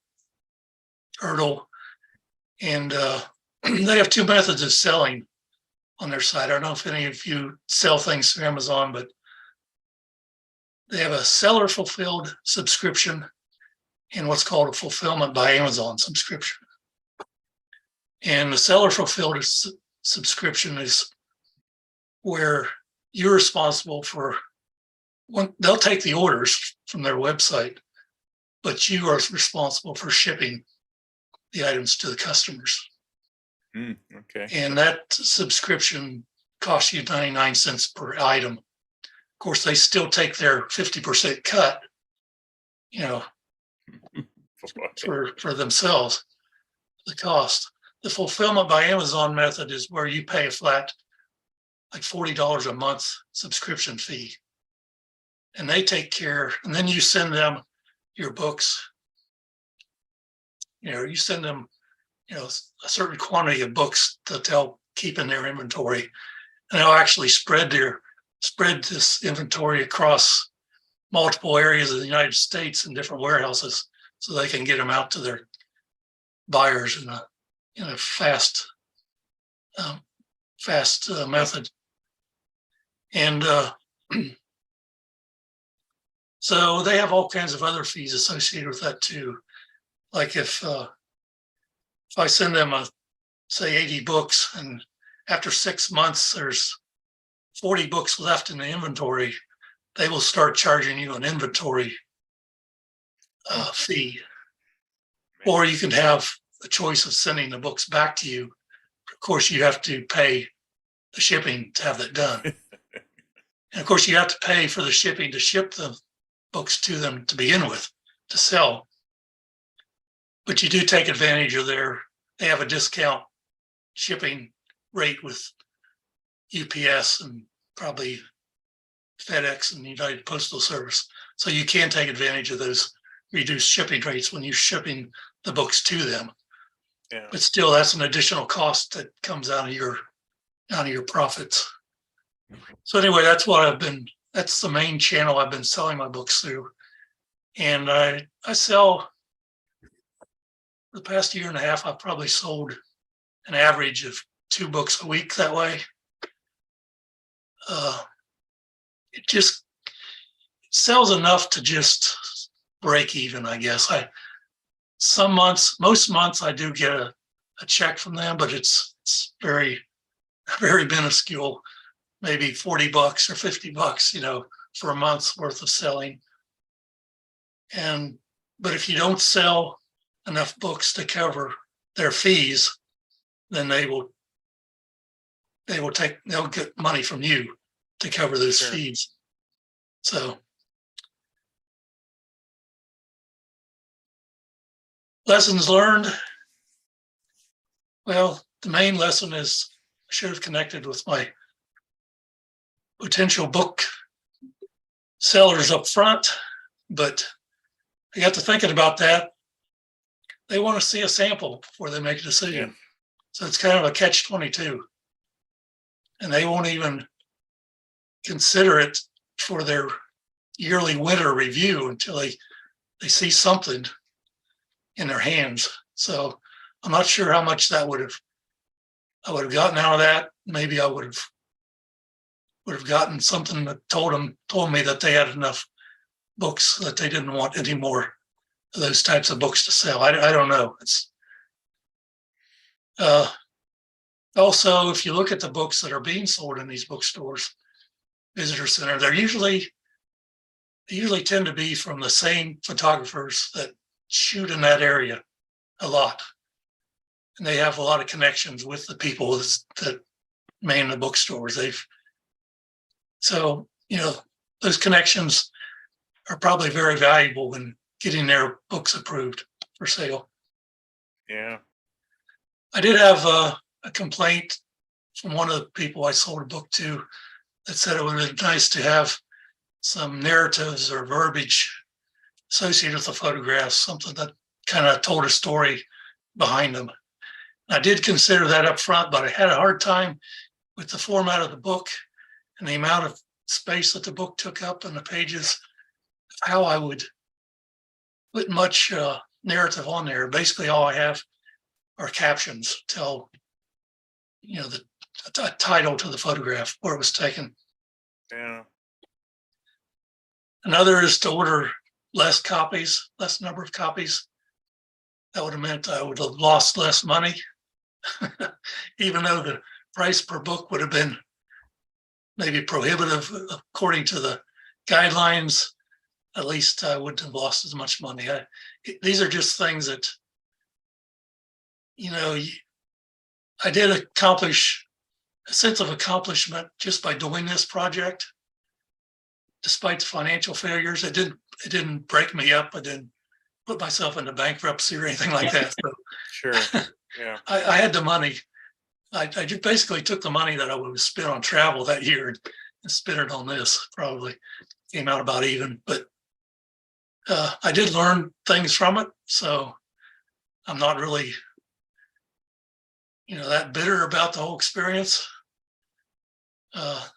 hurdle, and they have two methods of selling on their site. I don't know if any of you sell things through Amazon, but they have a seller fulfilled subscription and what's called a fulfillment by Amazon subscription. And the seller fulfilled subscription is where you're responsible for they'll take the orders from their website, but you are responsible for shipping the items to the customers.
Okay.
And that subscription costs you 99 cents per item. Of course, they still take their 50% cut, for themselves, the cost. The fulfillment by Amazon method is where you pay a flat, like $40 a month subscription fee. And they take care, and then you send them your books. You send them, a certain quantity of books that they'll keep in their inventory. And they'll actually spread this inventory across multiple areas of the United States in different warehouses so they can get them out to their buyers in a fast method. And so they have all kinds of other fees associated with that too. Like if I send them say 80 books, and after 6 months there's 40 books left in the inventory, they will start charging you an inventory fee. Or you can have the choice of sending the books back to you. Of course, you have to pay the shipping to have that done. And of course, you have to pay for the shipping to ship the books to them to begin with, to sell. But you do take advantage of they have a discount shipping rate with UPS and probably FedEx and the United Postal Service. So you can take advantage of those reduced shipping rates when you're shipping the books to them.
Yeah.
But still, that's an additional cost that comes out of your profits. So anyway, that's the main channel I've been selling my books through. And I sell, the past year and a half, I've probably sold an average of 2 books a week that way. It sells enough to just break even, I guess. Most months I do get a check from them, but it's very, very minuscule, maybe $40 or $50, for a month's worth of selling. But if you don't sell enough books to cover their fees, then they'll get money from you to cover those fees. So lessons learned. Well, the main lesson is I should have connected with my potential book sellers up front, but I got to thinking about that. They want to see a sample before they make a decision. Yeah. So it's kind of a catch-22. And they won't even consider it for their yearly winter review until they see something in their hands. So I'm not sure how much I would have gotten out of that. Maybe I would have gotten something that told me that they had enough books that they didn't want any more of those types of books to sell. I don't know. It's also, if you look at the books that are being sold in these bookstores, visitor center, they usually tend to be from the same photographers that shoot in that area a lot. And they have a lot of connections with the people that man the bookstores. So those connections are probably very valuable when getting their books approved for sale.
Yeah.
I did have a complaint from one of the people I sold a book to that said it would be nice to have some narratives or verbiage associated with the photographs, something that kind of told a story behind them. I did consider that up front, but I had a hard time with the format of the book and the amount of space that the book took up and the pages, how I would put much narrative on there. Basically, all I have are captions, tell, you know, the title to the photograph, where it was taken.
Yeah.
Another is to order less number of copies. That would have meant I would have lost less money, even though the price per book would have been maybe prohibitive according to the guidelines. At least I wouldn't have lost as much money. These are just things that, you know, I did accomplish a sense of accomplishment just by doing this project. Despite the financial failures, it didn't break me up. I didn't put myself into bankruptcy or anything like that. So
Sure. Yeah.
I had the money. I just basically took the money that I would have spent on travel that year and spent it on this. Probably came out about even, but I did learn things from it. So I'm not really, you know, that bitter about the whole experience.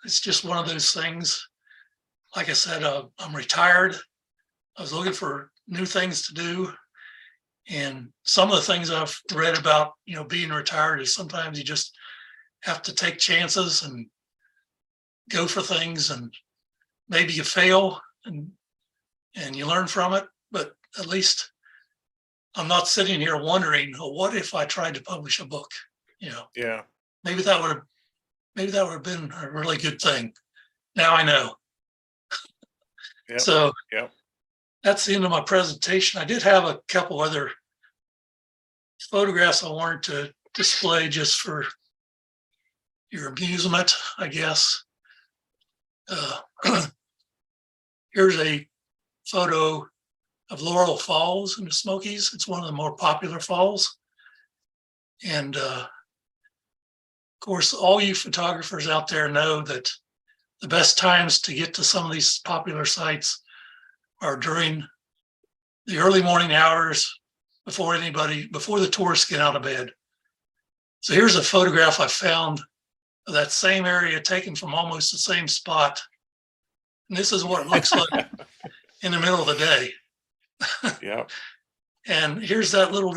It's just one of those things. Like I said, I'm retired. I was looking for new things to do. And some of the things I've read about, you know, being retired is sometimes you just have to take chances and go for things, and maybe you fail and you learn from it. But at least I'm not sitting here wondering, oh, what if I tried to publish a book? You know,
Yeah.
maybe that would have been a really good thing. Now I know.
Yep.
So
Yep.
that's the end of my presentation. I did have a couple other photographs I wanted to display just for your amusement, I guess. Here's a photo of Laurel Falls in the Smokies. It's one of the more popular falls. And of course, all you photographers out there know that the best times to get to some of these popular sites are during the early morning hours before the tourists get out of bed. So here's a photograph I found of that same area taken from almost the same spot. And this is what it looks like in the middle of the day.
Yep.
And here's that little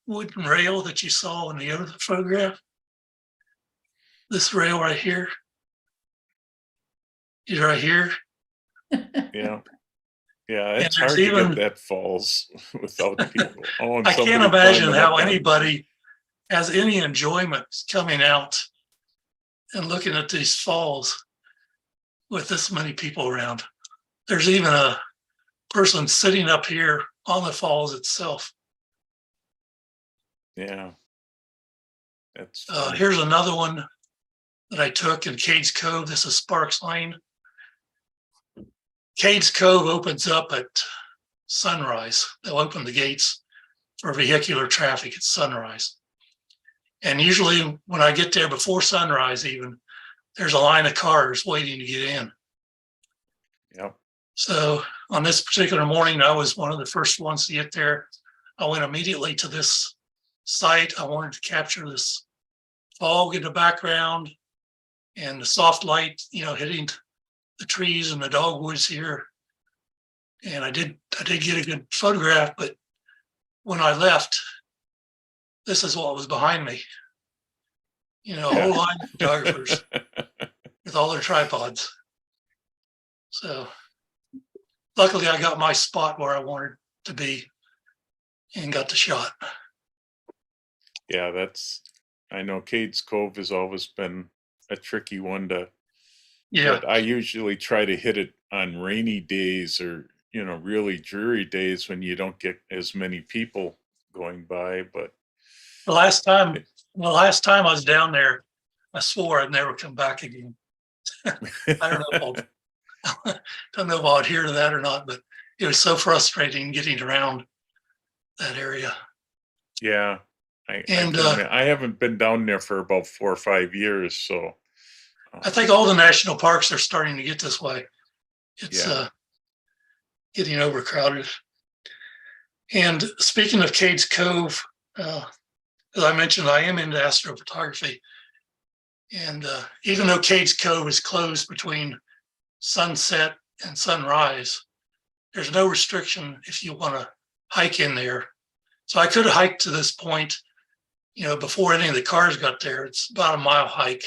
wooden rail that you saw in the other photograph. This rail right here. Is right here.
Yeah. Yeah.
And
It's hard
there's
to
even-
get that falls without people. Oh, and
I can't
somebody
imagine
climbing
how
up on-
anybody has any enjoyment coming out and looking at these falls with this many people around. There's even a person sitting up here on the falls itself.
Yeah. That's
Here's another one that I took in Cades Cove. This is Sparks Lane. Cades Cove opens up at sunrise. They'll open the gates for vehicular traffic at sunrise. And usually when I get there before sunrise even, there's a line of cars waiting to get in.
Yep.
So on this particular morning, I was one of the first ones to get there. I went immediately to this site. I wanted to capture this fog in the background and the soft light, you know, hitting the trees and the dogwoods here. And I did get a good photograph, but when I left, this is what was behind me. You know, a whole line of photographers with all their tripods. So luckily I got my spot where I wanted to be and got the shot.
Yeah, I know Cades Cove has always been a tricky one to,
Yeah,
but I usually try to hit it on rainy days or, you know, really dreary days when you don't get as many people going by, but
the last time I was down there, I swore I'd never come back again. I don't know if I'll adhere to that or not, but it was so frustrating getting around that area.
yeah,
And,
I haven't been down there for about 4 or 5 years, so.
I think all the national parks are starting to get this way. It's
Yeah.
Getting overcrowded. And speaking of Cades Cove, as I mentioned, I am into astrophotography. And even though Cades Cove is closed between sunset and sunrise, there's no restriction if you want to hike in there. So I could have hiked to this point, before any of the cars got there. It's about a mile hike,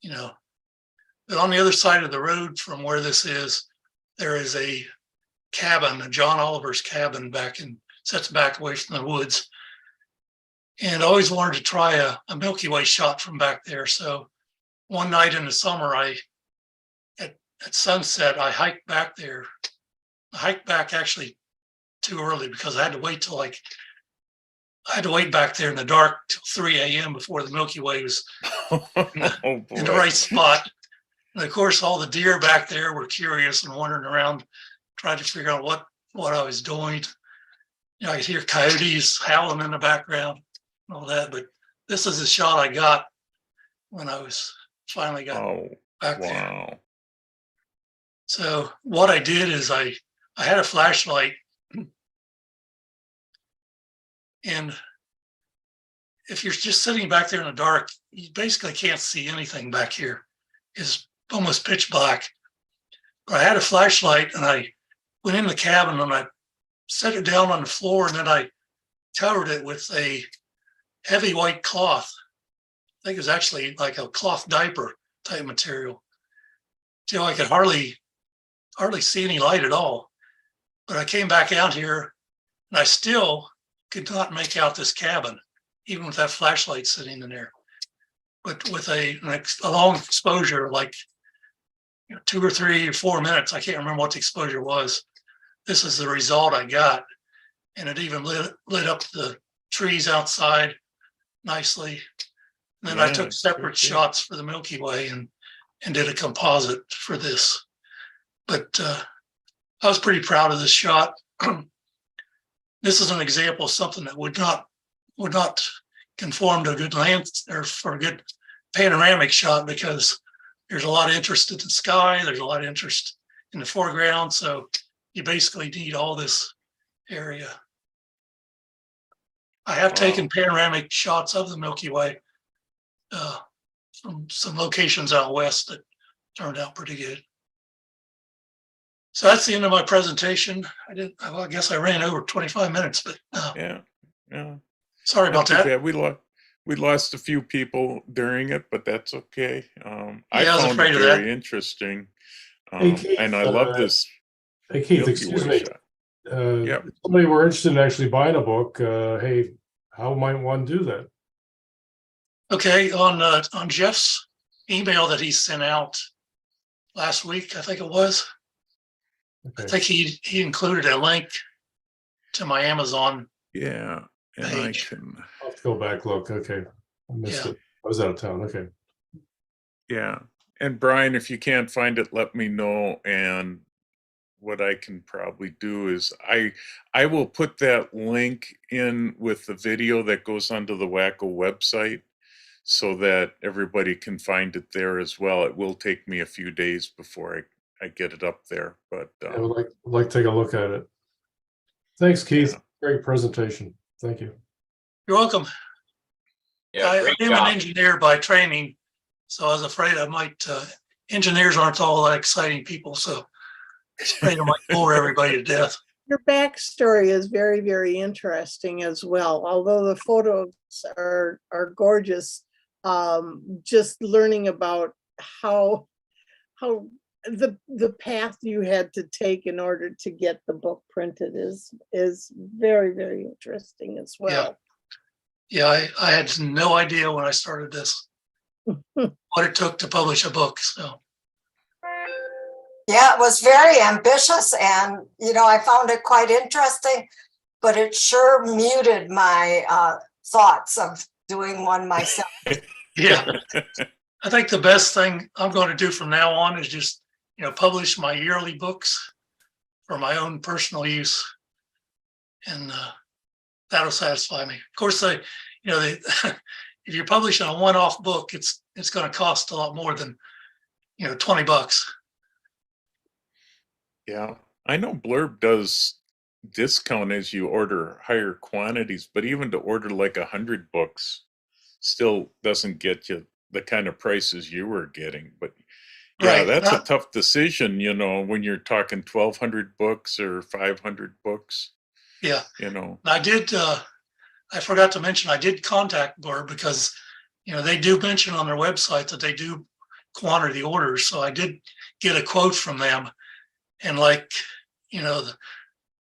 But on the other side of the road from where this is, there is a cabin, a John Oliver's cabin sets back away from the woods. And I always wanted to try a Milky Way shot from back there. So one night in the summer, at sunset, I hiked back there. I hiked back actually too early because I had to wait back there in the dark till 3 a.m. before the Milky Way was
Oh,
in the
boy.
right spot. And of course, all the deer back there were curious and wandering around, trying to figure out what I was doing. I could hear coyotes howling in the background and all that. But this is the shot I got when I was finally got
Oh,
back there.
wow.
So what I did is I had a flashlight, and if you're just sitting back there in the dark, you basically can't see anything back here. It's almost pitch black. But I had a flashlight, and I went in the cabin and I set it down on the floor, and then I covered it with a heavy white cloth. I think it was actually like a cloth diaper type material, till I could hardly see any light at all. But I came back out here, and I still could not make out this cabin, even with that flashlight sitting in there. But with a long exposure, like 2 or 3 or 4 minutes, I can't remember what the exposure was. This is the result I got, and it even lit up the trees outside nicely. And then I
Yeah,
took separate
sure did.
shots for the Milky Way and did a composite for this. But I was pretty proud of this shot. This is an example of something that would not conform to a good or for a good panoramic shot, because there's a lot of interest in the sky. There's a lot of interest in the foreground. So you basically need all this area. I have taken panoramic shots of the Milky Way from some locations out west that turned out pretty good. So that's the end of my presentation. I guess I ran over 25 minutes, but
Yeah.
sorry about
Not too
that.
bad. We lost a few people during it, but that's okay. I
Yeah, I was
found
afraid
it
of that.
very interesting.
Hey, Keith,
And I love this
Hey Keith,
Milky
excuse
Way
me.
shot.
If somebody were interested in actually buying a book, hey, how might one do that?
Okay, on Jeff's email that he sent out last week, I think it was. I
Okay.
think he included a link to my Amazon.
Yeah. And
Page.
I'll have to go back, look. Okay. I missed
Yeah.
it. I was out of town. Okay.
Yeah. And Brian, if you can't find it, let me know. And what I can probably do is I will put that link in with the video that goes onto the WACO website so that everybody can find it there as well. It will take me a few days before I get it up there, but
I would like to take a look at it. Thanks, Keith.
Yeah.
Great presentation. Thank you.
You're welcome.
Yeah,
I
great
am
job.
an engineer by training, so I was afraid I might, engineers aren't all that exciting people, so I was afraid I might bore everybody to death.
Your backstory is very, very interesting as well. Although the photos are gorgeous, just learning about how the path you had to take in order to get the book printed is very, very interesting as well.
Yeah, I had no idea when I started this what it took to publish a book. So
Yeah, it was very ambitious, and I found it quite interesting, but it sure muted my thoughts of doing one myself.
yeah, I think the best thing I'm going to do from now on is just publish my yearly books for my own personal use, and that'll satisfy me. Of course, if you're publishing a one-off book, it's going to cost a lot more than $20.
yeah. I know Blurb does discount as you order higher quantities, but even to order like 100 books still doesn't get you the kind of prices you were getting. But yeah,
Right.
that's a tough decision, when you're talking 1,200 books or 500 books.
Yeah.
you know.
I did, I forgot to mention, I did contact Blur because, you know, they do mention on their website that they do quantity orders. So I did get a quote from them. And like, you know,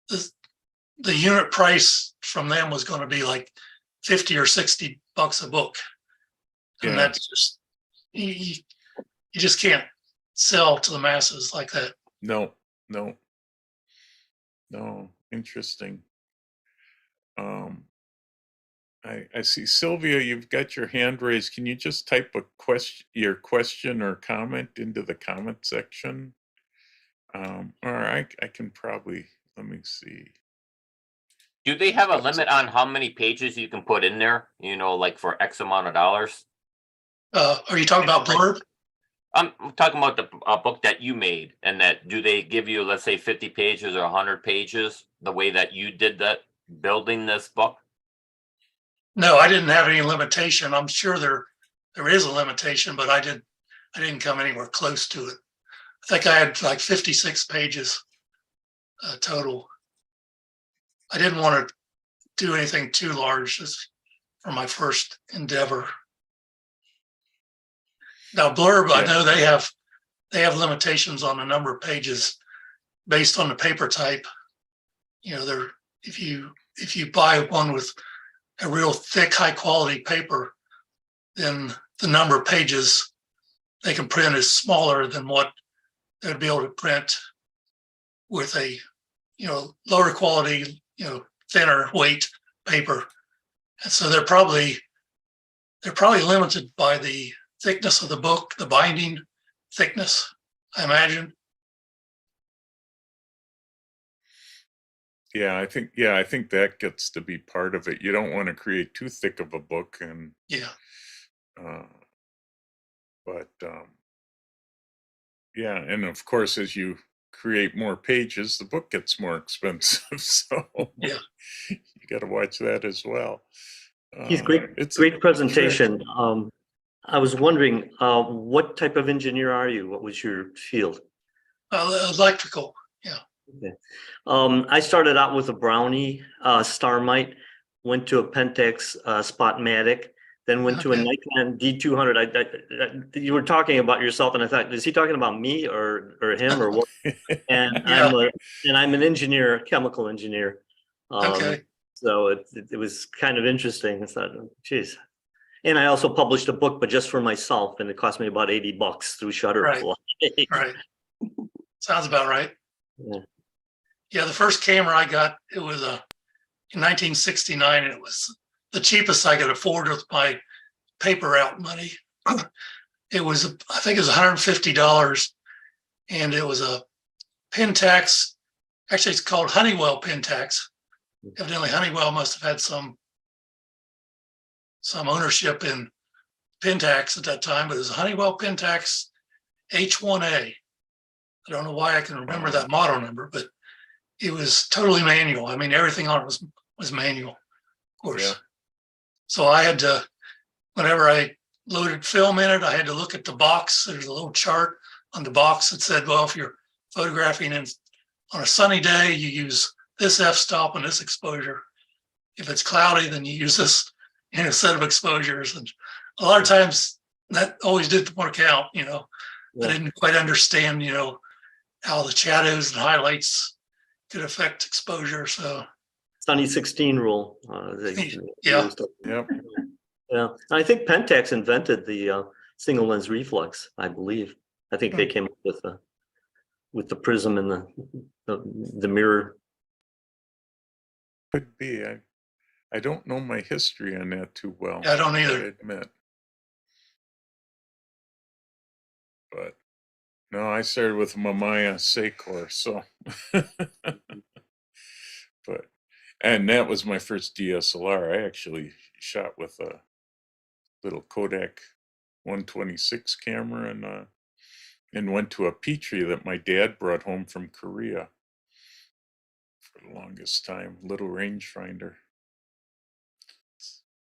the unit price from them was going to be like 50 or 60 bucks a book. And
Yeah.
that's just, you just can't sell to the masses like that.
No, interesting. I see Sylvia, you've got your hand raised. Can you just type your question or comment into the comment section? Or I can probably, let me see.
Do they have a limit on how many pages you can put in there? You know, like for X amount of dollars?
Are you talking about Blurb?
I'm talking about the book that you made, and that do they give you, let's say, 50 pages or 100 pages, the way that you did that building this book?
No, I didn't have any limitation. I'm sure there is a limitation, but I didn't come anywhere close to it. I think I had like 56 pages total. I didn't want to do anything too large just for my first endeavor. Now Blurb, I know they have limitations on the number of pages based on the paper type. You know, if you buy one with a real thick, high quality paper, then the number of pages they can print is smaller than what they'd be able to print with a, you know, lower quality, you know, thinner weight paper. And so they're probably limited by the thickness of the book, the binding thickness, I imagine.
Yeah, I think that gets to be part of it. You don't want to create too thick of a book, and
Yeah.
But yeah, and of course, as you create more pages, the book gets more expensive. So
Yeah.
you got to watch that as well.
He's great.
It's
Great presentation. I was wondering, what type of engineer are you? What was your field?
Electrical. Yeah.
Okay. I started out with a Brownie Starmite, went to a Pentax Spotmatic, then went to a
Okay.
Nikon D200. You were talking about yourself, and I thought, is he talking about me or him or what? And I'm an engineer, chemical engineer.
Okay.
So it was kind of interesting. I thought, geez. And I also published a book, but just for myself, and it cost me about $80 through Shutterfly.
Right. Sounds about right.
Yeah.
Yeah, the first camera I got, it was in 1969. It was the cheapest I could afford with my paper route money. It was, I think it was $150, and it was a Pentax. Actually, it's called Honeywell Pentax. Evidently, Honeywell must have had some ownership in Pentax at that time, but it was a Honeywell Pentax H1A. I don't know why I can remember that model number, but it was totally manual. I mean, everything on it was manual, of course.
Yeah.
So I had to, whenever I loaded film in it, I had to look at the box. There's a little chart on the box that said, well, if you're photographing on a sunny day, you use this f-stop and this exposure. If it's cloudy, then you use this set of exposures. And a lot of times that always didn't work out, you know.
Yeah.
I didn't quite understand, you know, how the shadows and highlights could affect exposure. So
Sunny 16 rule.
Yeah.
Yep.
Yeah. I think Pentax invented the single lens reflex, I believe. I think they came up with the prism and the mirror.
Could be. I don't know my history on that too well.
I don't either.
I admit. But no, I started with Mamiya Secor, so and that was my first DSLR. I actually shot with a little Kodak 126 camera and went to a Petrie that my dad brought home from Korea for the longest time, little rangefinder.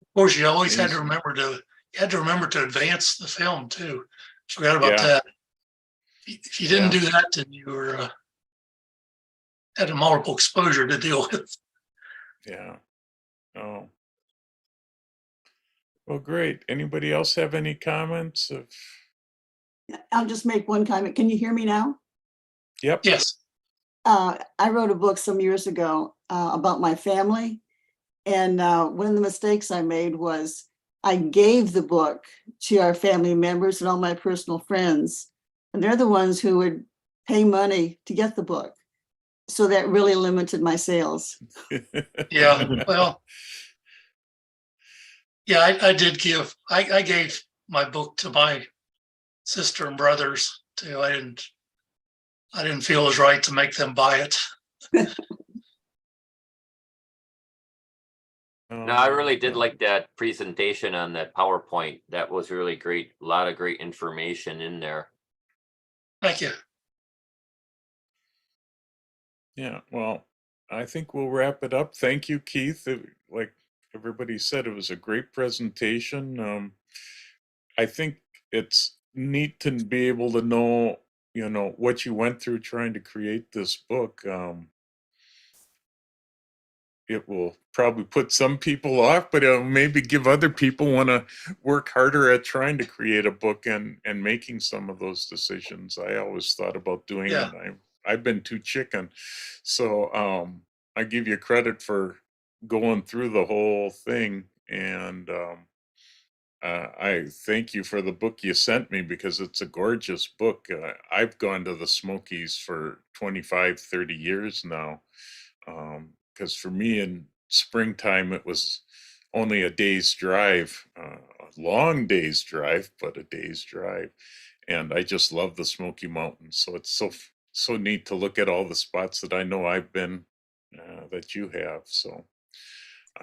Of course, you always had to remember to advance the film too. Forgot about that. If you didn't do that, then you were had a multiple exposure to deal with.
Yeah. Oh. Well, great. Anybody else have any comments of?
I'll just make one comment. Can you hear me now?
Yep.
Yes.
I wrote a book some years ago about my family. And one of the mistakes I made was I gave the book to our family members and all my personal friends. And they're the ones who would pay money to get the book. So that really limited my sales.
Yeah, well, yeah, I did give, I gave my book to my sister and brothers too. I didn't feel it was right to make them buy it.
No, I really did like that presentation on that PowerPoint. That was really great. A lot of great information in there.
Thank you.
Yeah, well, I think we'll wrap it up. Thank you, Keith. Like everybody said, it was a great presentation. I think it's neat to be able to know, what you went through trying to create this book. It will probably put some people off, but it'll maybe give other people want to work harder at trying to create a book and making some of those decisions. I always thought about doing
Yeah.
it. I've been too chicken. So I give you credit for going through the whole thing. And I thank you for the book you sent me because it's a gorgeous book. I've gone to the Smokies for 25, 30 years now. Because for me in springtime, it was only a day's drive, a long day's drive, but a day's drive. And I just love the Smoky Mountains. So it's so neat to look at all the spots that I know I've been that you have. So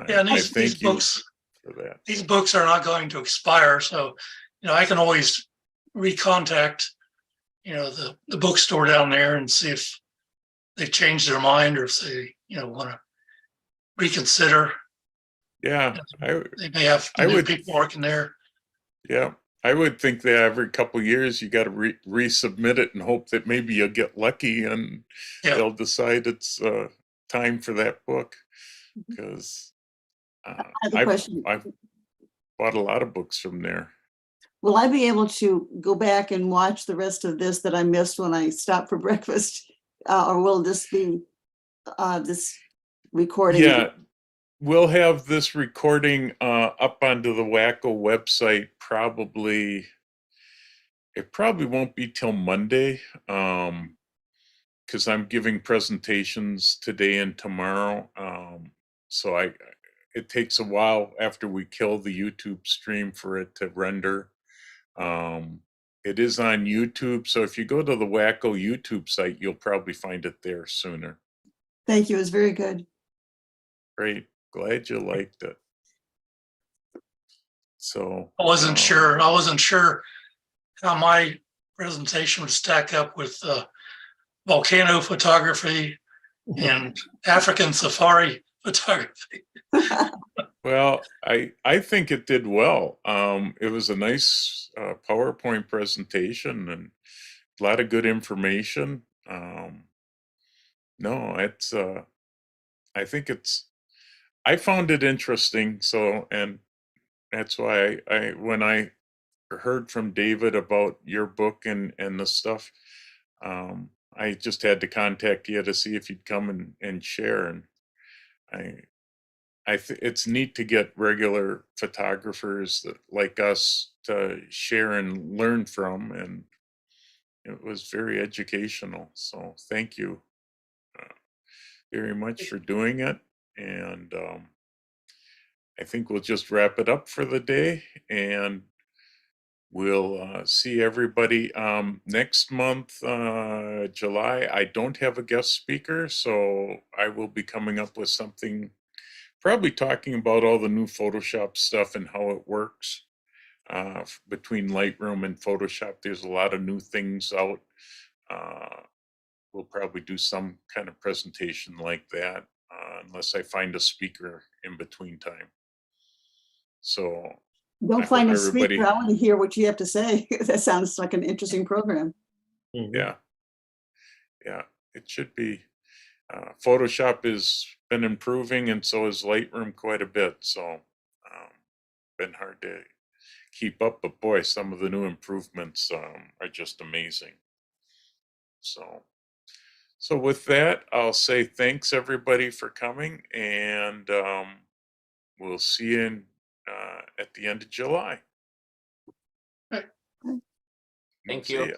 Yeah, and
I
these
thank you
books,
for that.
these books are not going to expire. So, I can always recontact, the bookstore down there and see if they've changed their mind or if they, want to reconsider.
Yeah,
They may have
I
new
would-
people working there.
yeah. I would think that every couple years you got to resubmit it and hope that maybe you'll get lucky and
Yeah.
they'll decide it's time for that book. Because
I have a question.
I've bought a lot of books from there.
Will I be able to go back and watch the rest of this that I missed when I stopped for breakfast? Or will this be this recording?
Yeah, we'll have this recording up onto the WACO website probably. It probably won't be till Monday because I'm giving presentations today and tomorrow. So it takes a while after we kill the YouTube stream for it to render. It is on YouTube, so if you go to the WACO YouTube site, you'll probably find it there sooner.
Thank you. It was very good.
Great, glad you liked it. So
I wasn't sure how my presentation would stack up with volcano photography and African safari photography.
Well, I think it did well. It was a nice PowerPoint presentation and a lot of good information. No, it's I think I found it interesting. So, and that's why when I heard from David about your book and the stuff, I just had to contact you to see if you'd come and share. And it's neat to get regular photographers like us to share and learn from, and it was very educational. So thank you very much for doing it. And I think we'll just wrap it up for the day, and we'll see everybody next month, July. I don't have a guest speaker, so I will be coming up with something, probably talking about all the new Photoshop stuff and how it works between Lightroom and Photoshop. There's a lot of new things out. We'll probably do some kind of presentation like that, unless I find a speaker in between time. So I
Don't
hope
find a
everybody-
speaker. I want to hear what you have to say. That sounds like an interesting program.
Yeah, it should be. Photoshop is been improving, and so has Lightroom quite a bit. So been hard to keep up, but boy, some of the new improvements are just amazing. So with that, I'll say thanks everybody for coming, and we'll see you at the end of July.
Thank
See
you.
ya.